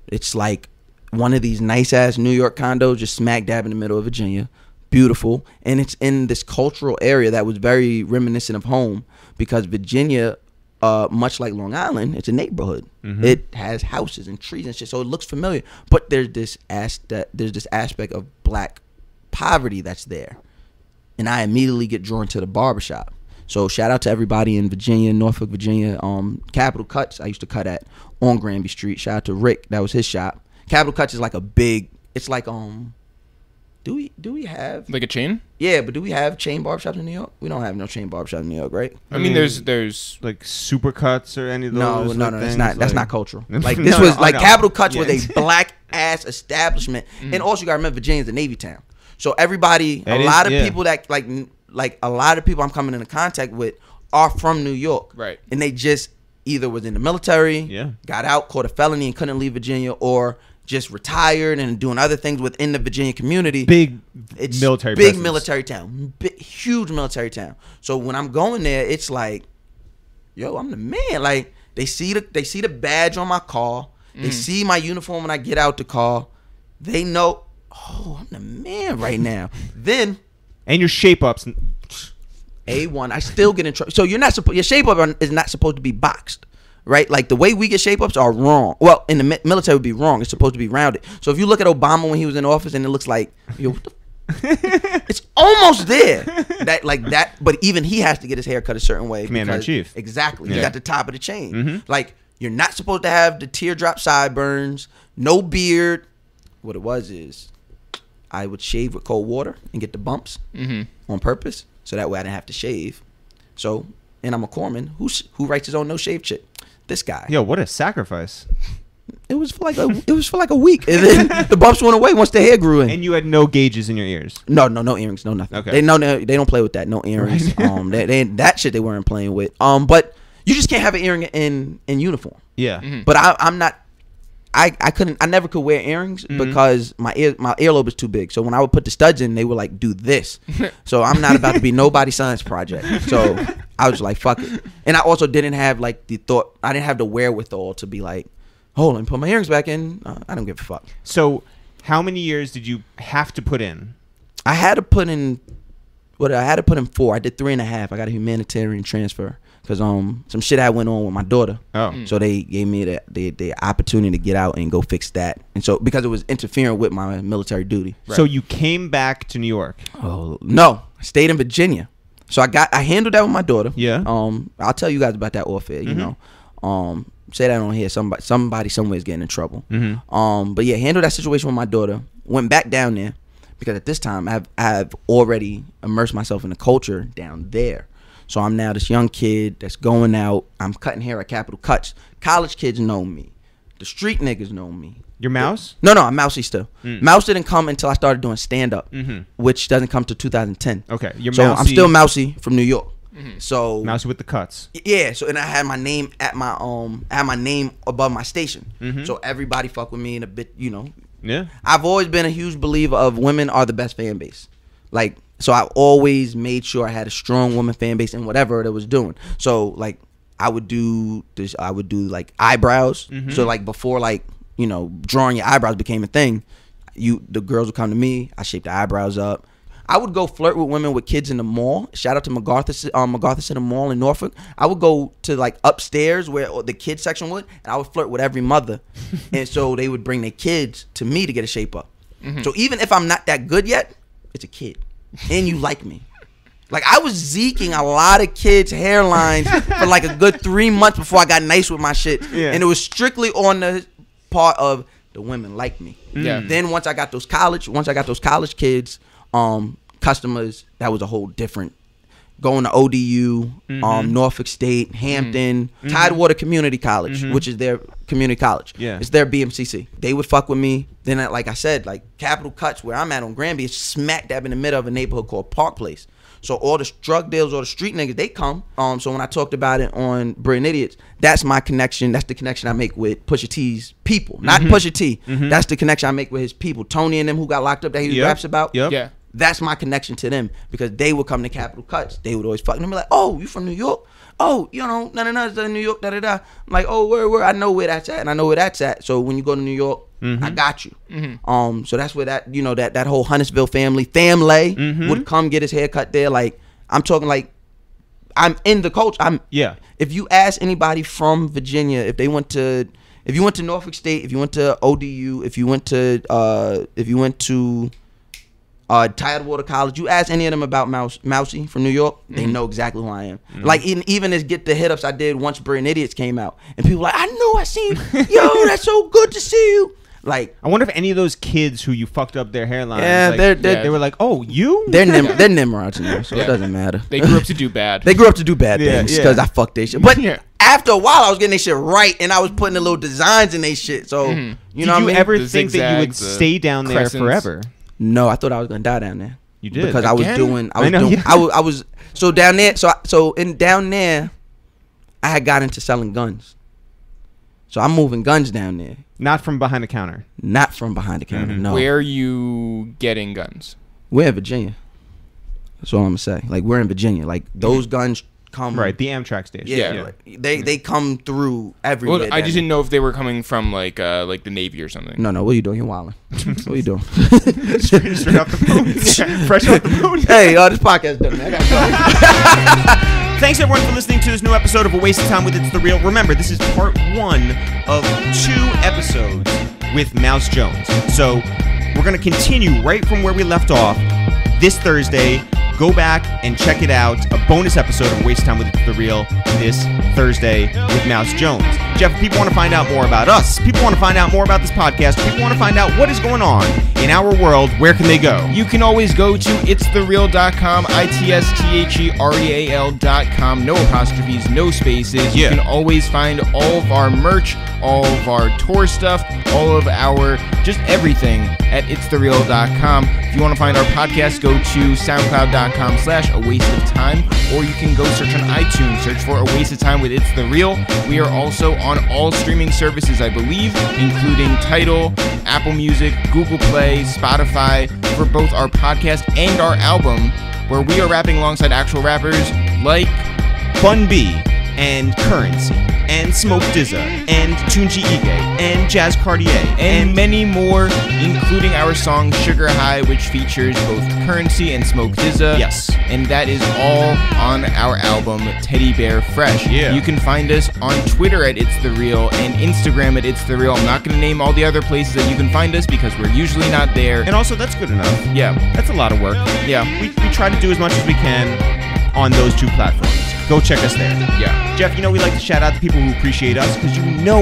It's like one of these nice ass New York condos, just smack dab in the middle of Virginia. Beautiful, and it's in this cultural area that was very reminiscent of home, because Virginia, much like Long Island, it's a neighborhood. It has houses and trees and shit, so it looks familiar. But there's this aspect of black poverty that's there, and I immediately get drawn to the barbershop. So shout out to everybody in Virginia, Norfolk, Virginia. Capital Cuts, I used to cut at on Granby Street. Shout out to Rick, that was his shop. Capital Cuts is like a big. It's like Do we have like a chain? Yeah, but do we have chain barbershops in New York? We don't have no chain barbershops in New York, right? I mean, there's like Supercuts or any of those. No, that's not cultural. Like this was like Capital Cuts was a black ass establishment, and also you gotta remember Virginia's a Navy town, so everybody, a lot of people that like a lot of people I'm coming into contact with are from New York, right? And they just either was in the military, got out, caught a felony, and couldn't leave Virginia, or just retired and doing other things within the Virginia community. Big military town, huge military town. So when I'm going there, it's like, yo, I'm the man. Like they see the badge on my car, they see my uniform when I get out the car, they know, oh, I'm the man right now. Then and your shape ups, A1, I still get in trouble. So your shape up is not supposed to be boxed. Right, like the way we get shape ups are wrong. Well, in the military would be wrong. It's supposed to be rounded. So if you look at Obama when he was in office, and it looks like, yo, what the it's almost there. But even he has to get his hair cut a certain way. Commander in Chief. Exactly. He got the top of the chain. Like You're not supposed to have the teardrop sideburns, no beard. What it was is I would shave with cold water and get the bumps on purpose, so that way I didn't have to shave. So, and I'm a corpsman who writes his own no shave shit. This guy. Yo, what a sacrifice. It was for like a week, and then the bumps went away once the hair grew in. And you had no gauges in your ears. No earrings, no nothing. Okay. They don't play with that. No earrings. Right. That shit they weren't playing with. But you just can't have an earring in uniform. Yeah. But I'm not. I never could wear earrings because my earlobe is too big. So when I would put the studs in, they would like do this. So I'm not about to be nobody's science project. So I was like, fuck it. And I also didn't have like the thought. I didn't have the wherewithal to be like, hold on, put my earrings back in. I don't give a fuck. So how many years did you have to put in? I had to put in 4. I did 3.5. I got a humanitarian transfer because some shit I went on with my daughter. Oh. So they gave me the opportunity to get out and go fix that. And so because it was interfering with my military duty. Right. So you came back to New York. Oh no, I stayed in Virginia. So I handled that with my daughter. Yeah. I'll tell you guys about that off air. You know. Say that on here. Somebody somewhere is getting in trouble. But yeah, handled that situation with my daughter. Went back down there because at this time I've already immersed myself in the culture down there. So I'm now this young kid that's going out. I'm cutting hair at Capital Cuts. College kids know me. The street niggas know me. Your mouse? No, I'm mousy still. Mouse didn't come until I started doing stand up, which doesn't come to 2010. Okay, you're so mousy. I'm still mousy from New York. So mousy with the cuts. Yeah, so and I had my name at my I had my name above my station. So everybody fuck with me in a bit, you know. Yeah. I've always been a huge believer of women are the best fan base. Like, so I always made sure I had a strong woman fan base in whatever it was doing. So like I would do like eyebrows. So like before like, you know, drawing your eyebrows became a thing, the girls would come to me, I shaped the eyebrows up. I would go flirt with women with kids in the mall. Shout out to MacArthur Center Mall in Norfolk. I would go to like upstairs where the kids section would, and I would flirt with every mother. And so they would bring their kids to me to get a shape up. So even if I'm not that good yet, it's a kid. And you like me. Like I was zeking a lot of kids' hairlines for like a good 3 months before I got nice with my shit. Yeah. And it was strictly on the part of the women like me. Yeah. Then once I got those college kids, customers, that was a whole different. Going to ODU, Norfolk State, Hampton, Tidewater Community College, which is their community college. Yeah. It's their BMCC. They would fuck with me. Then, like I said, like Capital Cuts, where I'm at on Granby, is smack dab in the middle of a neighborhood called Park Place. So all the drug dealers, all the street niggas, they come. So when I talked about it on Brilliant Idiots, that's my connection. That's the connection I make with Pusha T's people, not Pusha T. That's the connection I make with his people. Tony and them who got locked up that he raps about. Yeah. That's my connection to them because they would come to Capital Cuts. They would always fucking be like, "Oh, you from New York? Oh, you know, it's New York, da da da." I'm like, "Oh, where? I know where that's at, and I know where that's at." So when you go to New York, I got you. So that's where that, you know, that whole Huntersville family would come get his hair cut there. Like I'm talking like I'm in the culture. If you ask anybody from Virginia, if you went to Norfolk State, if you went to ODU, if you went to Tidewater College, you ask any of them about Mousy from New York, they know exactly who I am. Like even as Get the Hit Ups I did once Brilliant Idiots came out, and people were like, I seen yo, that's so good to see you. Like, I wonder if any of those kids who you fucked up their hairlines, they were like, oh, you? They're Nimrods now, so it doesn't matter. They grew up to do bad. They grew up to do bad things because I fucked their shit. But after a while, I was getting their shit right, and I was putting the little designs in their shit. So you know, did you ever The think that you would stay down there crescents. forever? No, I thought I was gonna die down there. You did, because Again? I was so down there. So down there, I had got into selling guns. So I'm moving guns down there. Not from behind the counter. Not from behind the counter. No. Where are you getting guns? We're in Virginia. That's all I'm gonna say. Like we're in Virginia. Like those guns come right. The Amtrak station. Yeah. Like, they come through everywhere. Well, I just didn't know if they were coming from like the Navy or something. No. What are you doing? You're wilding. What are you doing? straight off the boat. Fresh off the boat. Hey, this podcast done. I gotta go. Thanks everyone for listening to this new episode of A Waste of Time with It's the Real. Remember, this is part 1 of 2 episodes with Mouse Jones. So we're going to continue right from where we left off this Thursday. go back and check it out. A bonus episode of Waste Time with It's The Real this Thursday with Mouse Jones. Jeff, if people want to find out more about us, people want to find out more about this podcast, people want to find out what is going on in our world, where can they go? You can always go to ItsTheReal.com, ItsTheReal.com. No apostrophes, no spaces. You can always find all of our merch, all of our tour stuff, all of our just everything at ItsTheReal.com. If you want to find our podcast, go to SoundCloud.com/awasteoftime, or you can go search on iTunes, search for A Waste of Time with It's The Real. We are also on all streaming services, I believe, including Tidal, Apple Music, Google Play, Spotify, for both our podcast and our album, where we are rapping alongside actual rappers like Bun B and Currency and Smoke Dizza and Tunji Ige and Jazz Cartier and many more, including our song Sugar High, which features both Currency and Smoke Dizza. Yes. And that is all on our album Teddy Bear Fresh. Yeah. You can find us on Twitter at It's The Real and Instagram at It's The Real. I'm not going to name all the other places that you can find us because we're usually not there. And also, that's good enough. Yeah. That's a lot of work. Yeah. We try to do as much as we can on those two platforms. Go check us there. Yeah. Jeff, we like to shout out the people who appreciate us because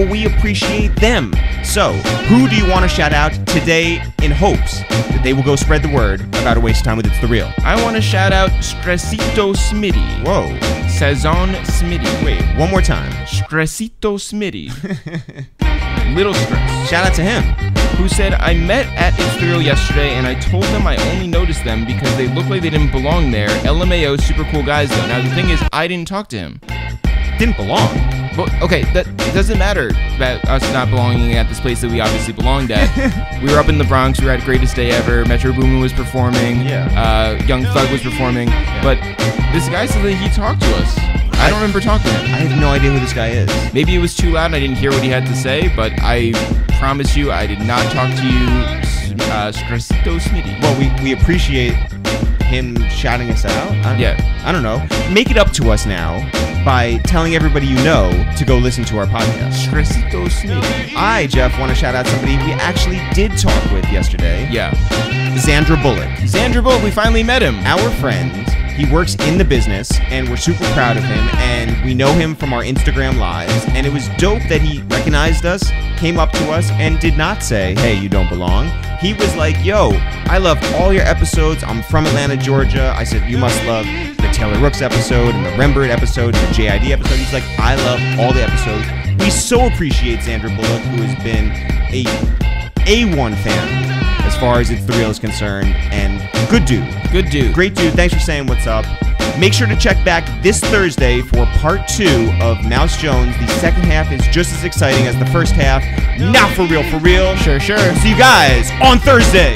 we appreciate them. So, who do you want to shout out today in hopes that they will go spread the word about A Waste of Time with It's The Real? I want to shout out Stressito Smitty. Whoa. Sazon Smitty. Wait, one more time. Stressito Smitty. Little Stress. Shout out to him. Who said, I met at It's The Real yesterday and I told them I only noticed them because they looked like they didn't belong there. LMAO, super cool guys though. Now the thing is, I didn't talk to him. Didn't belong. But, okay, that doesn't matter about us not belonging at this place that we obviously belonged at. We were up in the Bronx, we were at Greatest Day Ever, Metro Boomin was performing, Young Thug was performing, but this guy said that he talked to us. I don't remember talking to him. I have no idea who this guy is. Maybe it was too loud and I didn't hear what he had to say, but I promise you I did not talk to you, Stressito Smitty. Well, we appreciate him shouting us out. I don't know. Make it up to us now by telling everybody you know to go listen to our podcast. Stressito Smitty. I, Jeff, want to shout out somebody we actually did talk with yesterday. Yeah. Xandra Bullock. Xandra Bullock, we finally met him. Our friend. He works in the business, and we're super proud of him, and we know him from our Instagram lives, and it was dope that he recognized us, came up to us, and did not say, hey, you don't belong. He was like, yo, I love all your episodes. I'm from Atlanta, Georgia. I said, you must love the Taylor Rooks episode, and the Rembert episode, and the JID episode. He's like, I love all the episodes. We so appreciate Xandra Bullock, who has been a A1 fan as far as It's The Real is concerned, and good dude. Good dude. Great dude. Thanks for saying what's up. Make sure to check back this Thursday for part 2 of Mouse Jones. The second half is just as exciting as the first half. Not for real, for real. Sure. See you guys on Thursday.